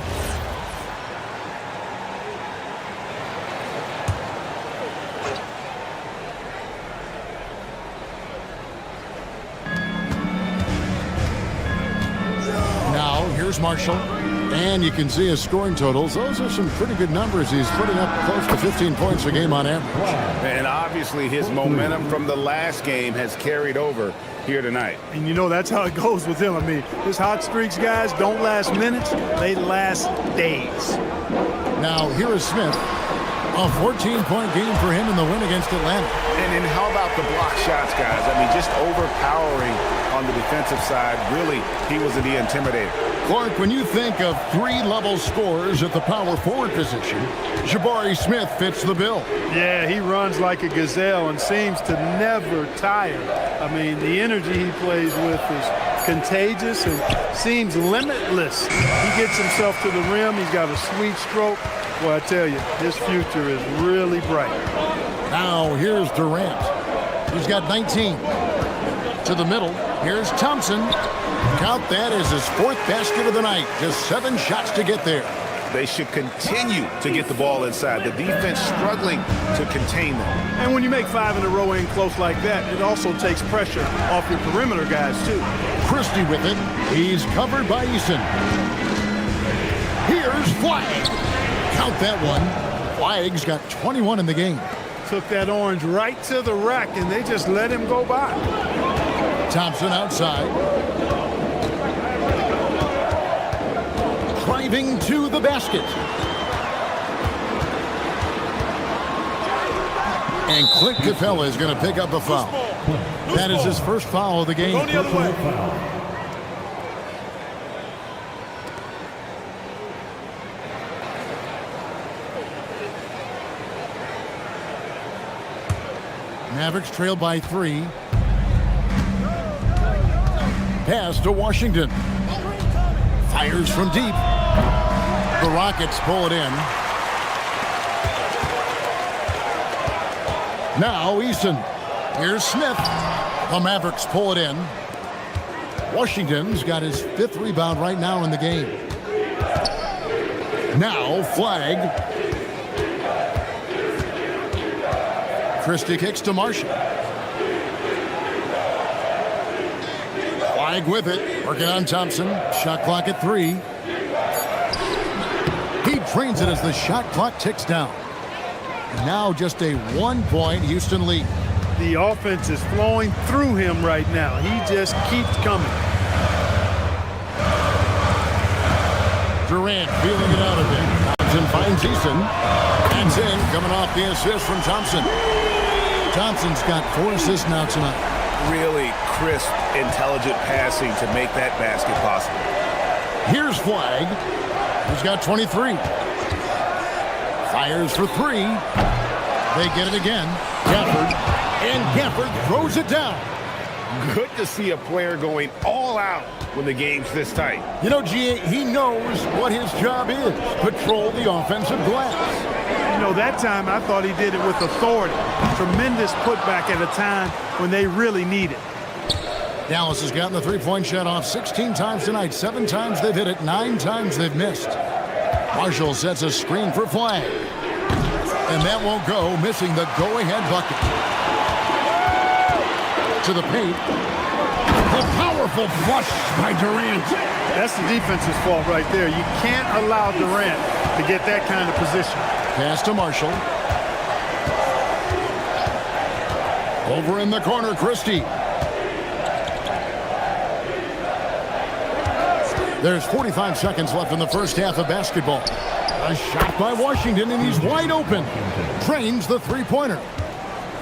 Now, here's Marshall. And you can see his scoring totals. Those are some pretty good numbers. He's putting up close to 15 points a game on average. And obviously his momentum from the last game has carried over here tonight. And you know, that's how it goes with him. I mean, his hot streaks, guys, don't last minutes. They last days. Now, here is Smith. A 14-point game for him in the win against Atlanta. And how about the block shots, guys? I mean, just overpowering on the defensive side. Really, he was the intimidator. Clark, when you think of three-level scorers at the power forward position, Jabari Smith fits the bill. Yeah, he runs like a gazelle and seems to never tire. I mean, the energy he plays with is contagious and seems limitless. He gets himself to the rim. He's got a sweet stroke. Well, I tell you, his future is really bright. Now, here's Durant. He's got 19. To the middle, here's Thompson. Count that as his 4th basket of the night. Just 7 shots to get there. They should continue to get the ball inside. The defense struggling to contain them. And when you make 5 in a row in close like that, it also takes pressure off your perimeter guys, too. Christie with it. He's covered by Eason. Here's Flagg. Count that one. Flagg's got 21 in the game. Took that orange right to the rack, and they just let him go by. Thompson outside. Driving to the basket. And Clint Capella is going to pick up a foul. That is his first foul of the game. Mavericks trailed by 3. Pass to Washington. Fires from deep. The Rockets pull it in. Now Eason. Here's Smith. The Mavericks pull it in. Washington's got his 5th rebound right now in the game. Now Flagg. Christie kicks to Marshall. Flagg with it, working on Thompson. Shot clock at 3. He drains it as the shot clock ticks down. Now just a 1-point Houston lead. The offense is flowing through him right now. He just keeps coming. Durant feeling it out a bit. Thompson finds Eason. Hands in, coming off the assist from Thompson. Thompson's got 4 assists now tonight. Really crisp, intelligent passing to make that basket possible. Here's Flagg. He's got 23. Fires for 3. They get it again. Gafford. And Gafford throws it down. Good to see a player going all out when the game's this tight. You know, G.A., he knows what his job is. Patrol the offensive glass. You know, that time I thought he did it with authority. Tremendous putback at a time when they really need it. Dallas has gotten the three-point shot off 16 times tonight. 7 times they've hit it, 9 times they've missed. Marshall sets a screen for Flagg. And that won't go, missing the go-ahead bucket. To the paint. The powerful flush by Durant. That's the defense's fault right there. You can't allow Durant to get that kind of position. Pass to Marshall. Over in the corner, Christie. There's 45 seconds left in the first half of basketball. A shot by Washington, and he's wide open. Trains the three-pointer.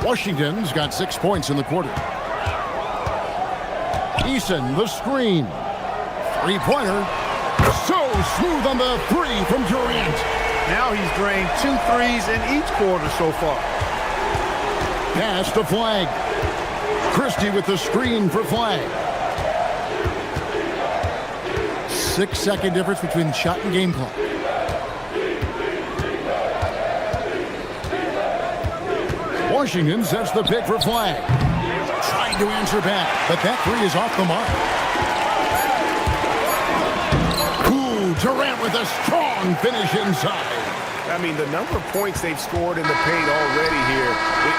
Washington's got 6 points in the quarter. Eason, the screen. Three-pointer. So smooth on the three from Durant. Now he's drained 2 threes in each quarter so far. Pass to Flagg. Christie with the screen for Flagg. 6-second difference between shot and game clock. Washington sets the pick for Flagg. Trying to answer back, but that three is off the mark. Ooh, Durant with a strong finish inside. I mean, the number of points they've scored in the paint already here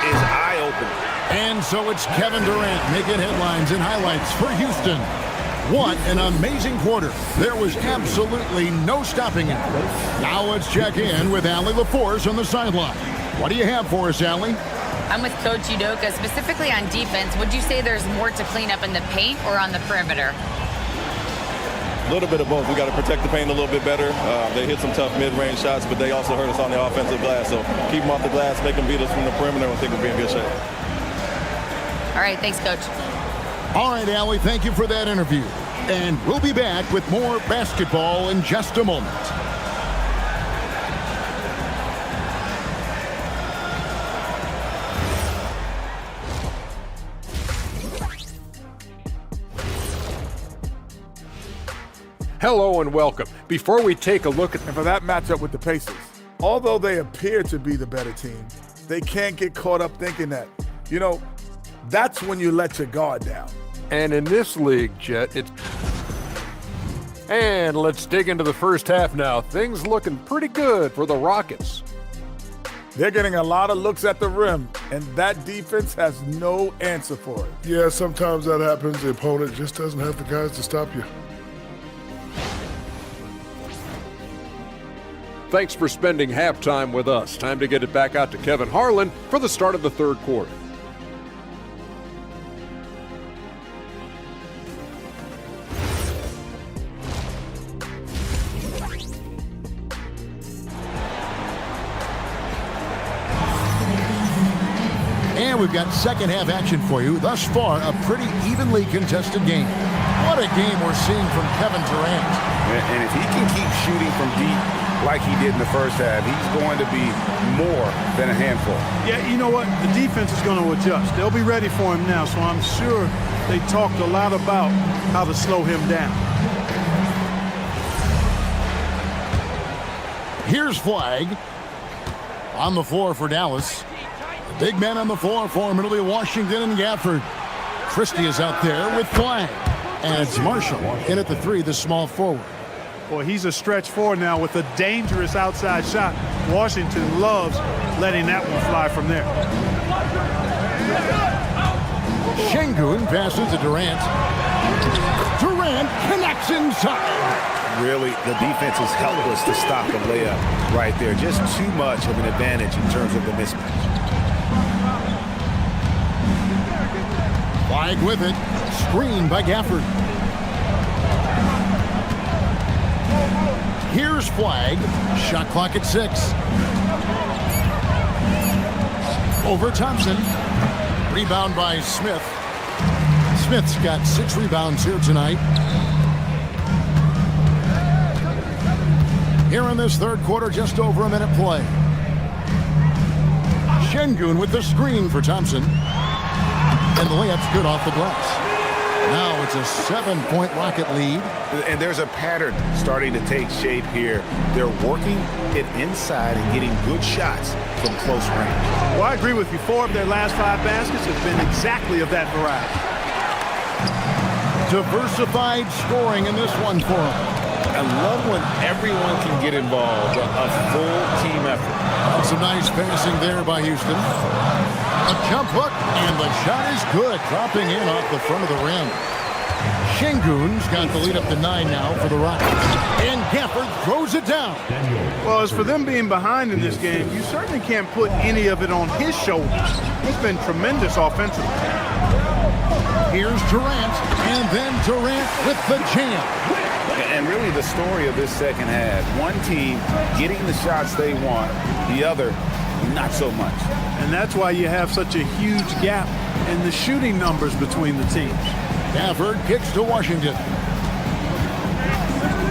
is eye-opening. And so it's Kevin Durant making headlines and highlights for Houston. What an amazing quarter. There was absolutely no stopping him. Now let's check in with Allie LaForce on the sideline. What do you have for us, Allie? I'm with Coach Udoka. Specifically on defense, would you say there's more to clean up in the paint or on the perimeter? A little bit of both. We got to protect the paint a little bit better. They hit some tough mid-range shots, but they also hurt us on the offensive glass. So keep them off the glass, make them beat us from the perimeter, and I think we'll be in good shape. All right, thanks, Coach. All right, Allie, thank you for that interview. And we'll be back with more basketball in just a moment. Hello and welcome. Before we take a look at... And for that matchup with the Pacers, although they appear to be the better team, they can't get caught up thinking that. You know, that's when you let your guard down. And in this league, Jet, it's... And let's dig into the first half now. Things looking pretty good for the Rockets. They're getting a lot of looks at the rim, and that defense has no answer for it. Yeah, sometimes that happens. The opponent just doesn't have the guys to stop you. Thanks for spending halftime with us. Time to get it back out to Kevin Harlan for the start of the third quarter. And we've got second half action for you. Thus far, a pretty evenly contested game. What a game we're seeing from Kevin Durant. And if he can keep shooting from deep like he did in the first half, he's going to be more than a handful. Yeah, you know what? The defense is going to adjust. They'll be ready for him now, so I'm sure they talked a lot about how to slow him down. Here's Flagg on the floor for Dallas. The big man on the floor for him. It'll be Washington and Gafford. Christie is out there with Flagg. And it's Marshall in at the three, the small forward. Boy, he's a stretch forward now with a dangerous outside shot. Washington loves letting that one fly from there. Şengün passes to Durant. Durant connects inside. Really, the defense is helpless to stop the layup right there. Just too much of an advantage in terms of the mismatch. Flagg with it. Screen by Gafford. Here's Flagg. Shot clock at 6. Over Thompson. Rebound by Smith. Smith's got 6 rebounds here tonight. Here in this third quarter, just over a minute play. Şengün with the screen for Thompson. And the layup's good off the glass. Now it's a 7-point Rocket lead. And there's a pattern starting to take shape here. They're working it inside and getting good shots from close range. Well, I agree with you. 4 of their last 5 baskets have been exactly of that variety. Diversified scoring in this one for them. I love when everyone can get involved, a full team effort. Some nice passing there by Houston. A jump hook, and the shot is good, dropping in off the front of the rim. Şengün's got the lead up to 9 now for the Rockets. And Gafford throws it down. Well, as for them being behind in this game, you certainly can't put any of it on his shoulders. He's been tremendous offensively. Here's Durant, and then Durant with the jam. And really the story of this second half, one team getting the shots they want, the other not so much. And that's why you have such a huge gap in the shooting numbers between the teams. Gafford kicks to Washington.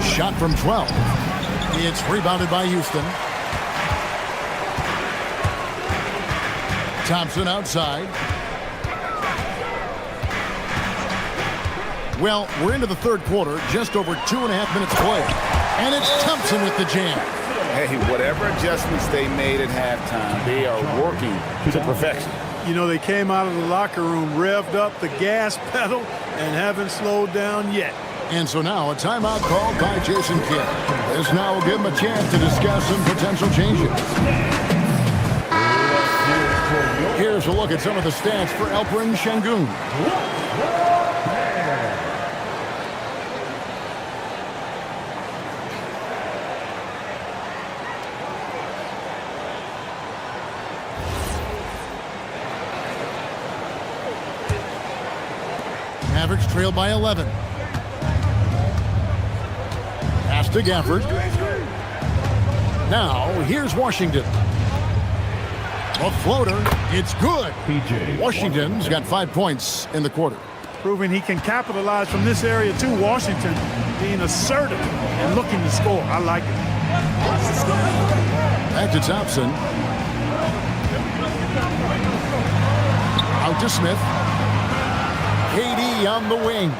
Shot from 12. It's rebounded by Houston. Thompson outside. Well, we're into the third quarter, just over 2.5 minutes played. And it's Thompson with the jam. Hey, whatever adjustments they made at halftime, they are working to perfection. You know, they came out of the locker room, revved up the gas pedal, and haven't slowed down yet. And so now a timeout called by Jason Kidd. This now will give him a chance to discuss some potential changes. Here's a look at some of the stats for Alperen Şengün. Mavericks trail by 11. Pass to Gafford. Now, here's Washington. A floater. It's good. Washington's got 5 points in the quarter. Proving he can capitalize from this area too. Washington being assertive and looking to score. I like it. Back to Thompson. Out to Smith. KD on the wing.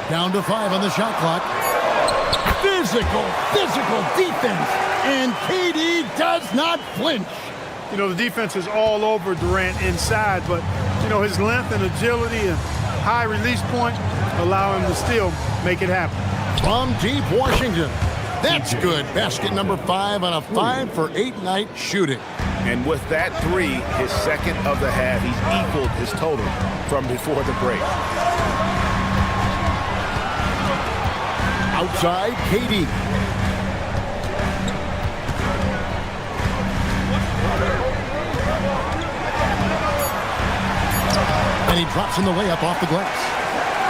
Down to 5 on the shot clock. Physical defense. And KD does not flinch. You know, the defense is all over Durant inside, but, you know, his length and agility and high release point allow him to still make it happen. From deep Washington. That's good. Basket number 5 on a 5-for-8 night shooting. And with that 3, his second of the half, he's equaled his total from before the break. Outside, KD. And he drops in the layup off the glass.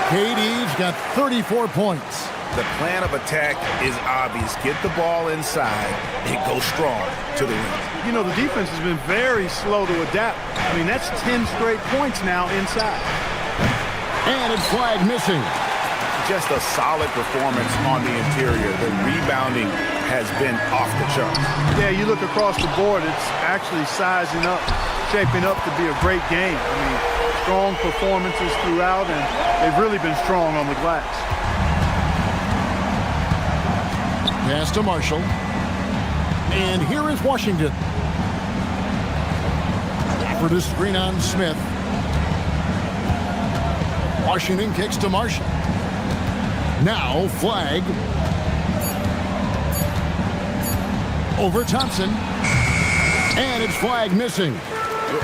KD's got 34 points. The plan of attack is obvious. Get the ball inside and go strong to the rim. You know, the defense has been very slow to adapt. I mean, that's 10 straight points now inside. And it's Flagg missing. Just a solid performance on the interior. The rebounding has been off the charts. Yeah, you look across the board, it's actually sizing up, shaping up to be a great game. I mean, strong performances throughout, and they've really been strong on the glass. Pass to Marshall. And here is Washington. For the screen on Smith. Washington kicks to Marshall. Now Flagg. Over Thompson. And it's Flagg missing.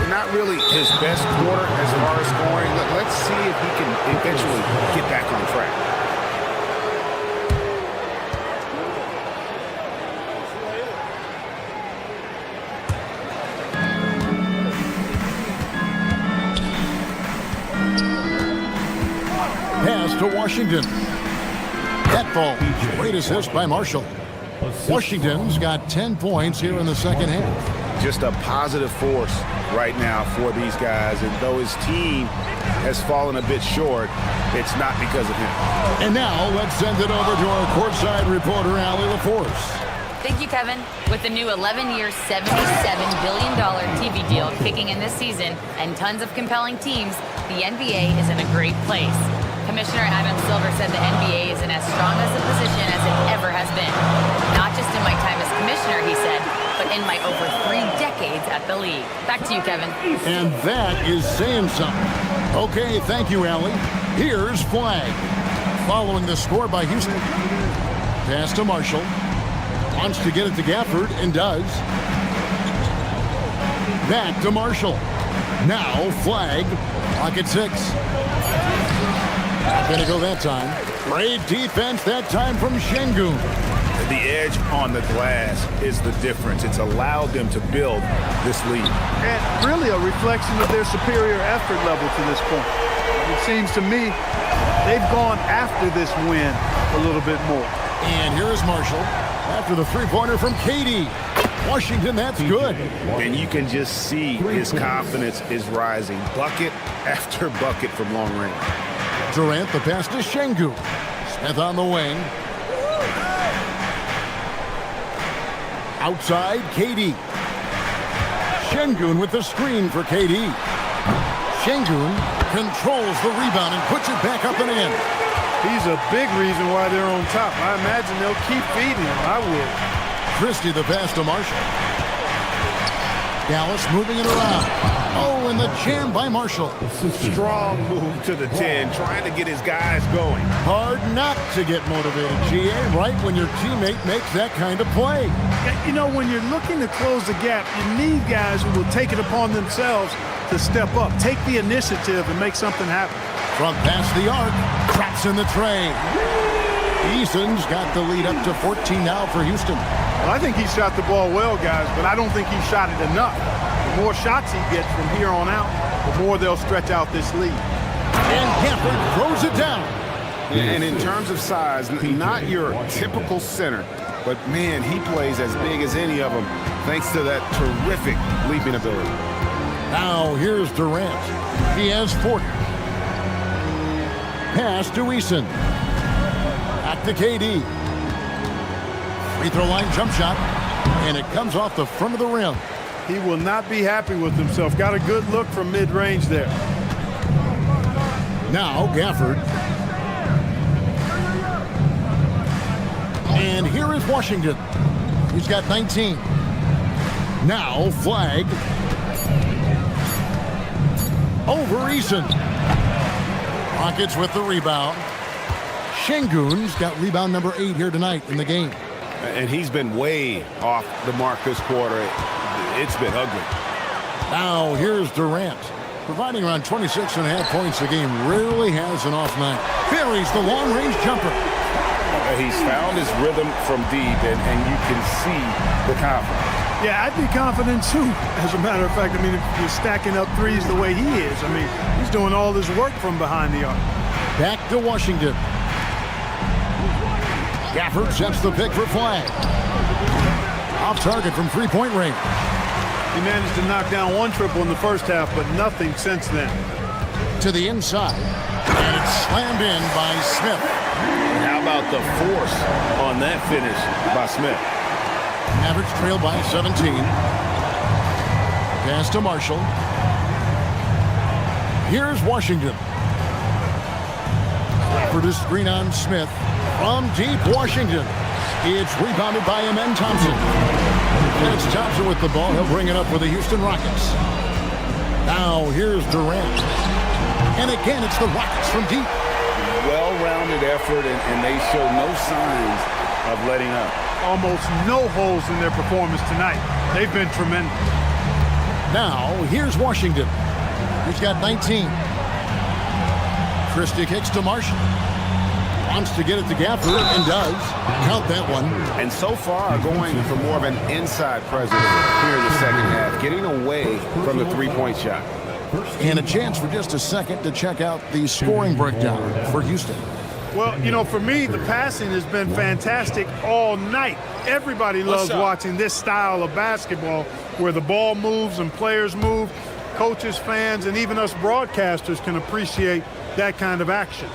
Not really his best quarter as far as scoring. Let's see if he can eventually get back on track. Pass to Washington. That ball. Great assist by Marshall. Washington's got 10 points here in the second half. Just a positive force right now for these guys. And though his team has fallen a bit short, it's not because of him. And now let's send it over to our courtside reporter, Allie LaForce. Thank you, Kevin. With the new 11-year, $77 billion TV deal kicking in this season and tons of compelling teams, the NBA is in a great place. Commissioner Adam Silver said the NBA is in as strong as a position as it ever has been. Not just in my time as commissioner, he said, but in my over 3 decades at the league. Back to you, Kevin. And that is saying something. Okay, thank you, Allie. Here's Flagg. Following the score by Houston. Pass to Marshall. Wants to get it to Gafford and does. Back to Marshall. Now Flagg. Clock at 6. Not gonna go that time. Great defense that time from Şengün. The edge on the glass is the difference. It's allowed them to build this lead. And really a reflection of their superior effort level to this point. It seems to me they've gone after this win a little bit more. And here is Marshall after the three-pointer from KD. Washington, that's good. And you can just see his confidence is rising. Bucket after bucket from long range. Durant, the pass to Şengün. Smith on the wing. Outside, KD. Şengün with the screen for KD. Şengün controls the rebound and puts it back up and in. He's a big reason why they're on top. I imagine they'll keep feeding him. I would. Christie the pass to Marshall. Dallas moving it around. Oh, and the jam by Marshall. Strong move to the 10, trying to get his guys going. Hard not to get motivated, GA, right when your teammate makes that kind of play. You know, when you're looking to close the gap, you need guys who will take it upon themselves to step up, take the initiative, and make something happen. Front pass the arc, drops in the tray. Eason's got the lead up to 14 now for Houston. Well, I think he shot the ball well, guys, but I don't think he shot it enough. The more shots he gets from here on out, the more they'll stretch out this lead. And Gafford throws it down. And in terms of size, not your typical center, but man, he plays as big as any of them thanks to that terrific leaping ability. Now here's Durant. He has 40. Pass to Eason. Back to KD. Free throw line jump shot, and it comes off the front of the rim. He will not be happy with himself. Got a good look from mid-range there. Now Gafford. And here is Washington. He's got 19. Now Flagg. Over Eason. Rockets with the rebound. Şengün's got rebound number 8 here tonight in the game. And he's been way off the mark this quarter. It's been ugly. Now here's Durant. Providing around 26.5 points a game. Rarely has an off night. Buries the long-range jumper. He's found his rhythm from deep, and you can see the confidence. Yeah, I'd be confident too. As a matter of fact, I mean, if you're stacking up threes the way he is, I mean, he's doing all this work from behind the arc. Back to Washington. Gafford sets the pick for Flagg. Off target from three-point range. He managed to knock down one triple in the first half, but nothing since then. To the inside. And it's slammed in by Smith. And how about the force on that finish by Smith? Mavericks trail by 17. Pass to Marshall. Here's Washington. For the screen on Smith. From deep Washington. It's rebounded by Amen Thompson. And it's Thompson with the ball. He'll bring it up for the Houston Rockets. Now here's Durant. And again, it's the Rockets from deep. Well-rounded effort, and they show no signs of letting up. Almost no holes in their performance tonight. They've been tremendous. Now, here's Washington. He's got 19. Christie kicks to Marshall. Wants to get it to Gafford and does. Count that one. And so far, going for more of an inside presence here in the second half, getting away from the three-point shot. And a chance for just a second to check out the scoring breakdown for Houston. Well, you know, for me, the passing has been fantastic all night. Everybody loves watching this style of basketball where the ball moves and players move. Coaches, fans, and even us broadcasters can appreciate that kind of action.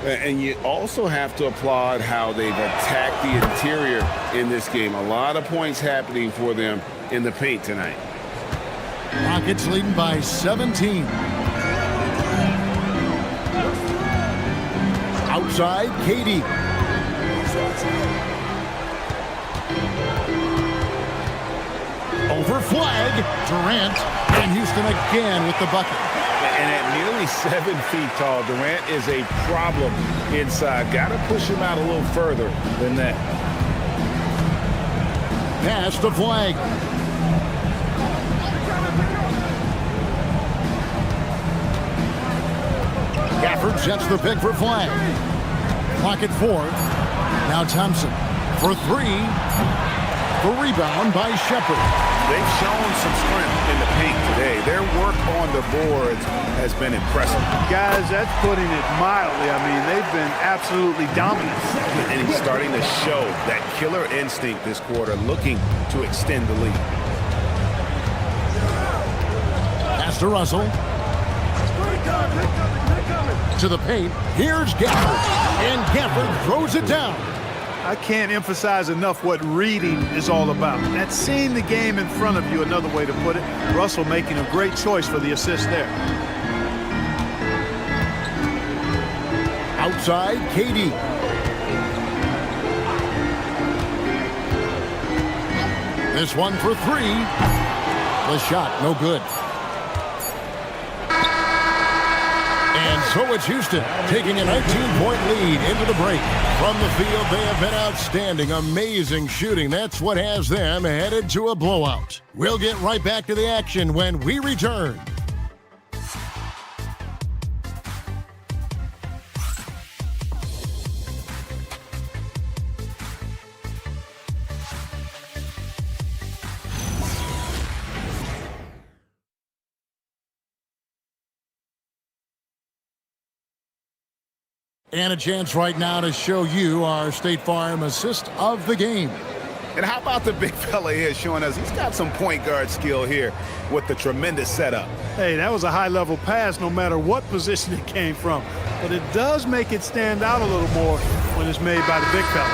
And you also have to applaud how they've attacked the interior in this game. A lot of points happening for them in the paint tonight. Rockets leading by 17. Outside, Katie. Over flag, Durant, and Houston again with the bucket. And at nearly 7 feet tall, Durant is a problem inside. Got to push him out a little further than that. Pass to Flag. Gafford sets the pick for Flag. Clock at 4. Now Thompson for 3. The rebound by Shepard. They've shown some strength in the paint today. Their work on the boards has been impressive. Guys, that's putting it mildly. I mean, they've been absolutely dominant. And he's starting to show that killer instinct this quarter, looking to extend the lead. Pass to Russell. To the paint. Here's Gafford. And Gafford throws it down. I can't emphasize enough what reading is all about. That's seeing the game in front of you, another way to put it. Russell making a great choice for the assist there. Outside, Katie. This one for 3. The shot, no good. And so it's Houston taking a 19-point lead into the break. From the field, they have been outstanding, amazing shooting. That's what has them headed to a blowout. We'll get right back to the action when we return. And a chance right now to show you our State Farm assist of the game. And how about the big fella here showing us he's got some point guard skill here with the tremendous setup. Hey, that was a high-level pass no matter what position it came from. But it does make it stand out a little more when it's made by the big fella.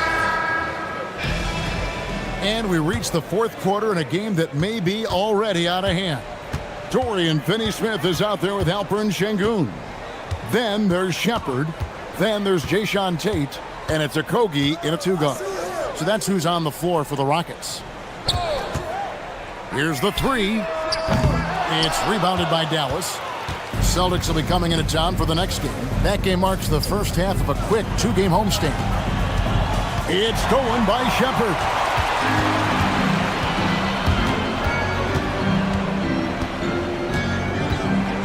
And we reach the fourth quarter in a game that may be already out of hand. Dorian Finney-Smith is out there with Alperen Şengün. Then there's Shepard. Then there's Jayshawn Tate, and it's Okogie in a 2-guard. So that's who's on the floor for the Rockets. Here's the 3. It's rebounded by Dallas. Celtics will be coming into town for the next game. That game marks the first half of a quick 2-game homestand. It's stolen by Shepard.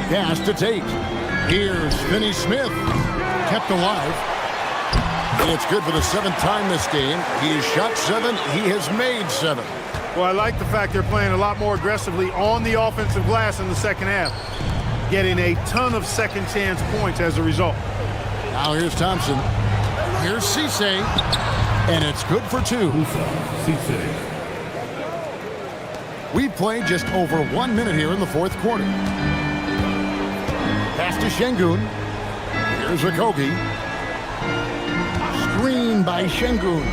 Pass to Tate. Here's Finney-Smith. Kept alive. And it's good for the 7th time this game. He has shot 7. He has made 7. Well, I like the fact they're playing a lot more aggressively on the offensive glass in the second half. Getting a ton of second chance points as a result. Now here's Thompson. Here's Cisse. And it's good for 2. We've played just over 1 minute here in the fourth quarter. Pass to Şengün. Here's Okogie. Screen by Şengün.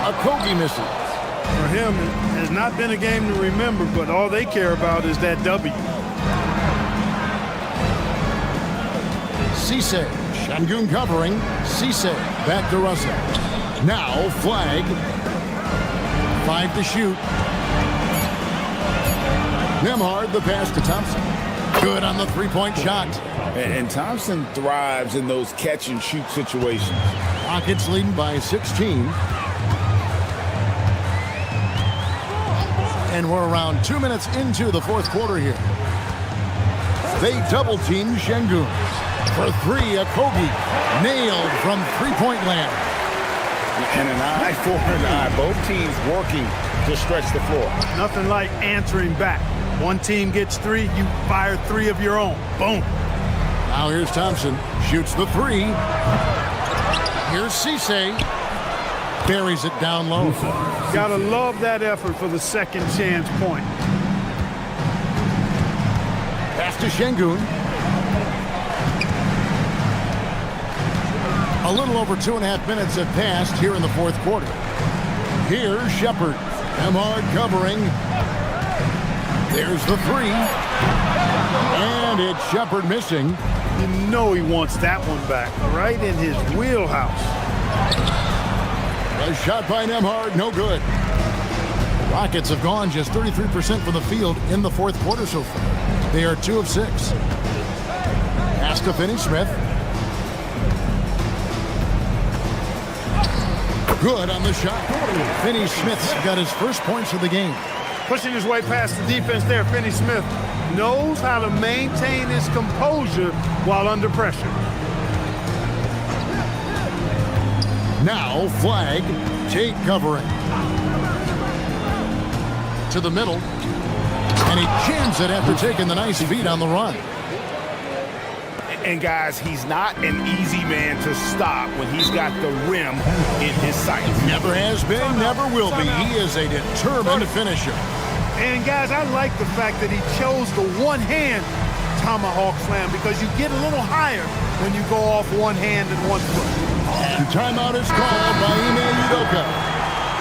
Okogie misses. For him, it has not been a game to remember, but all they care about is that W. Cisse. Şengün covering. Cisse back to Russell. Now Flagg. 5 to shoot. Nembhard the pass to Thompson. Good on the 3-point shot. And Thompson thrives in those catch-and-shoot situations. Rockets leading by 16. And we're around 2 minutes into the fourth quarter here. They double-team Şengün. For 3, Okogie. Nailed from 3-point land. And an eye for an eye. Both teams working to stretch the floor. Nothing like answering back. One team gets 3, you fire 3 of your own. Boom. Now here's Thompson. Shoots the 3. Here's Cisse. Buries it down low. Gotta love that effort for the second chance point. Pass to Şengün. A little over 2.5 minutes have passed here in the fourth quarter. Here's Shepard. Nembhard covering. There's the 3. And it's Shepard missing. You know he wants that one back, right in his wheelhouse. A shot by Nembhard, no good. Rockets have gone just 33% from the field in the fourth quarter so far. They are 2 of 6. Pass to Finney-Smith. Good on the shot. Finney-Smith's got his first points of the game. Pushing his way past the defense there, Finney-Smith knows how to maintain his composure while under pressure. Now Flagg, Tate covering. To the middle. And he jams it after taking the nice beat on the run. And guys, he's not an easy man to stop when he's got the rim in his sights. Never has been, never will be. He is a determined finisher. And guys, I like the fact that he chose the one-hand tomahawk slam because you get a little higher when you go off one hand and one foot. The timeout is called by Ime Udoka.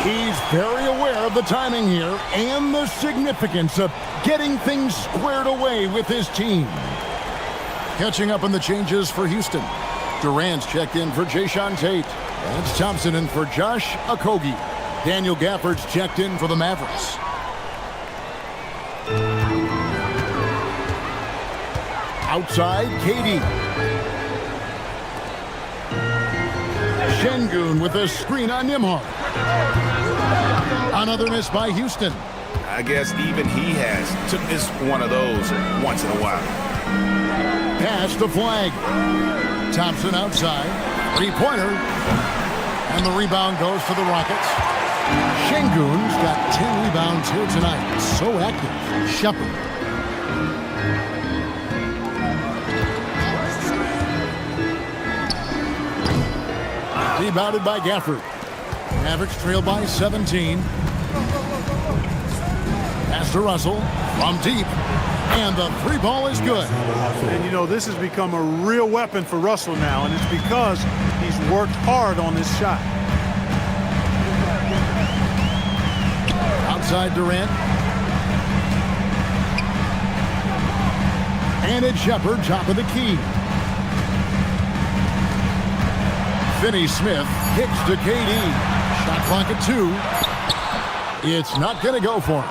He's very aware of the timing here and the significance of getting things squared away with his team. Catching up on the changes for Houston. Durant's checked in for Jayshawn Tate. Lance Thompson in for Josh Okogie. Daniel Gafford's checked in for the Mavericks. Outside, KD. Şengün with a screen on Nembhard. Another miss by Houston. I guess even he took this one of those once in a while. Pass to Flagg. Thompson outside. Three-pointer. And the rebound goes to the Rockets. Şengün's got 10 rebounds here tonight. So active. Shepard. Rebounded by Gafford. Mavericks trail by 17. Pass to Russell from deep. And the three ball is good. And you know, this has become a real weapon for Russell now, and it's because he's worked hard on this shot. Outside Durant. And it's Shepard, top of the key. Finney-Smith kicks to KD. Shot clock at 2. It's not going to go for him.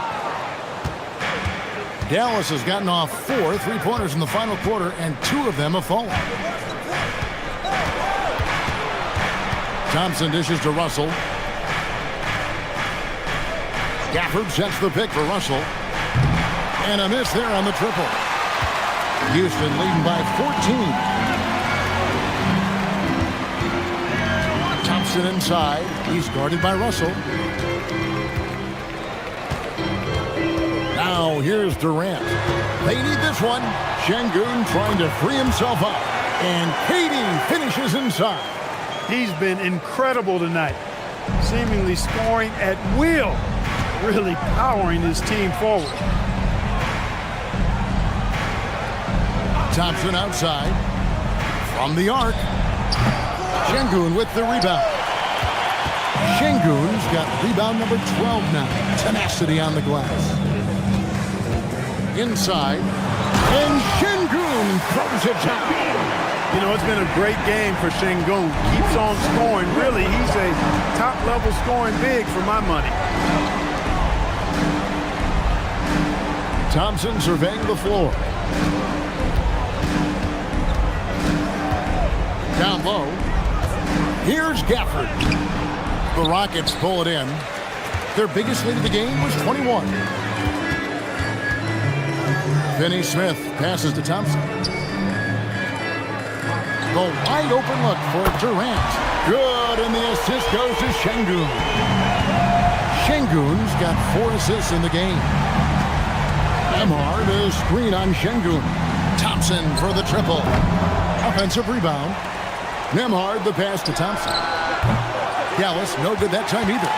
Dallas has gotten off 4 3-pointers in the final quarter, and 2 of them have fallen. Thompson dishes to Russell. Gafford sets the pick for Russell. And a miss there on the triple. Houston leading by 14. Thompson inside. He's guarded by Russell. Now here's Durant. They need this one. Şengün trying to free himself up. And KD finishes inside. He's been incredible tonight. Seemingly scoring at will. Really powering his team forward. Thompson outside. From the arc. Şengün with the rebound. Şengün's got rebound number 12 now. Tenacity on the glass. Inside. And Şengün throws it down. You know, it's been a great game for Şengün. Keeps on scoring. Really, he's a top-level scoring big for my money. Thompson surveying the floor. Down low. Here's Gafford. The Rockets pull it in. Their biggest lead of the game was 21. Finney-Smith passes to Thompson. The wide open look for Durant. Good, and the assist goes to Şengün. Şengün's got 4 assists in the game. Nembhard is screen on Şengün. Thompson for the triple. Offensive rebound. Nembhard the pass to Thompson. Dallas no good that time either.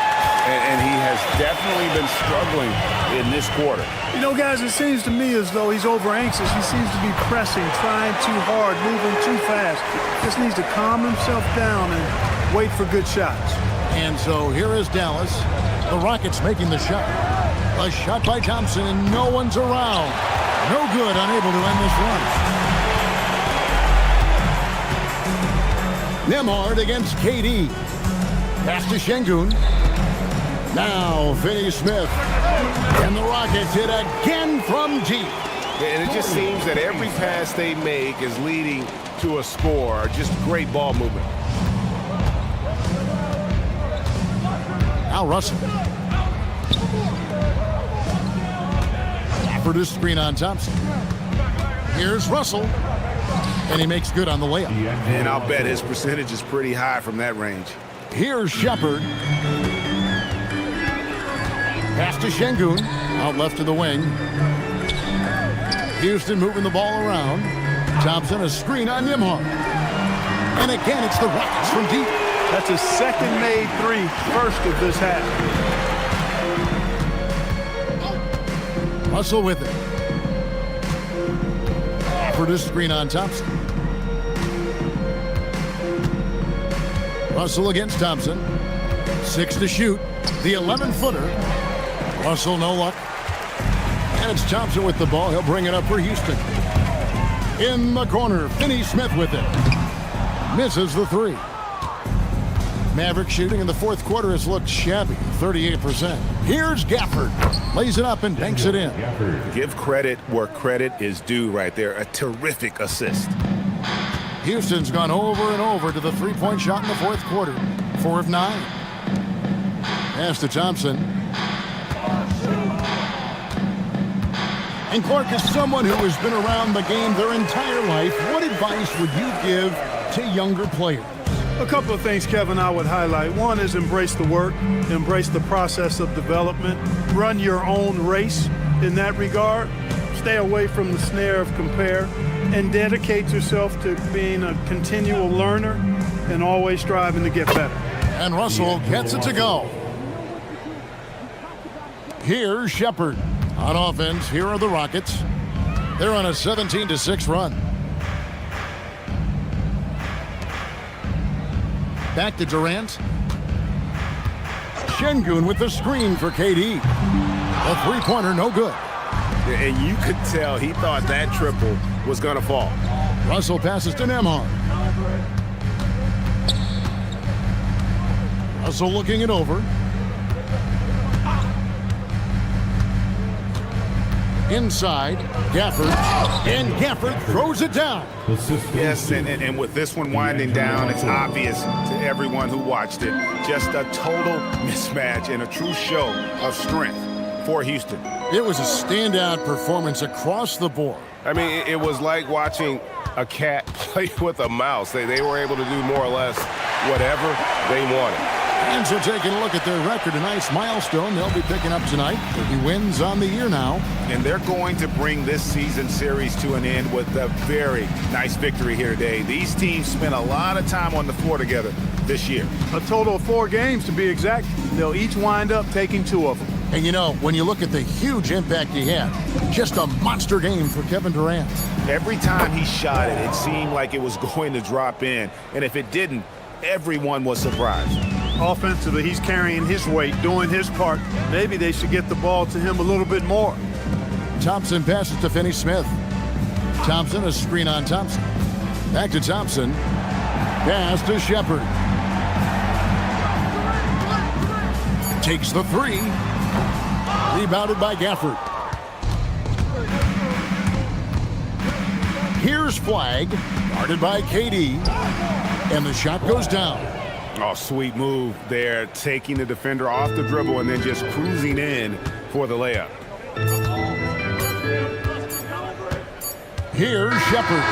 And he has definitely been struggling in this quarter. You know, guys, it seems to me as though he's over-anxious. He seems to be pressing, trying too hard, moving too fast. Just needs to calm himself down and wait for good shots. And so here is Dallas. The Rockets making the shot. A shot by Thompson, and no one's around. No good, unable to end this run. Nembhard against KD. Pass to Şengün. Now Finney Smith. And the Rockets hit again from deep. And it just seems that every pass they make is leading to a score. Just great ball movement. Now Russell. For this screen on Thompson. Here's Russell. And he makes good on the layup. And I'll bet his percentage is pretty high from that range. Here's Shepherd. Pass to Şengün. Out left to the wing. Houston moving the ball around. Thompson a screen on Nembhard. And again, it's the Rockets from deep. That's a second made three, first of this half. Russell with it. For this screen on Thompson. Russell against Thompson. 6 to shoot. The 11-footer. Russell no luck. And it's Thompson with the ball. He'll bring it up for Houston. In the corner, Finney Smith with it. Misses the three. Mavericks shooting in the fourth quarter has looked shabby, 38%. Here's Gafford. Lays it up and banks it in. Give credit where credit is due right there. A terrific assist. Houston's gone over and over to the three-point shot in the fourth quarter. 4 of 9. Pass to Thompson. And Clark, is someone who has been around the game their entire life, what advice would you give to younger players? A couple of things, Kevin, I would highlight. One is embrace the work, embrace the process of development, run your own race in that regard, stay away from the snare of compare, and dedicate yourself to being a continual learner and always striving to get better. And Russell gets it to go. Here's Shepherd. On offense, here are the Rockets. They're on a 17-6 run. Back to Durant. Şengün with the screen for KD. A three-pointer, no good. And you could tell he thought that triple was going to fall. Russell passes to Nembhard. Russell looking it over. Inside, Gafford, and Gafford throws it down. Yes, and with this one winding down, it's obvious to everyone who watched it. Just a total mismatch and a true show of strength for Houston. It was a standout performance across the board. I mean, it was like watching a cat play with a mouse. They were able to do more or less whatever they wanted. And so taking a look at their record, a nice milestone they'll be picking up tonight. 30 wins on the year now. And they're going to bring this season series to an end with a very nice victory here today. These teams spent a lot of time on the floor together this year. A total of 4 games to be exact. They'll each wind up taking 2 of them. And you know, when you look at the huge impact he had, just a monster game for Kevin Durant. Every time he shot it, it seemed like it was going to drop in. And if it didn't, everyone was surprised. Offensively, he's carrying his weight, doing his part. Maybe they should get the ball to him a little bit more. Thompson passes to Finney Smith. Thompson, a screen on Thompson. Back to Thompson. Pass to Shepherd. Takes the three. Rebounded by Gafford. Here's Flagg, guarded by KD. And the shot goes down. Oh, sweet move there, taking the defender off the dribble and then just cruising in for the layup. Here's Shepherd.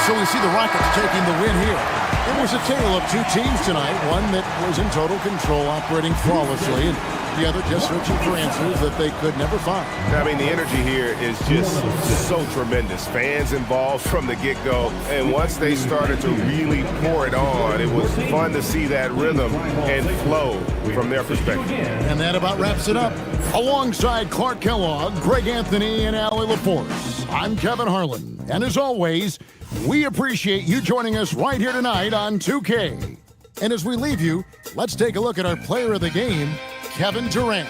So we see the Rockets taking the win here. It was a tale of 2 teams tonight, one that was in total control, operating flawlessly, and the other just searching for answers that they could never find. I mean, the energy here is just so tremendous. Fans involved from the get-go, and once they started to really pour it on, it was fun to see that rhythm and flow from their perspective. And that about wraps it up. Alongside Clark Kellogg, Greg Anthony, and Allie LaForce, I'm Kevin Harlan. And as always, we appreciate you joining us right here tonight on 2K. And as we leave you, let's take a look at our player of the game, Kevin Durant.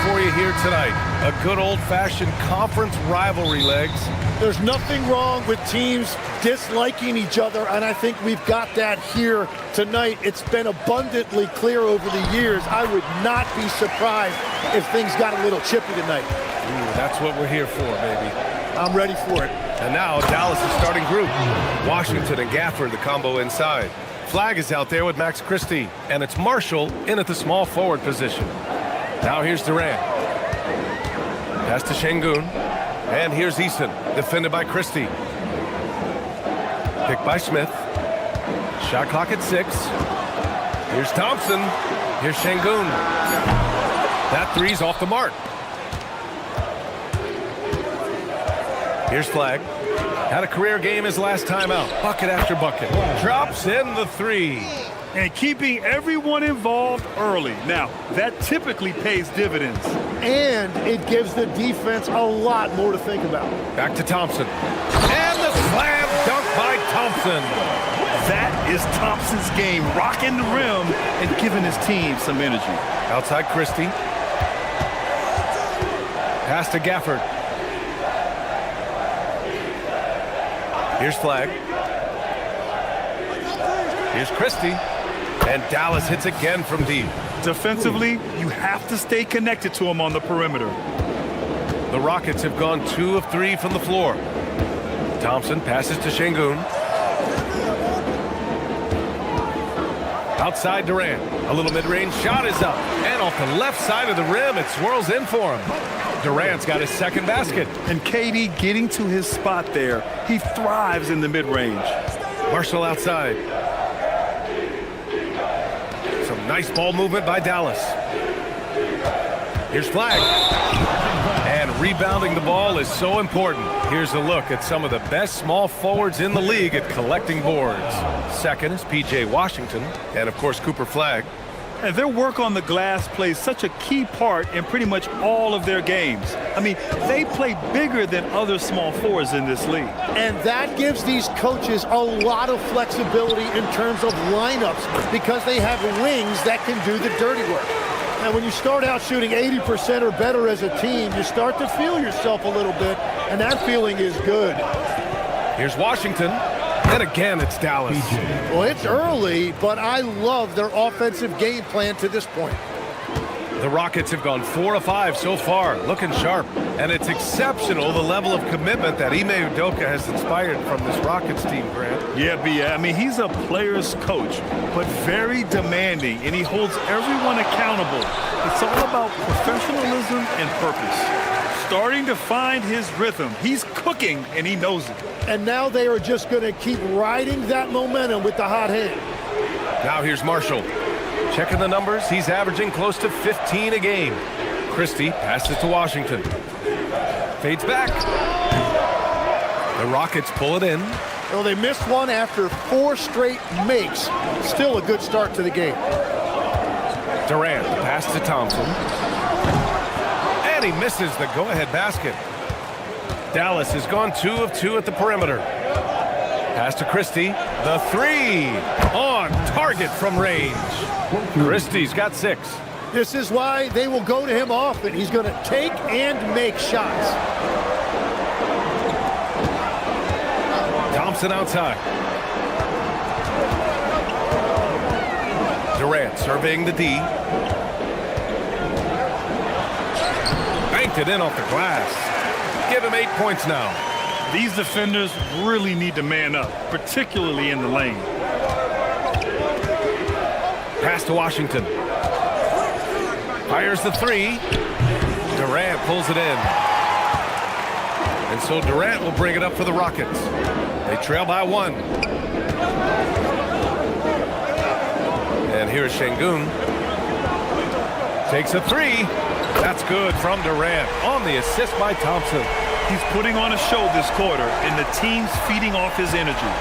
for you here tonight. A good old-fashioned conference rivalry, Legs. There's nothing wrong with teams disliking each other, and I think we've got that here tonight. It's been abundantly clear over the years. I would not be surprised if things got a little chippy tonight. Ooh, that's what we're here for, baby. I'm ready for it. And now Dallas' starting group. Washington and Gafford, the combo inside. Flagg is out there with Max Christie, and it's Marshall in at the small forward position. Now here's Durant. Pass to Şengün. And here's Eason, defended by Christie. Picked by Smith. Shot clock at 6. Here's Thompson. Here's Şengün. That three's off the mark. Here's Flagg. Had a career game his last time out. Bucket after bucket. Drops in the 3. And keeping everyone involved early. Now, that typically pays dividends. And it gives the defense a lot more to think about. Back to Thompson. And the slam dunk by Thompson. That is Thompson's game, rocking the rim and giving his team some energy. Outside Christie. Pass to Gafford. Here's Flagg. Here's Christie. And Dallas hits again from deep. Defensively, you have to stay connected to him on the perimeter. The Rockets have gone 2 of 3 from the floor. Thompson passes to Şengün. Outside Durant. A little mid-range shot is up. And off the left side of the rim, it swirls in for him. Durant's got his second basket. And KD getting to his spot there. He thrives in the mid-range. Marshall outside. Some nice ball movement by Dallas. Here's Flagg. And rebounding the ball is so important. Here's a look at some of the best small forwards in the league at collecting boards. Second is P.J. Washington, and of course Cooper Flagg. And their work on the glass plays such a key part in pretty much all of their games. I mean, they play bigger than other small forwards in this league. And that gives these coaches a lot of flexibility in terms of lineups because they have wings that can do the dirty work. And when you start out shooting 80% or better as a team, you start to feel yourself a little bit, and that feeling is good. Here's Washington. And again, it's Dallas. Well, it's early, but I love their offensive game plan to this point. The Rockets have gone 4 of 5 so far, looking sharp. And it's exceptional, the level of commitment that Ime Udoka has inspired from this Rockets team, Grant. Yeah, B.A. I mean, he's a player's coach, but very demanding, and he holds everyone accountable. It's all about professionalism and purpose. Starting to find his rhythm. He's cooking, and he knows it. And now they are just going to keep riding that momentum with the hot hand. Now here's Marshall. Checking the numbers, he's averaging close to 15 a game. Christie passes to Washington. Fades back. The Rockets pull it in. Well, they missed one after 4 straight makes. Still a good start to the game. Durant pass to Thompson. And he misses the go-ahead basket. Dallas has gone 2 of 2 at the perimeter. Pass to Christie. The 3 on target from range. Christie's got 6. This is why they will go to him often. He's going to take and make shots. Thompson outside. Durant surveying the D. Banked it in off the glass. Give him 8 points now. These defenders really need to man up, particularly in the lane. Pass to Washington. Fires the 3. Durant pulls it in. And so Durant will bring it up for the Rockets. They trail by 1. And here's Şengün. Takes a 3. That's good from Durant on the assist by Thompson. He's putting on a show this quarter, and the team's feeding off his energy.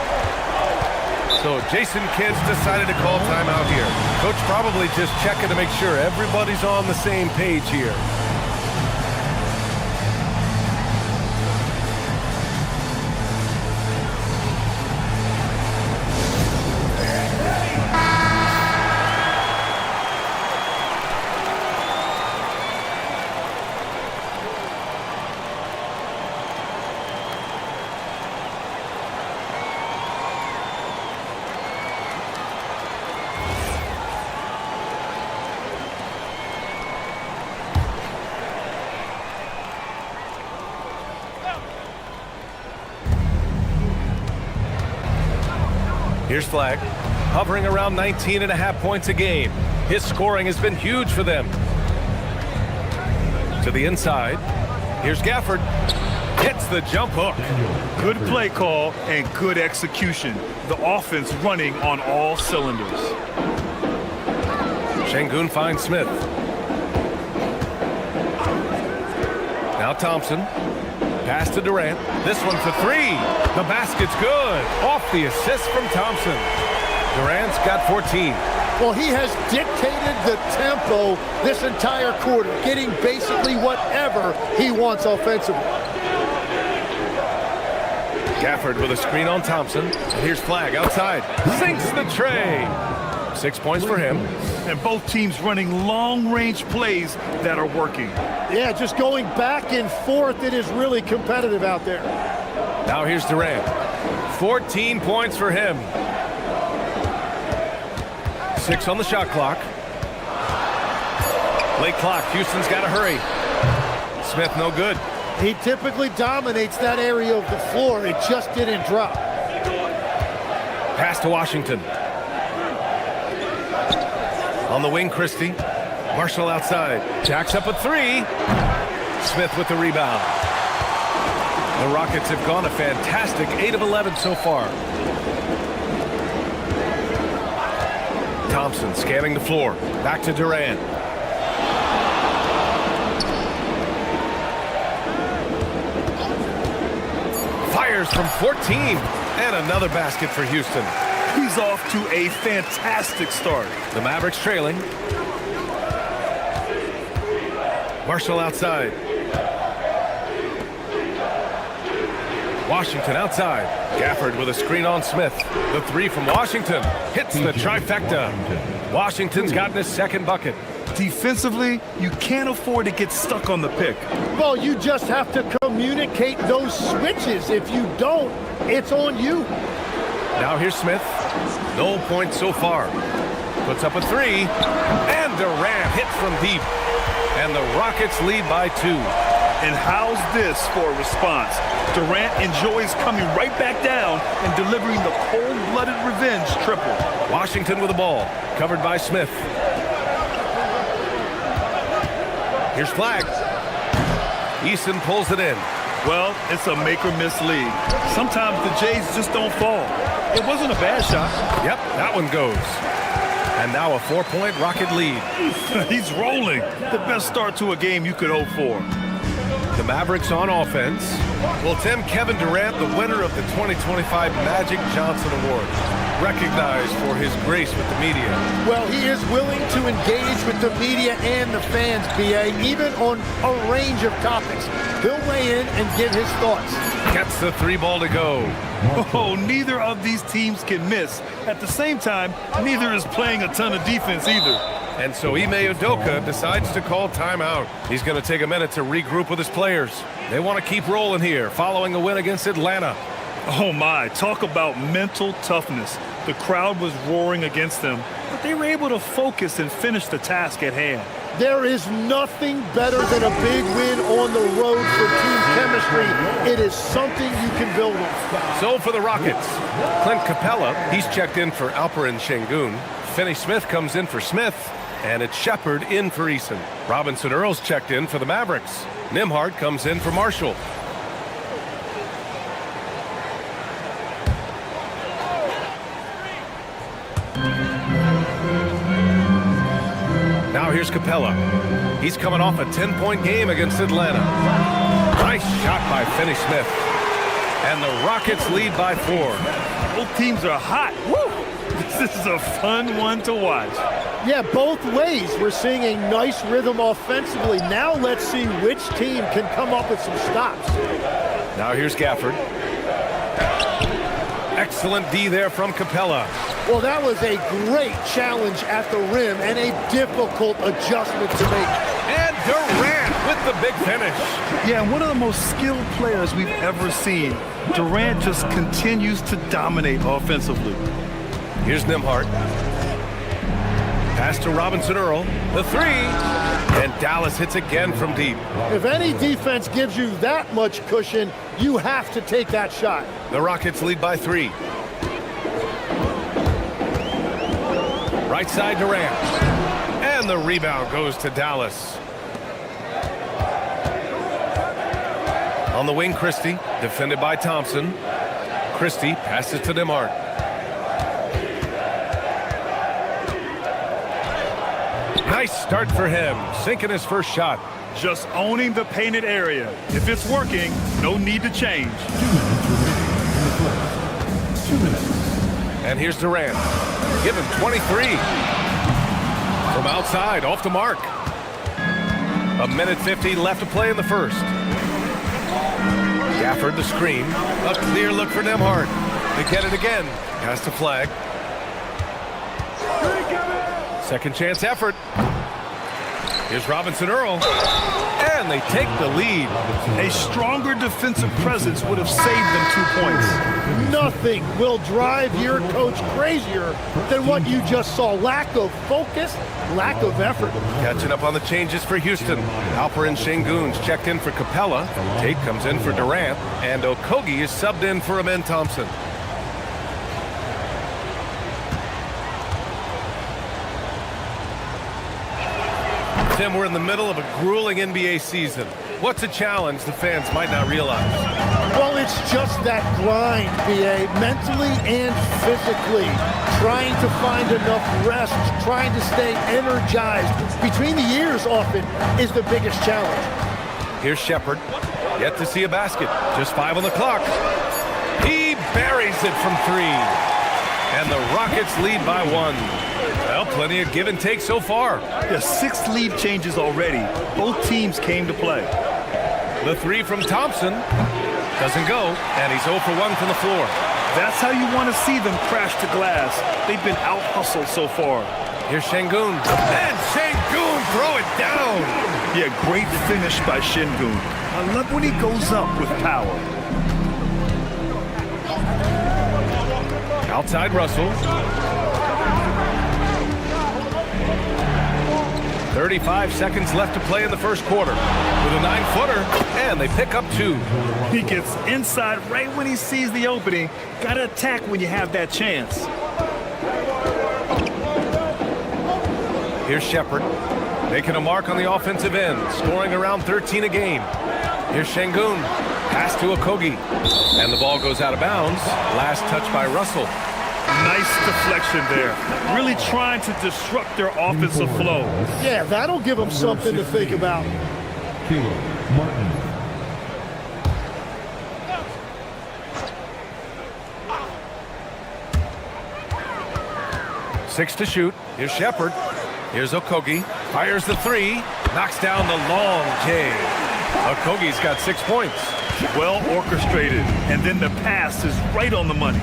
So Jason Kidd's decided to call timeout here. Coach probably just checking to make sure everybody's on the same page here. Here's Flagg, hovering around 19.5 points a game. His scoring has been huge for them. To the inside. Here's Gafford. Hits the jump hook. Good play call and good execution. The offense running on all cylinders. Şengün finds Smith. Now Thompson. Pass to Durant. This one for three. The basket's good. Off the assist from Thompson. Durant's got 14. Well, he has dictated the tempo this entire quarter, getting basically whatever he wants offensively. Gafford with a screen on Thompson. Here's Flagg outside. Sinks the tray. 6 points for him. And both teams running long-range plays that are working. Yeah, just going back and forth. It is really competitive out there. Now here's Durant. 14 points for him. 6 on the shot clock. Late clock. Houston's got to hurry. Smith no good. He typically dominates that area of the floor. It just didn't drop. Pass to Washington. On the wing, Christie. Marshall outside. Jacks up a three. Smith with the rebound. The Rockets have gone a fantastic 8 of 11 so far. Thompson scanning the floor. Back to Durant. Fires from 14. And another basket for Houston. He's off to a fantastic start. The Mavericks trailing. Marshall outside. Washington outside. Gafford with a screen on Smith. The three from Washington hits the trifecta. Washington's gotten his second bucket. Defensively, you can't afford to get stuck on the pick. Well, you just have to communicate those switches. If you don't, it's on you. Now here's Smith. No points so far. Puts up a three. And Durant hits from deep. And the Rockets lead by 2. And how's this for a response? Durant enjoys coming right back down and delivering the cold-blooded revenge triple. Washington with the ball. Covered by Smith. Here's Flagg. Eason pulls it in. Well, it's a make-or-miss league. Sometimes the Jays just don't fall. It wasn't a bad shot. Yep, that one goes. And now a 4-point Rocket lead. He's rolling. The best start to a game you could hope for. The Mavericks on offense will tempt Kevin Durant, the winner of the 2025 Magic Johnson Award, recognized for his grace with the media. Well, he is willing to engage with the media and the fans, BA, even on a range of topics. He'll weigh in and give his thoughts. Gets the 3 ball to go. Oh, neither of these teams can miss. At the same time, neither is playing a ton of defense either. And so Ime Udoka decides to call timeout. He's going to take a minute to regroup with his players. They want to keep rolling here following a win against Atlanta. Oh my, talk about mental toughness. The crowd was roaring against them, but they were able to focus and finish the task at hand. There is nothing better than a big win on the road for team chemistry. It is something you can build on. So for the Rockets, Clint Capella, he's checked in for Alperen Şengün. Finney Smith comes in for Smith. And it's Shepard in for Eason. Robinson Earl's checked in for the Mavericks. Nembhard comes in for Marshall. Now here's Capella. He's coming off a 10-point game against Atlanta. Nice shot by Finney Smith. And the Rockets lead by 4. Both teams are hot. Woo! This is a fun one to watch. Yeah, both ways. We're seeing a nice rhythm offensively. Now let's see which team can come up with some stops. Now here's Gafford. Excellent D there from Capella. Well, that was a great challenge at the rim and a difficult adjustment to make. And Durant with the big finish. Yeah, one of the most skilled players we've ever seen. Durant just continues to dominate offensively. Here's Nembhard. Pass to Robinson Earl. The 3. And Dallas hits again from deep. If any defense gives you that much cushion, you have to take that shot. The Rockets lead by 3. Right side Durant. And the rebound goes to Dallas. On the wing, Christie, defended by Thompson. Christie passes to Nembhard. Nice start for him, sinking his first shot. Just owning the painted area. If it's working, no need to change. 2 minutes. And here's Durant. Give him 23. From outside, off the mark. 1:50 left to play in the first. Gafford the screen. A clear look for Nembhard. They get it again. Pass to Flagg. Second chance effort. Here's Robinson Earl. And they take the lead. A stronger defensive presence would have saved them 2 points. Nothing will drive your coach crazier than what you just saw. Lack of focus, lack of effort. Catching up on the changes for Houston. Alperen Sengun's checked in for Capella. Tate comes in for Durant. And Okogie is subbed in for Amen Thompson. Tim, we're in the middle of a grueling NBA season. What's a challenge the fans might not realize? Well, it's just that grind, BA, mentally and physically. Trying to find enough rest, trying to stay energized. Between the years often is the biggest challenge. Here's Shepherd. Yet to see a basket. Just 5 on the clock. He buries it from 3. And the Rockets lead by 1. Well, plenty of give and take so far. Yeah, 6 lead changes already. Both teams came to play. The 3 from Thompson doesn't go, and he's 0 for 1 from the floor. That's how you want to see them crash to glass. They've been out-hustled so far. Here's Sengun. And Sengun throw it down. Yeah, great finish by Sengun. I love when he goes up with power. Outside Russell. 35 seconds left to play in the first quarter. With a 9-footer, and they pick up 2. He gets inside right when he sees the opening. Got to attack when you have that chance. Here's Shepherd, making a mark on the offensive end, scoring around 13 a game. Here's Sengun, pass to Okogie, and the ball goes out of bounds. Last touch by Russell. Nice deflection there. Really trying to disrupt their offensive flow. Yeah, that'll give them something to think about. Caleb Martin. Six to shoot. Here's Shepherd. Here's Okogie. Fires the 3. Knocks down the long J. Okogie's got 6 points. Well orchestrated. And then the pass is right on the money.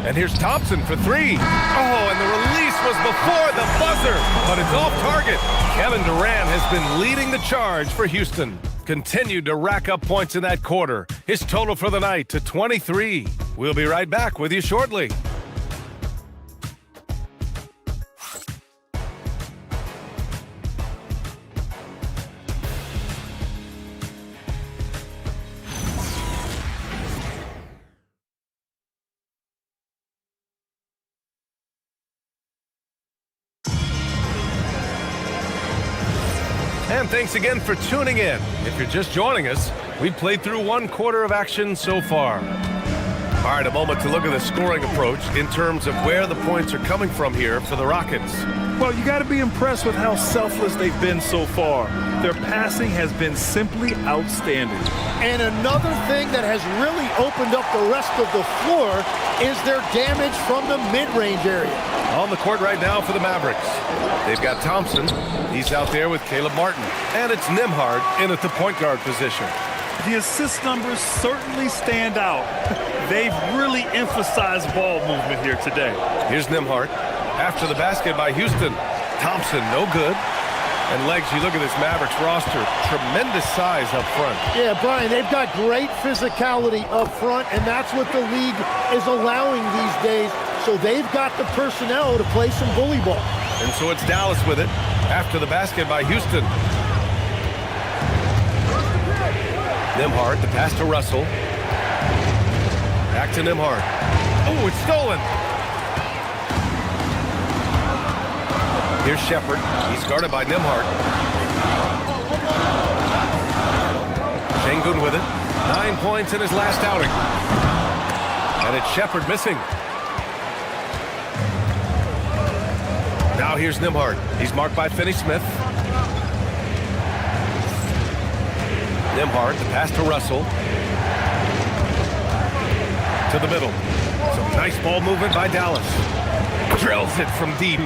And here's Thompson for 3. Oh, and the release was before the buzzer, but it's off target. Kevin Durant has been leading the charge for Houston. Continued to rack up points in that quarter. His total for the night to 23. We'll be right back with you shortly. And thanks again for tuning in. If you're just joining us, we've played through 1 quarter of action so far. All right, a moment to look at the scoring approach in terms of where the points are coming from here for the Rockets. Well, you got to be impressed with how selfless they've been so far. Their passing has been simply outstanding. And another thing that has really opened up the rest of the floor is their damage from the mid-range area. On the court right now for the Mavericks. They've got Thompson. He's out there with Caleb Martin. And it's Nembhard in at the point guard position. The assist numbers certainly stand out. They've really emphasized ball movement here today. Here's Nembhard. After the basket by Houston. Thompson, no good. And legs, you look at this Mavericks roster, tremendous size up front. Yeah, Brian, they've got great physicality up front, and that's what the league is allowing these days. So they've got the personnel to play some bully ball. And so it's Dallas with it after the basket by Houston. Nembhard, the pass to Russell. Back to Nembhard. Oh, it's stolen. Here's Shepard. He's guarded by Nembhard. Şengün with it. 9 points in his last outing. And it's Shepard missing. Now here's Nembhard. He's marked by Finney-Smith. Nembhard, the pass to Russell. To the middle. Some nice ball movement by Dallas. Drills it from deep.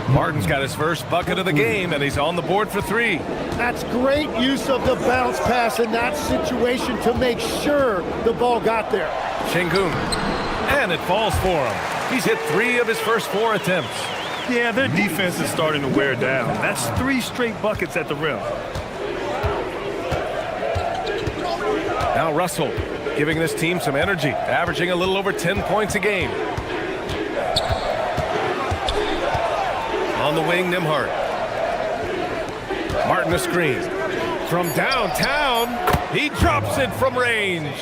Martin's got his first bucket of the game, and he's on the board for 3. That's great use of the bounce pass in that situation to make sure the ball got there. Şengün. And it falls for him. He's hit 3 of his first 4 attempts. Yeah, their defense is starting to wear down. That's 3 straight buckets at the rim. Now Russell, giving this team some energy, averaging a little over 10 points a game. On the wing, Nembhard. Martin a screen. From downtown, he drops it from range.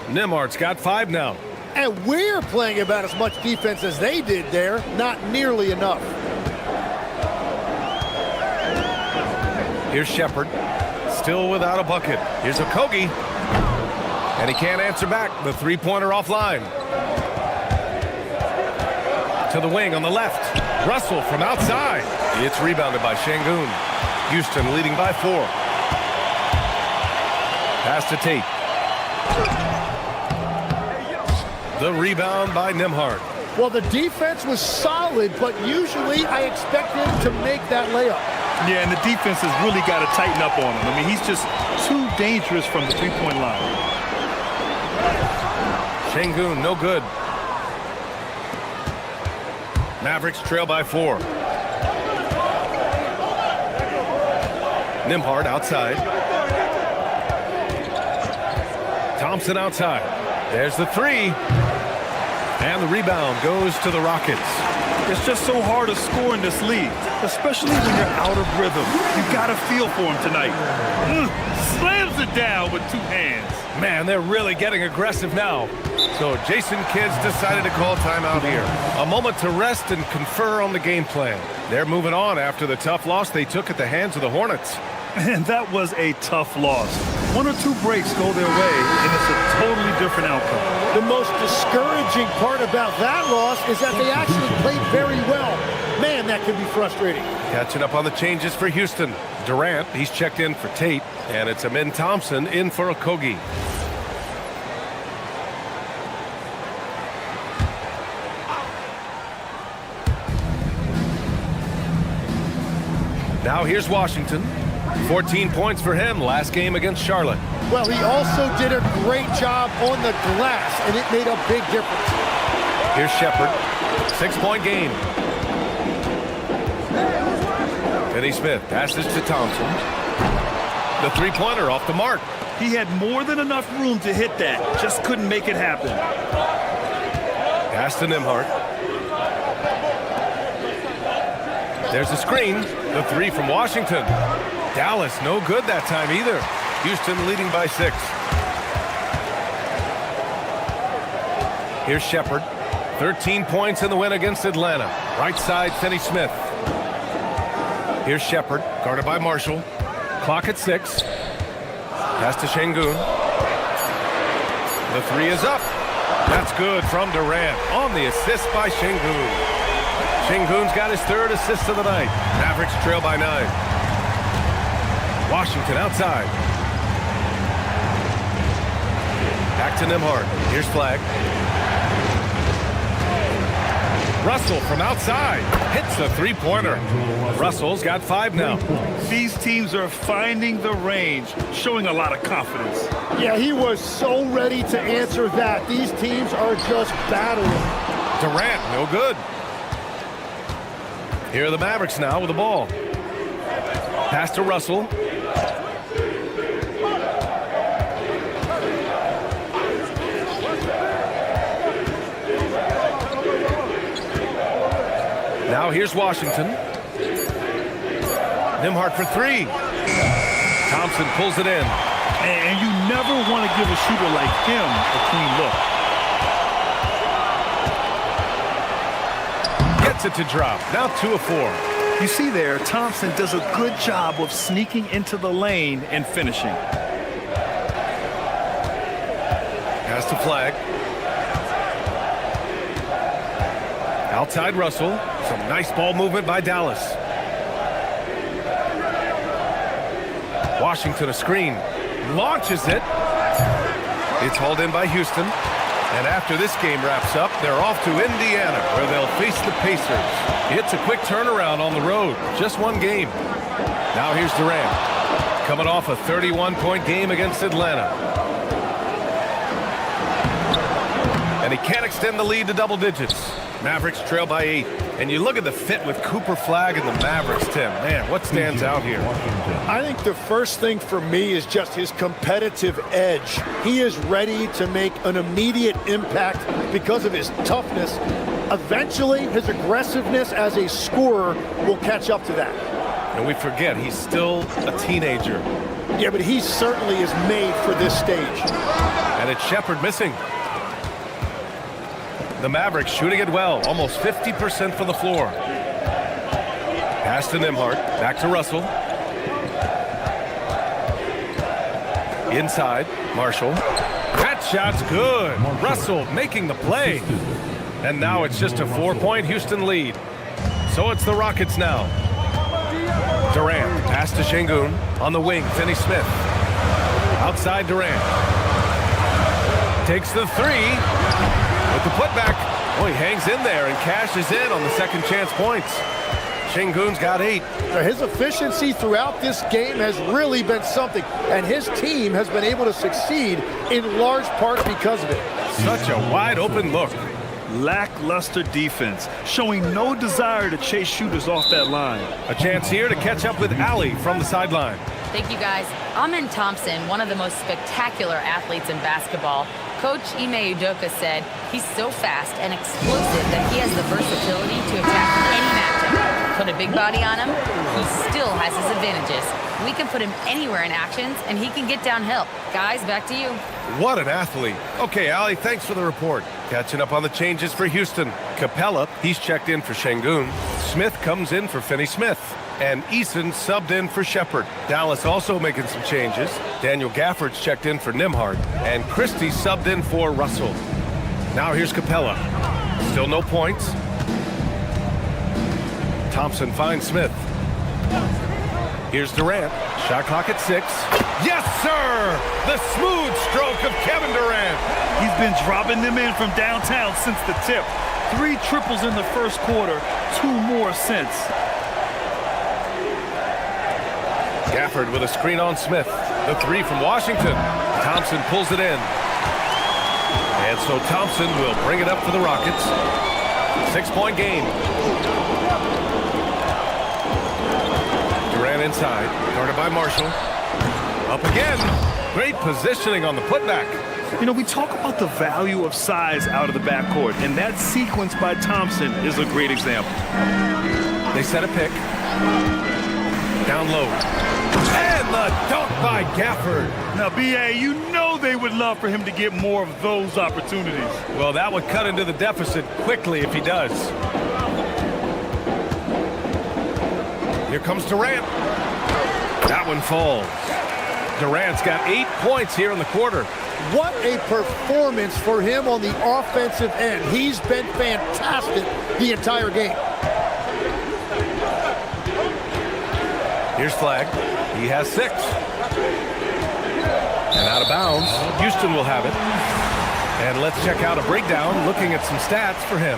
Nembhard's got 5 now. And we're playing about as much defense as they did there. Not nearly enough. Here's Shepard. Still without a bucket. Here's Okogie. And he can't answer back. The three-pointer offline. To the wing on the left. Russell from outside. It's rebounded by Şengün. Houston leading by 4. Pass to Tate. The rebound by Nembhard. Well, the defense was solid, but usually I expect him to make that layup. Yeah, and the defense has really got to tighten up on him. I mean, he's just too dangerous from the three-point line. Şengün, no good. Mavericks trail by 4. Nembhard outside. Thompson outside. There's the 3. And the rebound goes to the Rockets. It's just so hard to score in this league, especially when you're out of rhythm. You got to feel for him tonight. Slams it down with 2 hands. Man, they're really getting aggressive now. So Jason Kidd's decided to call timeout here. A moment to rest and confer on the game plan. They're moving on after the tough loss they took at the hands of the Hornets. And that was a tough loss. 1 or 2 breaks go their way, and it's a totally different outcome. The most discouraging part about that loss is that they actually played very well. Man, that can be frustrating. Catching up on the changes for Houston. Durant, he's checked in for Tate, and it's Amin Thompson in for Okogie. Now here's Washington. 14 points for him last game against Charlotte. Well, he also did a great job on the glass, and it made a big difference. Here's Shepard. 6-point game. Finney-Smith passes to Thompson. The three-pointer off the mark. He had more than enough room to hit that. Just couldn't make it happen. Pass to Nembhard. There's a screen. The 3 from Washington. Dallas no good that time either. Houston leading by 6. Here's Shepard. 13 points in the win against Atlanta. Right side, Finney-Smith. Here's Shepard, guarded by Marshall. Clock at 6. Pass to Şengün. The 3 is up. That's good from Durant on the assist by Şengün. Şengün's got his 3rd assist of the night. Mavericks trail by 9. Washington outside. Back to Nembhard. Here's Flagg. Russell from outside hits the three-pointer. Russell's got 5 now. These teams are finding the range, showing a lot of confidence. Yeah, he was so ready to answer that. These teams are just battling. Durant, no good. Here are the Mavericks now with the ball. Pass to Russell. Now here's Washington. Nembhard for 3. Thompson pulls it in. And you never want to give a shooter like him a clean look. Gets it to drop. Now 2 of 4. You see there, Thompson does a good job of sneaking into the lane and finishing. Pass to Flagg. Outside Russell. Some nice ball movement by Dallas. Washington a screen. Launches it. It's hauled in by Houston. And after this game wraps up, they're off to Indiana, where they'll face the Pacers. It's a quick turnaround on the road. Just one game. Now here's Durant. Coming off a 31-point game against Atlanta. And he can't extend the lead to double digits. Mavericks trail by 8. And you look at the fit with Cooper, Flagg, and the Mavericks, Tim. Man, what stands out here? I think the first thing for me is just his competitive edge. He is ready to make an immediate impact because of his toughness. Eventually, his aggressiveness as a scorer will catch up to that. And we forget, he's still a teenager. Yeah, but he certainly is made for this stage. And it's Shepherd missing. The Mavericks shooting it well, almost 50% from the floor. Pass to Nembhard, back to Russell. Inside, Marshall. That shot's good. Russell making the play. And now it's just a 4-point Houston lead. So it's the Rockets now. Durant, pass to Şengün. On the wing, Finney-Smith. Outside Durant. Takes the three. With the putback, oh, he hangs in there and cashes in on the second chance points. Şengün's got 8. His efficiency throughout this game has really been something, and his team has been able to succeed in large part because of it. Such a wide open look. Lackluster defense, showing no desire to chase shooters off that line. A chance here to catch up with Ali from the sideline. Thank you, guys. Amen Thompson, one of the most spectacular athletes in basketball. Coach Ime Udoka said he's so fast and explosive that he has the versatility to attack any matchup. Put a big body on him, he still has his advantages. We can put him anywhere in actions, and he can get downhill. Guys, back to you. What an athlete. Okay, Ali, thanks for the report. Catching up on the changes for Houston. Capella, he's checked in for Şengün. Smith comes in for Finney-Smith. And Eason subbed in for Shepherd. Dallas also making some changes. Daniel Gafford's checked in for Nembhard. And Christie subbed in for Russell. Now here's Capella. Still no points. Thompson finds Smith. Here's Durant. Shot clock at 6. Yes, sir! The smooth stroke of Kevin Durant. He's been dropping them in from downtown since the tip. 3 triples in the first quarter, 2 more since. Gafford with a screen on Smith. The 3 from Washington. Thompson pulls it in. And so Thompson will bring it up for the Rockets. 6-point game. Durant inside. Guarded by Marshall. Up again. Great positioning on the putback. You know, we talk about the value of size out of the backcourt, and that sequence by Thompson is a great example. They set a pick. Down low. And the dunk by Gafford. Now, B.A., you know they would love for him to get more of those opportunities. Well, that would cut into the deficit quickly if he does. Here comes Durant. That one falls. Durant's got 8 points here in the quarter. What a performance for him on the offensive end. He's been fantastic the entire game. Here's Flagg. He has 6. And out of bounds. Houston will have it. And let's check out a breakdown looking at some stats for him.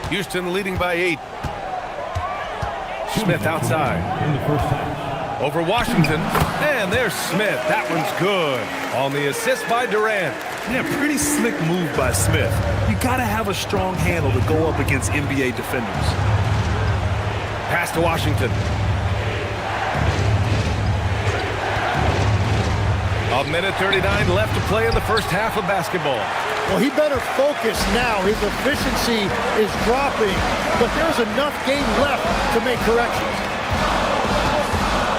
Houston leading by 8. Smith outside. Over Washington. And there's Smith. That one's good. On the assist by Durant. Yeah, pretty slick move by Smith. You got to have a strong handle to go up against NBA defenders. Pass to Washington. A minute 39 left to play in the first half of basketball. Well, he better focus now. His efficiency is dropping, but there's enough game left to make corrections.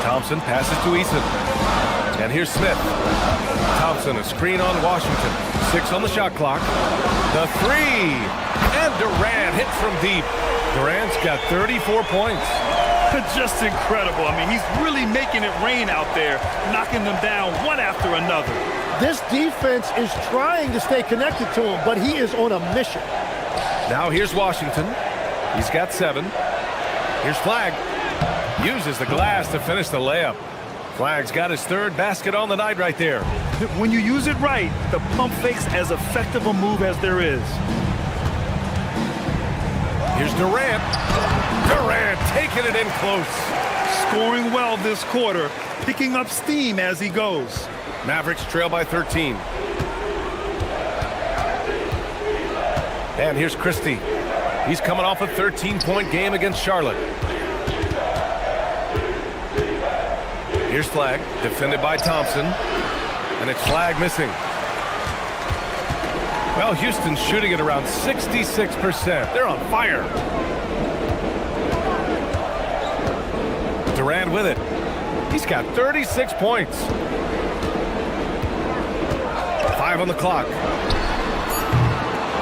Thompson passes to Eason. And here's Smith. Thompson, a screen on Washington. 6 on the shot clock. The 3. And Durant hits from deep. Durant's got 34 points. Just incredible. I mean, he's really making it rain out there, knocking them down one after another. This defense is trying to stay connected to him, but he is on a mission. Now here's Washington. He's got 7. Here's Flagg. Uses the glass to finish the layup. Flagg's got his 3rd basket on the night right there. When you use it right, the pump fake's as effective a move as there is. Here's Durant. Durant taking it in close. Scoring well this quarter, picking up steam as he goes. Mavericks trail by 13. And here's Christie. He's coming off a 13-point game against Charlotte. Here's Flagg, defended by Thompson. And it's Flagg missing. Well, Houston's shooting at around 66%. They're on fire. Durant with it. He's got 36 points. 5 on the clock.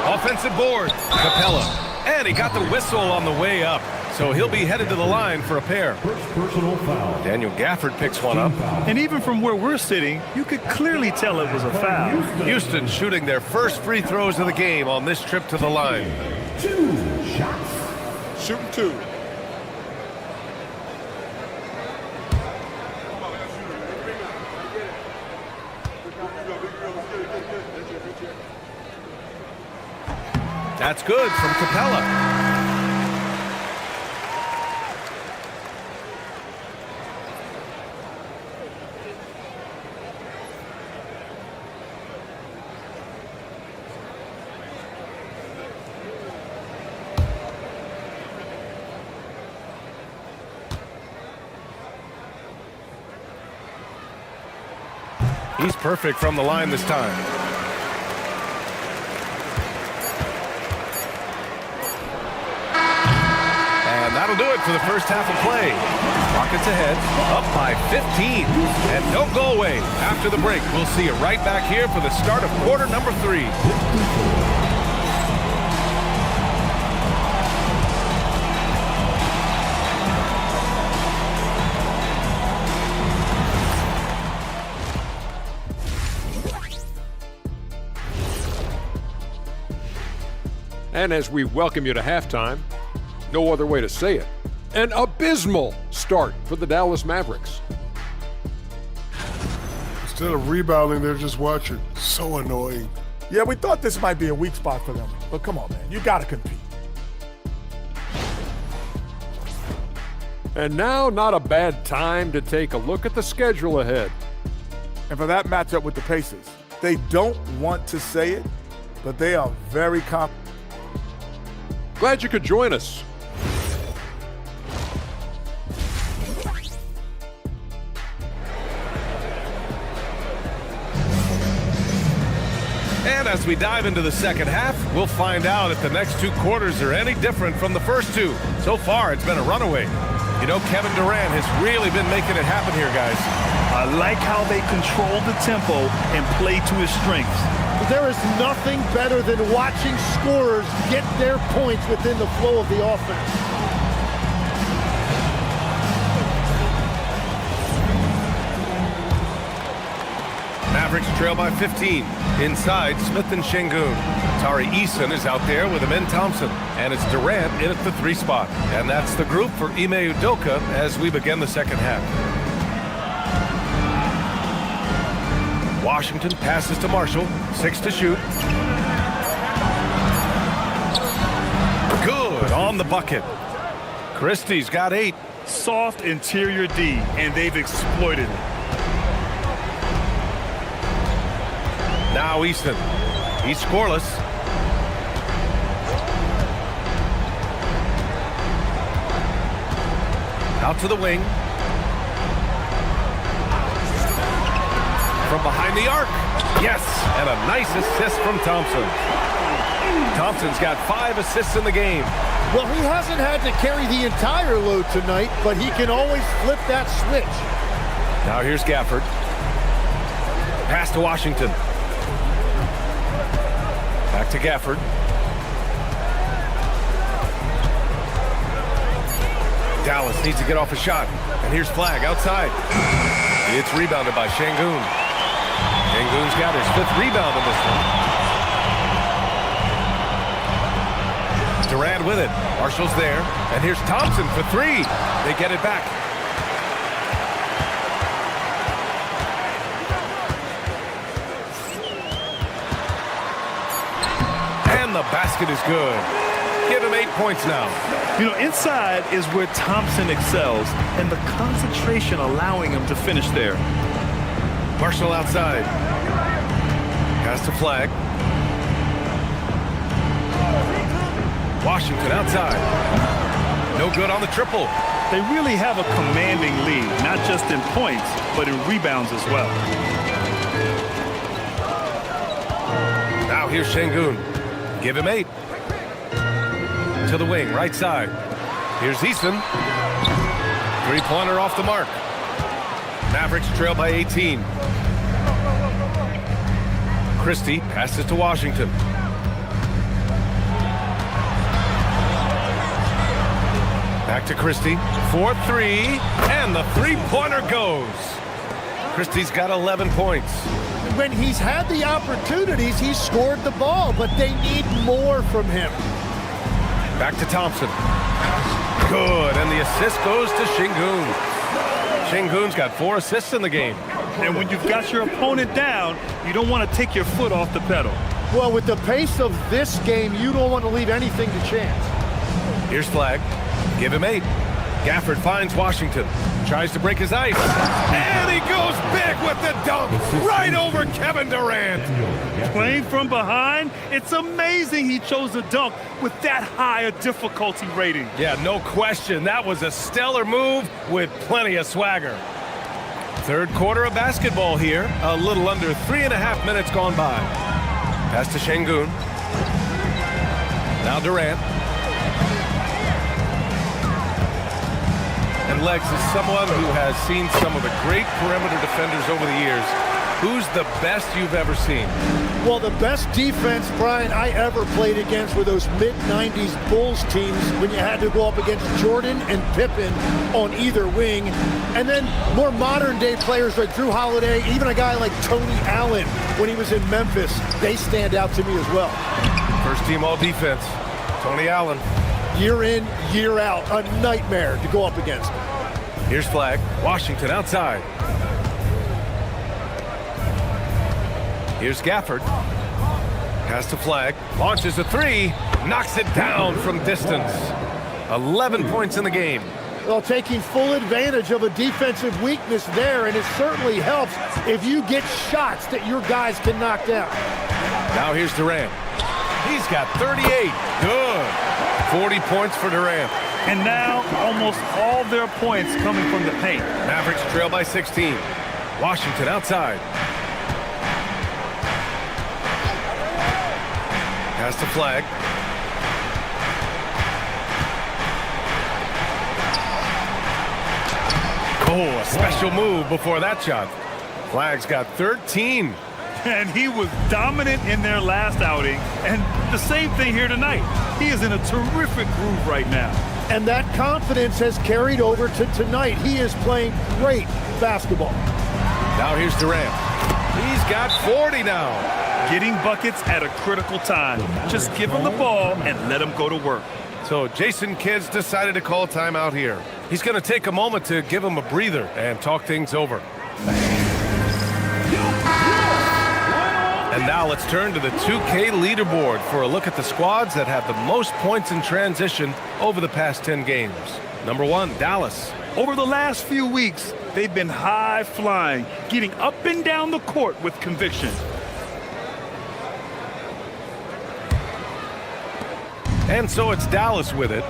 Offensive board. Capella. And he got the whistle on the way up. So he'll be headed to the line for a pair. Personal foul. Daniel Gafford picks one up. And even from where we're sitting, you could clearly tell it was a foul. Houston shooting their first free throws of the game on this trip to the line. 2 shots. Shooting 2. That's good from Capella. He's perfect from the line this time. And that'll do it for the first half of play. Rockets ahead, up by 15. And don't go away. After the break, we'll see you right back here for the start of quarter number 3. And as we welcome you to halftime, no other way to say it, an abysmal start for the Dallas Mavericks. Instead of rebounding, they're just watching. So annoying. Yeah, we thought this might be a weak spot for them, but come on, man, you got to compete. And now, not a bad time to take a look at the schedule ahead. And for that matchup with the Pacers, they don't want to say it, but they are very confident. Glad you could join us. And as we dive into the second half, we'll find out if the next 2 quarters are any different from the first 2. So far, it's been a runaway. You know, Kevin Durant has really been making it happen here, guys. I like how they control the tempo and play to his strengths. There is nothing better than watching scorers get their points within the flow of the offense. Mavericks trail by 15. Inside, Smith and Şengün. Tari Eason is out there with Amin Thompson. And it's Durant in at the 3 spot. And that's the group for Ime Udoka as we begin the second half. Washington passes to Marshall. 6 to shoot. Good on the bucket. Christie's got 8. Soft interior D, and they've exploited it. Now Easton. He's scoreless. Out to the wing. From behind the arc. Yes, and a nice assist from Thompson. Thompson's got 5 assists in the game. Well, he hasn't had to carry the entire load tonight, but he can always flip that switch. Now here's Gafford. Pass to Washington. Back to Gafford. Dallas needs to get off a shot. And here's Flagg outside. It's rebounded by Şengün. Şengün's got his 5th rebound in this one. Durant with it. Marshall's there. And here's Thompson for 3. They get it back. And the basket is good. Give him 8 points now. You know, inside is where Thompson excels, and the concentration allowing him to finish there. Marshall outside. Pass to Flagg. Washington outside. No good on the triple. They really have a commanding lead, not just in points, but in rebounds as well. Now here's Şengün. Give him 8. To the wing, right side. Here's Easton. 3-pointer off the mark. Mavericks trail by 18. Christie passes to Washington. Back to Christie. 4-3. And the 3-pointer goes. Christie's got 11 points. When he's had the opportunities, he's scored the ball, but they need more from him. Back to Thompson. Good, and the assist goes to Şengün. Şengün's got 4 assists in the game. And when you've got your opponent down, you don't want to take your foot off the pedal. Well, with the pace of this game, you don't want to leave anything to chance. Here's Flagg. Give him 8. Gafford finds Washington. Tries to break his ice. And he goes big with the dunk. Right over Kevin Durant. Playing from behind, it's amazing he chose the dunk with that high a difficulty rating. Yeah, no question. That was a stellar move with plenty of swagger. 3rd quarter of basketball here. A little under 3.5 minutes gone by. Pass to Şengün. Now Durant. And Legs is someone who has seen some of the great perimeter defenders over the years. Who's the best you've ever seen? Well, the best defense, Brian, I ever played against were those mid-90s Bulls teams when you had to go up against Jordan and Pippen on either wing. And then more modern-day players like Drew Holiday, even a guy like Tony Allen when he was in Memphis, they stand out to me as well. First team all defense, Tony Allen. Year in, year out, a nightmare to go up against. Here's Flagg. Washington outside. Here's Gafford. Pass to Flagg. Launches a 3. Knocks it down from distance. 11 points in the game. Well, taking full advantage of a defensive weakness there, and it certainly helps if you get shots that your guys can knock down. Now here's Durant. He's got 38. Good. 40 points for Durant. And now almost all their points coming from the paint. Mavericks trail by 16. Washington outside. Pass to Flagg. Oh, a special move before that shot. Flagg's got 13. And he was dominant in their last outing. And the same thing here tonight. He is in a terrific groove right now. And that confidence has carried over to tonight. He is playing great basketball. Now here's Durant. He's got 40 now. Getting buckets at a critical time. Just give him the ball and let him go to work. So Jason Kidd's decided to call timeout here. He's going to take a moment to give him a breather and talk things over. And now let's turn to the 2K leaderboard for a look at the squads that have the most points in transition over the past 10 games. Number 1, Dallas. Over the last few weeks, they've been high flying, getting up and down the court with conviction. And so it's Dallas with it.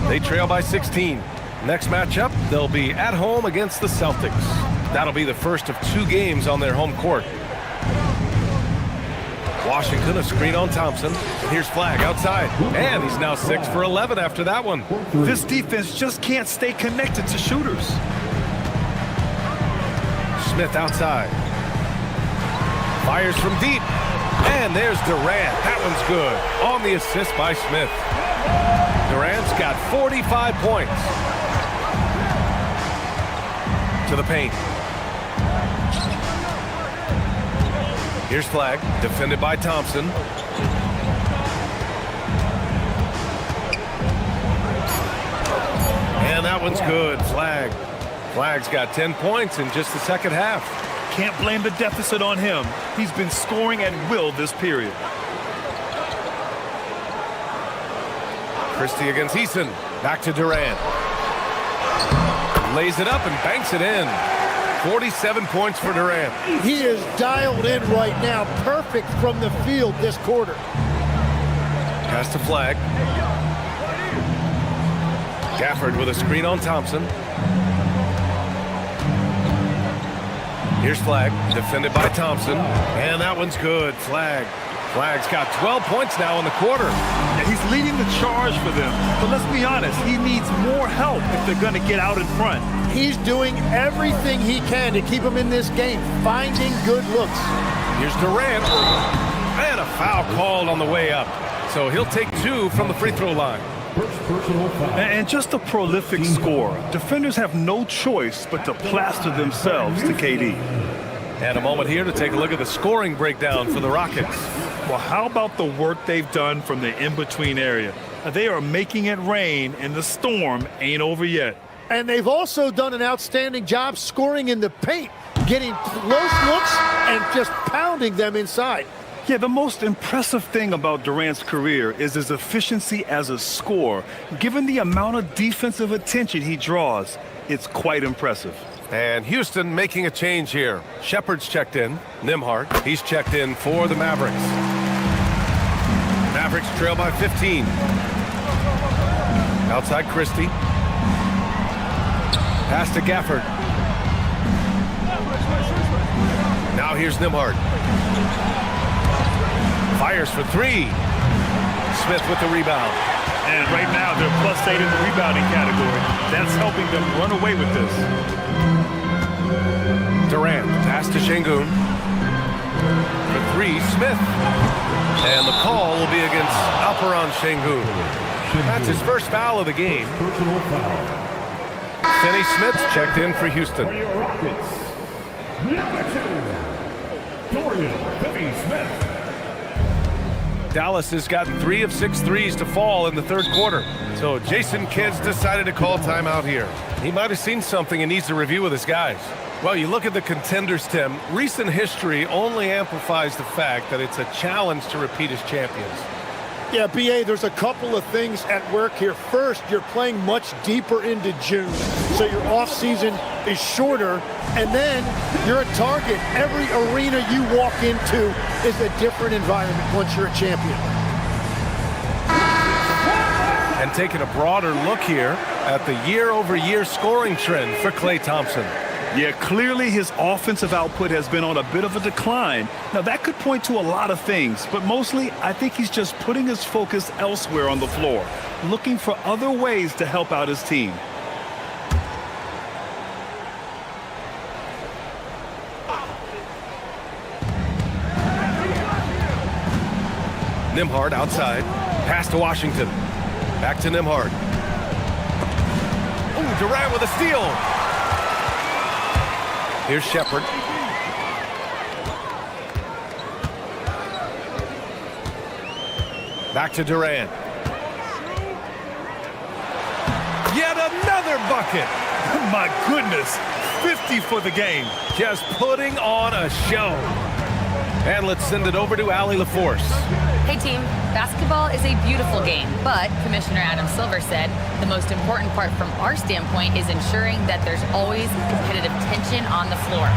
They trail by 16. Next matchup, they'll be at home against the Celtics. That'll be the first of 2 games on their home court. Washington, a screen on Thompson. Here's Flagg outside. And he's now 6 for 11 after that one. This defense just can't stay connected to shooters. Smith outside. Fires from deep. And there's Durant. That one's good. On the assist by Smith. Durant's got 45 points. To the paint. Here's Flagg, defended by Thompson. And that one's good. Flagg. Flagg's got 10 points in just the second half. Can't blame the deficit on him. He's been scoring at will this period. Christie against Eason. Back to Durant. Lays it up and banks it in. 47 points for Durant. He is dialed in right now. Perfect from the field this quarter. Pass to Flagg. Gafford with a screen on Thompson. Here's Flagg, defended by Thompson. And that one's good. Flagg's got 12 points now in the quarter. Yeah, he's leading the charge for them. But let's be honest, he needs more help if they're going to get out in front. He's doing everything he can to keep him in this game, finding good looks. Here's Durant. And a foul called on the way up. So he'll take 2 from the free throw line. And just a prolific scorer. Defenders have no choice but to plaster themselves to KD. And a moment here to take a look at the scoring breakdown for the Rockets. Well, how about the work they've done from the in-between area? They are making it rain, and the storm ain't over yet. And they've also done an outstanding job scoring in the paint, getting close looks and just pounding them inside. Yeah, the most impressive thing about Durant's career is his efficiency as a scorer. Given the amount of defensive attention he draws, it's quite impressive. And Houston making a change here. Shepard's checked in. Nembhard, he's checked in for the Mavericks. Mavericks trail by 15. Outside Christie. Pass to Gafford. Now here's Nembhard. Fires for 3. Smith with the rebound. And right now they're +8 in the rebounding category. That's helping them run away with this. Durant, pass to Şengün. For 3, Smith. And the call will be against Alperen Şengün. That's his first foul of the game. Finney Smith's checked in for Houston. Dallas has gotten 3 of 6 threes to fall in the third quarter. So Jason Kidd's decided to call timeout here. He might have seen something and needs to review with his guys. Well, you look at the contenders, Tim. Recent history only amplifies the fact that it's a challenge to repeat as champions. Yeah, B.A., there's a couple of things at work here. First, you're playing much deeper into June, so your offseason is shorter, and then you're a target. Every arena you walk into is a different environment once you're a champion. And taking a broader look here at the year-over-year scoring trend for Klay Thompson. Yeah, clearly his offensive output has been on a bit of a decline. Now, that could point to a lot of things, but mostly I think he's just putting his focus elsewhere on the floor, looking for other ways to help out his team. Nembhard outside. Pass to Washington. Back to Nembhard. Oh, Durant with a steal. Here's Shepard. Back to Durant. Yet another bucket. My goodness, 50 for the game. Just putting on a show. And let's send it over to Allie LaForce. Hey team, basketball is a beautiful game, but Commissioner Adam Silver said the most important part from our standpoint is ensuring that there's always competitive tension on the floor.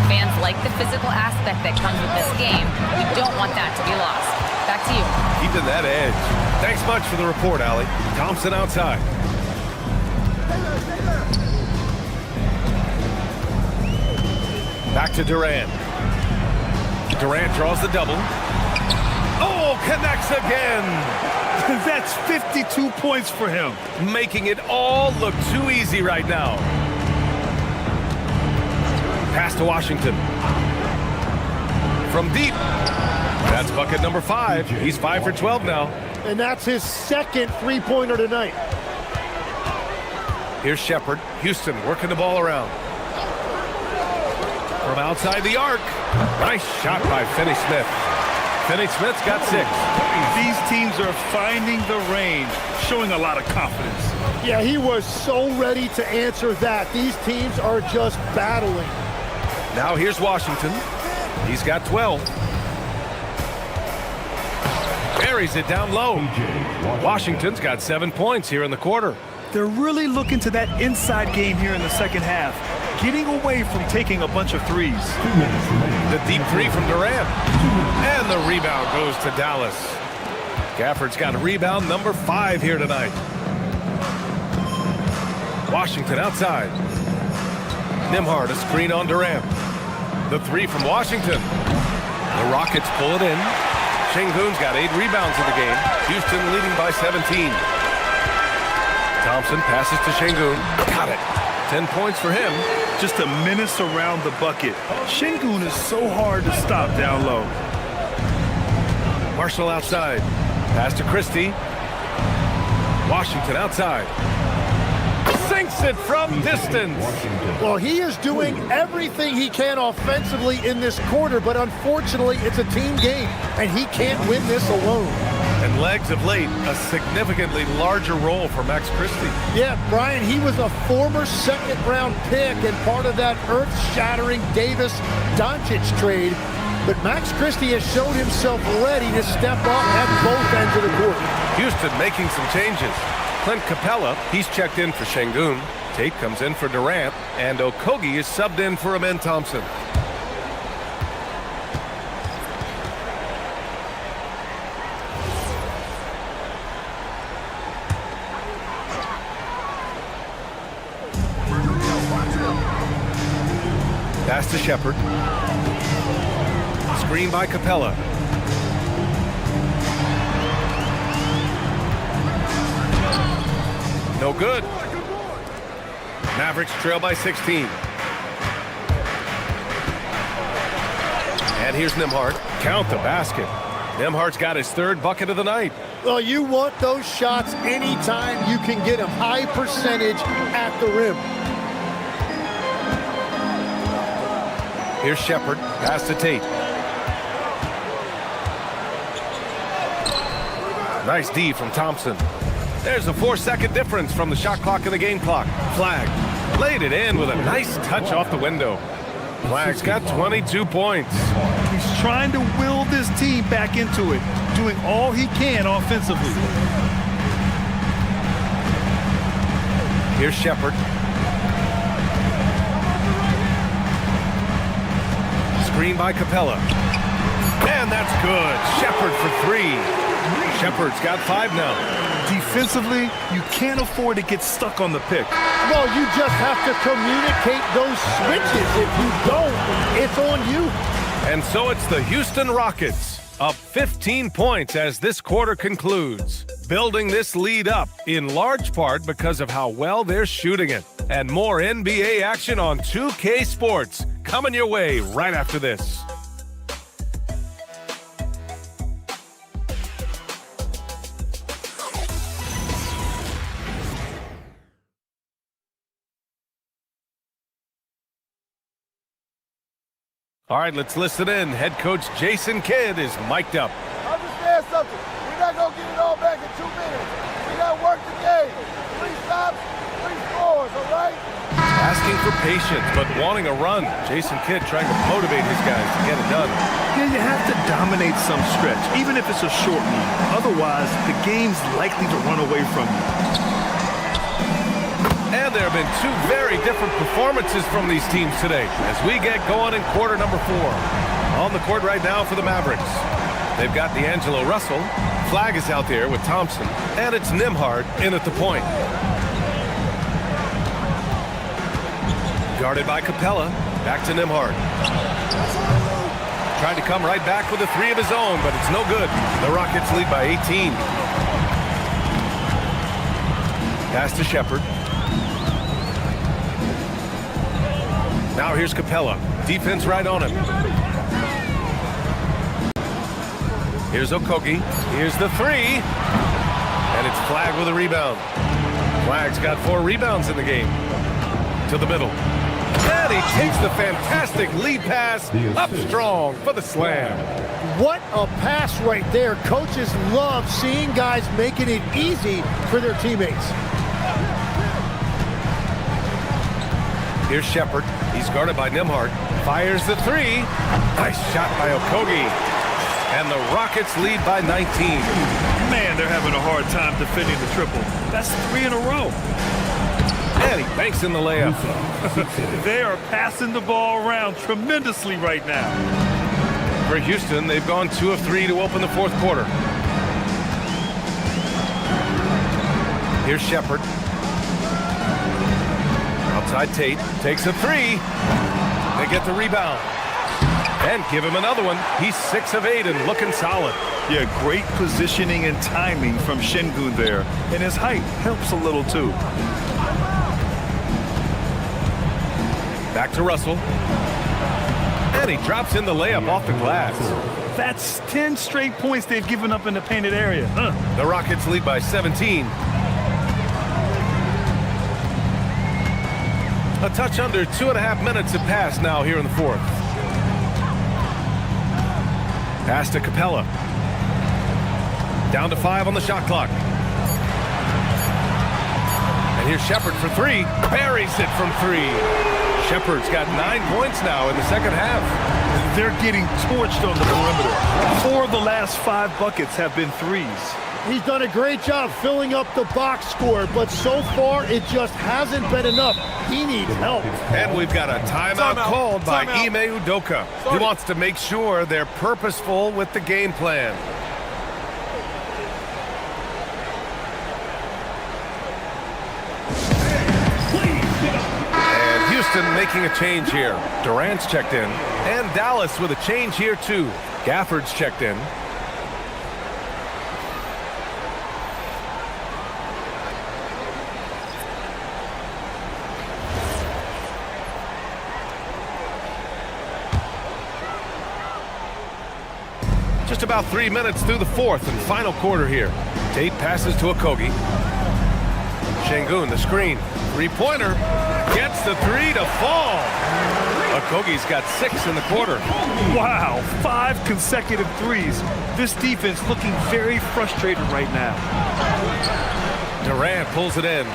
Fans like the physical aspect that comes with this game. We don't want that to be lost. Back to you. Keeping that edge. Thanks much for the report, Allie. Thompson outside. Back to Durant. Durant draws the double. Oh, connects again. That's 52 points for him. Making it all look too easy right now. Pass to Washington. from deep. That's bucket number 5. He's 5 for 12 now. And that's his second three-pointer tonight. Here's Shepard. Houston working the ball around. From outside the arc. Nice shot by Finney-Smith. Finney-Smith's got 6. These teams are finding the range, showing a lot of confidence. Yeah, he was so ready to answer that. These teams are just battling. Now here's Washington. He's got 12. Buries it down low. Washington's got 7 points here in the quarter. They're really looking to that inside game here in the second half, getting away from taking a bunch of threes. The deep 3 from Durant. And the rebound goes to Dallas. Gafford's got rebound number 5 here tonight. Washington outside. Nembhard, a screen on Durant. The 3 from Washington. The Rockets pull it in. Şengün's got 8 rebounds in the game. Houston leading by 17. Thompson passes to Şengün. Got it. 10 points for him. Just a menace around the bucket. Şengün is so hard to stop down low. Marshall outside. Pass to Christie. Washington outside. Sinks it from distance. Well, he is doing everything he can offensively in this quarter, but unfortunately, it's a team game, and he can't win this alone. And legs of late, a significantly larger role for Max Christie. Yeah, Brian, he was a former second-round pick and part of that earth-shattering Davis-Doncic trade. But Max Christie has shown himself ready to step up at both ends of the court. Houston making some changes. Clint Capella, he's checked in for Şengün. Tate comes in for Durant. And Okogie is subbed in for Amen Thompson. Pass to Shepard. Screen by Capella. No good. Mavericks trail by 16. And here's Nembhard. Count the basket. Nembhard's got his 3rd bucket of the night. Well, you want those shots anytime you can get a high percentage at the rim. Here's Shepard. Pass to Tate. Nice D from Thompson. There's a 4-second difference from the shot clock and the game clock. Flagg laid it in with a nice touch off the window. Flagg's got 22 points. He's trying to will this team back into it, doing all he can offensively. Here's Shepard. Screen by Capella. And that's good. Shepard for 3. Shepard's got 5 now. Defensively, you can't afford to get stuck on the pick. Well, you just have to communicate those switches. If you don't, it's on you. And so it's the Houston Rockets, up 15 points as this quarter concludes, building this lead up in large part because of how well they're shooting it. And more NBA action on 2K Sports coming your way right after this. All right, let's listen in. Head coach Jason Kidd is mic'd up. Understand something. We're not going to get it all back in 2 minutes. We got work the game. 3 stops, 3 scores, all right? Asking for patience, but wanting a run. Jason Kidd trying to motivate his guys to get it done. Yeah, you have to dominate some stretch, even if it's a short lead. Otherwise, the game's likely to run away from you. And there have been 2 very different performances from these teams today as we get going in quarter number 4. On the court right now for the Mavericks. They've got D'Angelo Russell. Flagg is out there with Thompson. And it's Nembhard in at the point. Guarded by Capella. Back to Nembhard. Tried to come right back with a 3 of his own, but it's no good. The Rockets lead by 18. Pass to Shepard. Now here's Capella. Defense right on him. Here's Okogie. Here's the three. And it's Flagg with a rebound. Flagg's got 4 rebounds in the game. To the middle. And he takes the fantastic lead pass up strong for the slam. What a pass right there. Coaches love seeing guys making it easy for their teammates. Here's Shepard. He's guarded by Nembhard. Fires the three. Nice shot by Okogie. And the Rockets lead by 19. Man, they're having a hard time defending the triple. That's 3 in a row. And he banks in the layup. They are passing the ball around tremendously right now. For Houston, they've gone 2 of 3 to open the fourth quarter. Here's Shepard. Outside Tate. Takes a three. They get the rebound. And give him another one. He's 6 of 8 and looking solid. Yeah, great positioning and timing from Şengün there. And his height helps a little too. Back to Russell. And he drops in the layup off the glass. That's 10 straight points they've given up in the painted area. The Rockets lead by 17. A touch under 2.5 minutes have passed now here in the fourth. Pass to Capella. Down to 5 on the shot clock. And here's Shepard for 3. Buries it from 3. Shepard's got 9 points now in the second half. They're getting torched on the perimeter. 4 of the last 5 buckets have been threes. He's done a great job filling up the box score, but so far it just hasn't been enough. He needs help. And we've got a timeout called by Ime Udoka. He wants to make sure they're purposeful with the game plan. And Houston making a change here. Durant's checked in. And Dallas with a change here too. Gafford's checked in. Just about 3 minutes through the fourth and final quarter here. Tate passes to Okogie. Şengün, the screen. Three-pointer. Gets the 3 to fall. Okogie's got 6 in the quarter. Wow, 5 consecutive threes. This defense looking very frustrated right now. Durant pulls it in.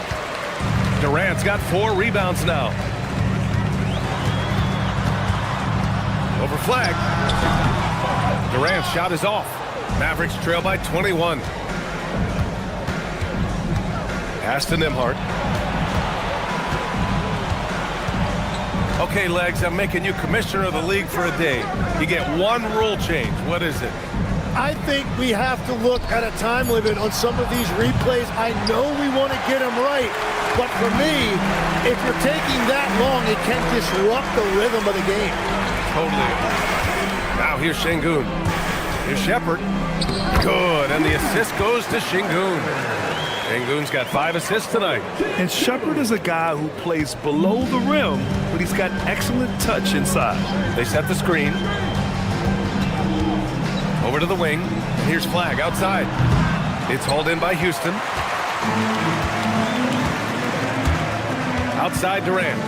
Durant's got 4 rebounds now. Over Flagg. Durant's shot is off. Mavericks trail by 21. Pass to Nembhard. Okay, Legs, I'm making you commissioner of the league for a day. You get 1 rule change. What is it? I think we have to look at a time limit on some of these replays. I know we want to get them right, but for me, if you're taking that long, it can disrupt the rhythm of the game. Totally. Now here's Şengün. Here's Shepard. Good, and the assist goes to Şengün. Şengün's got 5 assists tonight. And Shepard is a guy who plays below the rim, but he's got excellent touch inside. They set the screen. Over to the wing. Here's Flagg outside. It's hauled in by Houston. Outside Durant.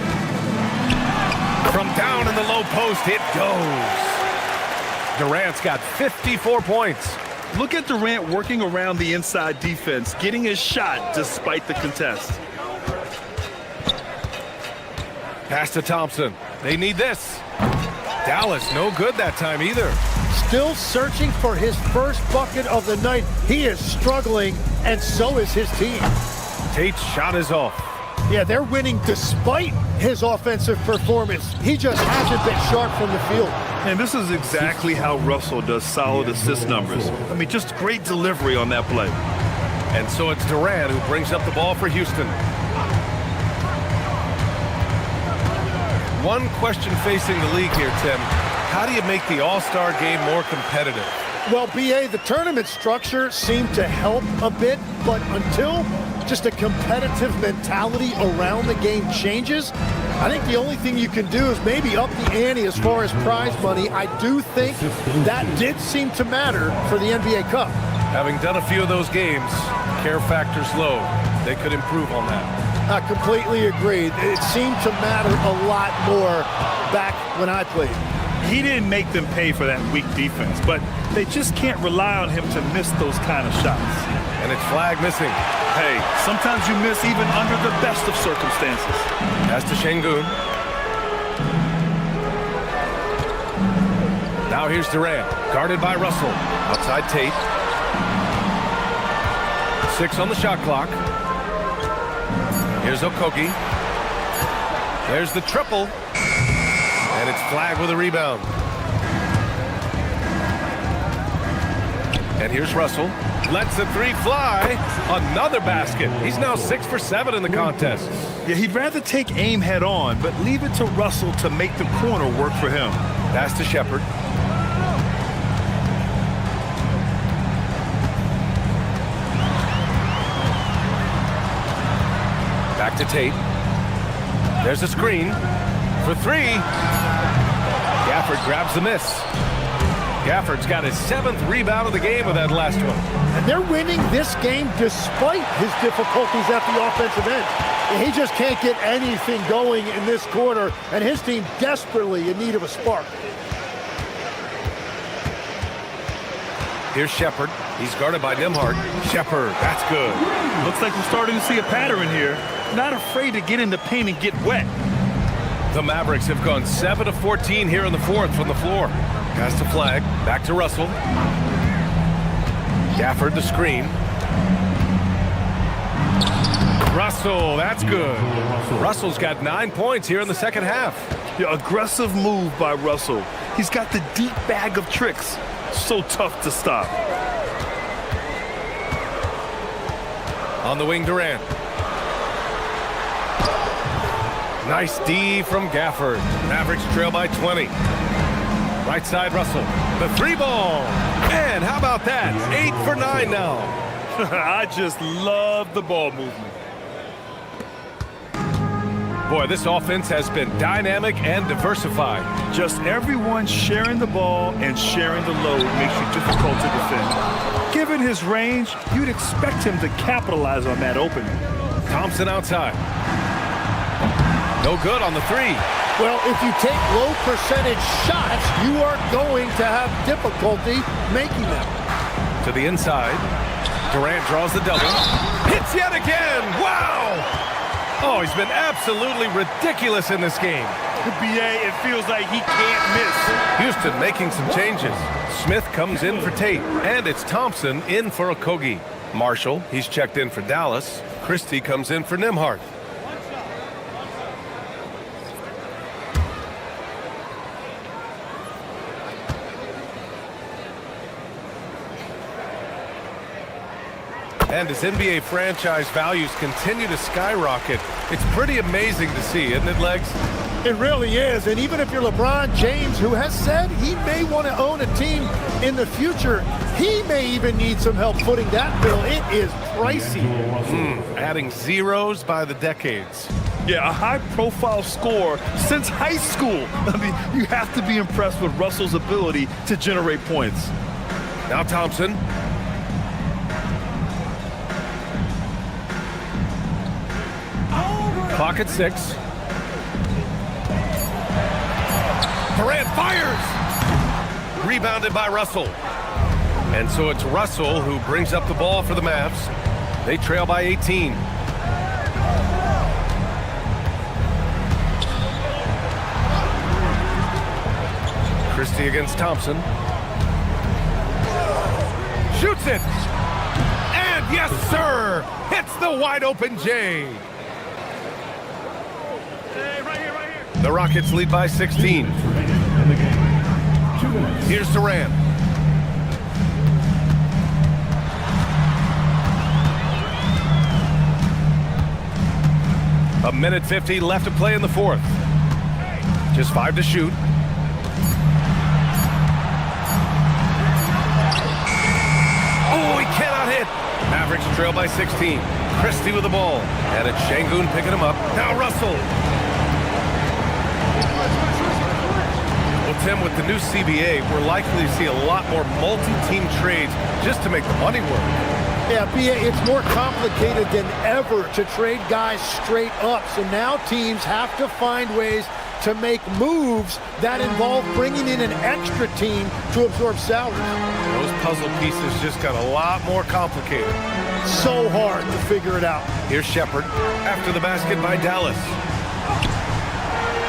From down in the low post, it goes. Durant's got 54 points. Look at Durant working around the inside defense, getting his shot despite the contest. Pass to Thompson. They need this. Dallas, no good that time either. Still searching for his first bucket of the night. He is struggling, and so is his team. Tate's shot is off. Yeah, they're winning despite his offensive performance. He just hasn't been sharp from the field. And this is exactly how Russell does solid assist numbers. I mean, just great delivery on that play. And so it's Durant who brings up the ball for Houston. One question facing the league here, Tim. How do you make the All-Star game more competitive? Well, B.A., the tournament structure seemed to help a bit, but until just a competitive mentality around the game changes, I think the only thing you can do is maybe up the ante as far as prize money. I do think that did seem to matter for the NBA Cup. Having done a few of those games, care factor's low. They could improve on that. I completely agree. It seemed to matter a lot more back when I played. He didn't make them pay for that weak defense, but they just can't rely on him to miss those kind of shots. And it's flag missing. Hey, sometimes you miss even under the best of circumstances. Pass to Şengün. Now here's Durant, guarded by Russell. Outside Tate. 6 on the shot clock. Here's Okogie. There's the triple. And it's Flagg with a rebound. And here's Russell. Lets the three fly. Another basket. He's now 6 for 7 in the contest. Yeah, he'd rather take aim head on, but leave it to Russell to make the corner work for him. Pass to Shepherd. Back to Tate. There's a screen for 3. Gafford grabs the miss. Gafford's got his 7th rebound of the game with that last one. And they're winning this game despite his difficulties at the offensive end. He just can't get anything going in this quarter, and his team desperately in need of a spark. Here's Shepherd. He's guarded by Nembhard. Shepherd, that's good. Looks like we're starting to see a pattern here. Not afraid to get in the paint and get wet. The Mavericks have gone 7 of 14 here in the 4th from the floor. Pass to Flagg. Back to Russell. Gafford the screen. Russell, that's good. Russell's got 9 points here in the second half. Yeah, aggressive move by Russell. He's got the deep bag of tricks. So tough to stop. On the wing, Durant. Nice D from Gafford. Mavericks trail by 20. Right side, Russell. The 3 ball. And how about that? 8 for 9 now. I just love the ball movement. Boy, this offense has been dynamic and diversified. Just everyone sharing the ball and sharing the load makes you difficult to defend. Given his range, you'd expect him to capitalize on that opening. Thompson outside. No good on the 3. Well, if you take low percentage shots, you are going to have difficulty making them. To the inside. Durant draws the double. Hits yet again. Wow! Oh, he's been absolutely ridiculous in this game. BA, it feels like he can't miss. Houston making some changes. Smith comes in for Tate, and it's Thompson in for Okogie. Marshall, he's checked in for Dallas. Christie comes in for Nembhard. And as NBA franchise values continue to skyrocket, it's pretty amazing to see, isn't it, Legs? It really is. And even if you're LeBron James, who has said he may want to own a team in the future, he may even need some help footing that bill. It is pricey. Adding zeros by the decades. Yeah, a high-profile scorer since high school. I mean, you have to be impressed with Russell's ability to generate points. Now Thompson. Clock at 6. Durant fires! Rebounded by Russell. And so it's Russell who brings up the ball for the Mavs. They trail by 18. Christie against Thompson. Shoots it! And yes, sir! Hits the wide open J. The Rockets lead by 16. Here's Durant. A minute 50 left to play in the 4th. Just 5 to shoot. Oh, he cannot hit. Mavericks trail by 16. Christie with the ball. And it's Şengün picking him up. Now Russell. Well, Tim, with the new CBA, we're likely to see a lot more multi-team trades just to make the money work. Yeah, BA, it's more complicated than ever to trade guys straight up. So now teams have to find ways to make moves that involve bringing in an extra team to absorb salaries. Those puzzle pieces just got a lot more complicated. So hard to figure it out. Here's Shepard after the basket by Dallas.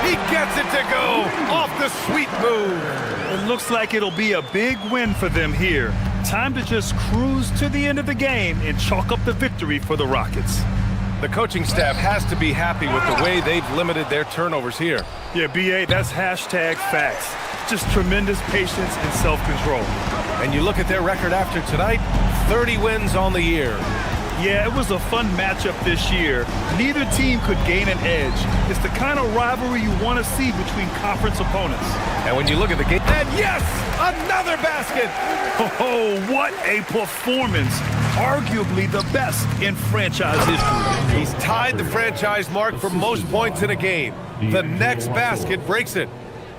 He gets it to go off the sweet move. It looks like it'll be a big win for them here. Time to just cruise to the end of the game and chalk up the victory for the Rockets. The coaching staff has to be happy with the way they've limited their turnovers here. Yeah, BA, that's hashtag facts. Just tremendous patience and self-control. And you look at their record after tonight, 30 wins on the year. Yeah, it was a fun matchup this year. Neither team could gain an edge. It's the kind of rivalry you want to see between conference opponents. And when you look at the game, and yes, another basket! Oh, what a performance. Arguably the best in franchise history. He's tied the franchise mark for most points in a game. The next basket breaks it.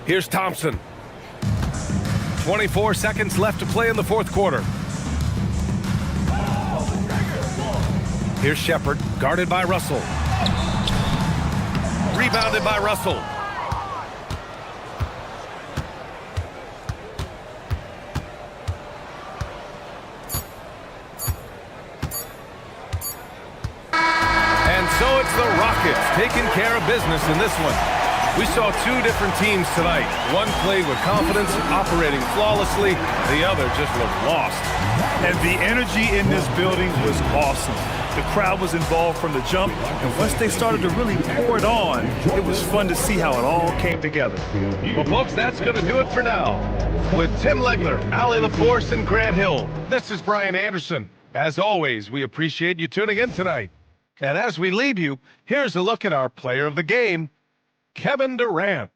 Here's Thompson. 24 seconds left to play in the fourth quarter. Here's Shepard, guarded by Russell. Rebounded by Russell. And so it's the Rockets taking care of business in this one. We saw two different teams tonight. One played with confidence, operating flawlessly. The other just looked lost. And the energy in this building was awesome. The crowd was involved from the jump, and once they started to really pour it on, it was fun to see how it all came together. Well, folks, that's going to do it for now. With Tim Legler, Allie LaForce, and Grant Hill, this is Brian Anderson. As always, we appreciate you tuning in tonight. And as we leave you, here's a look at our player of the game, Kevin Durant.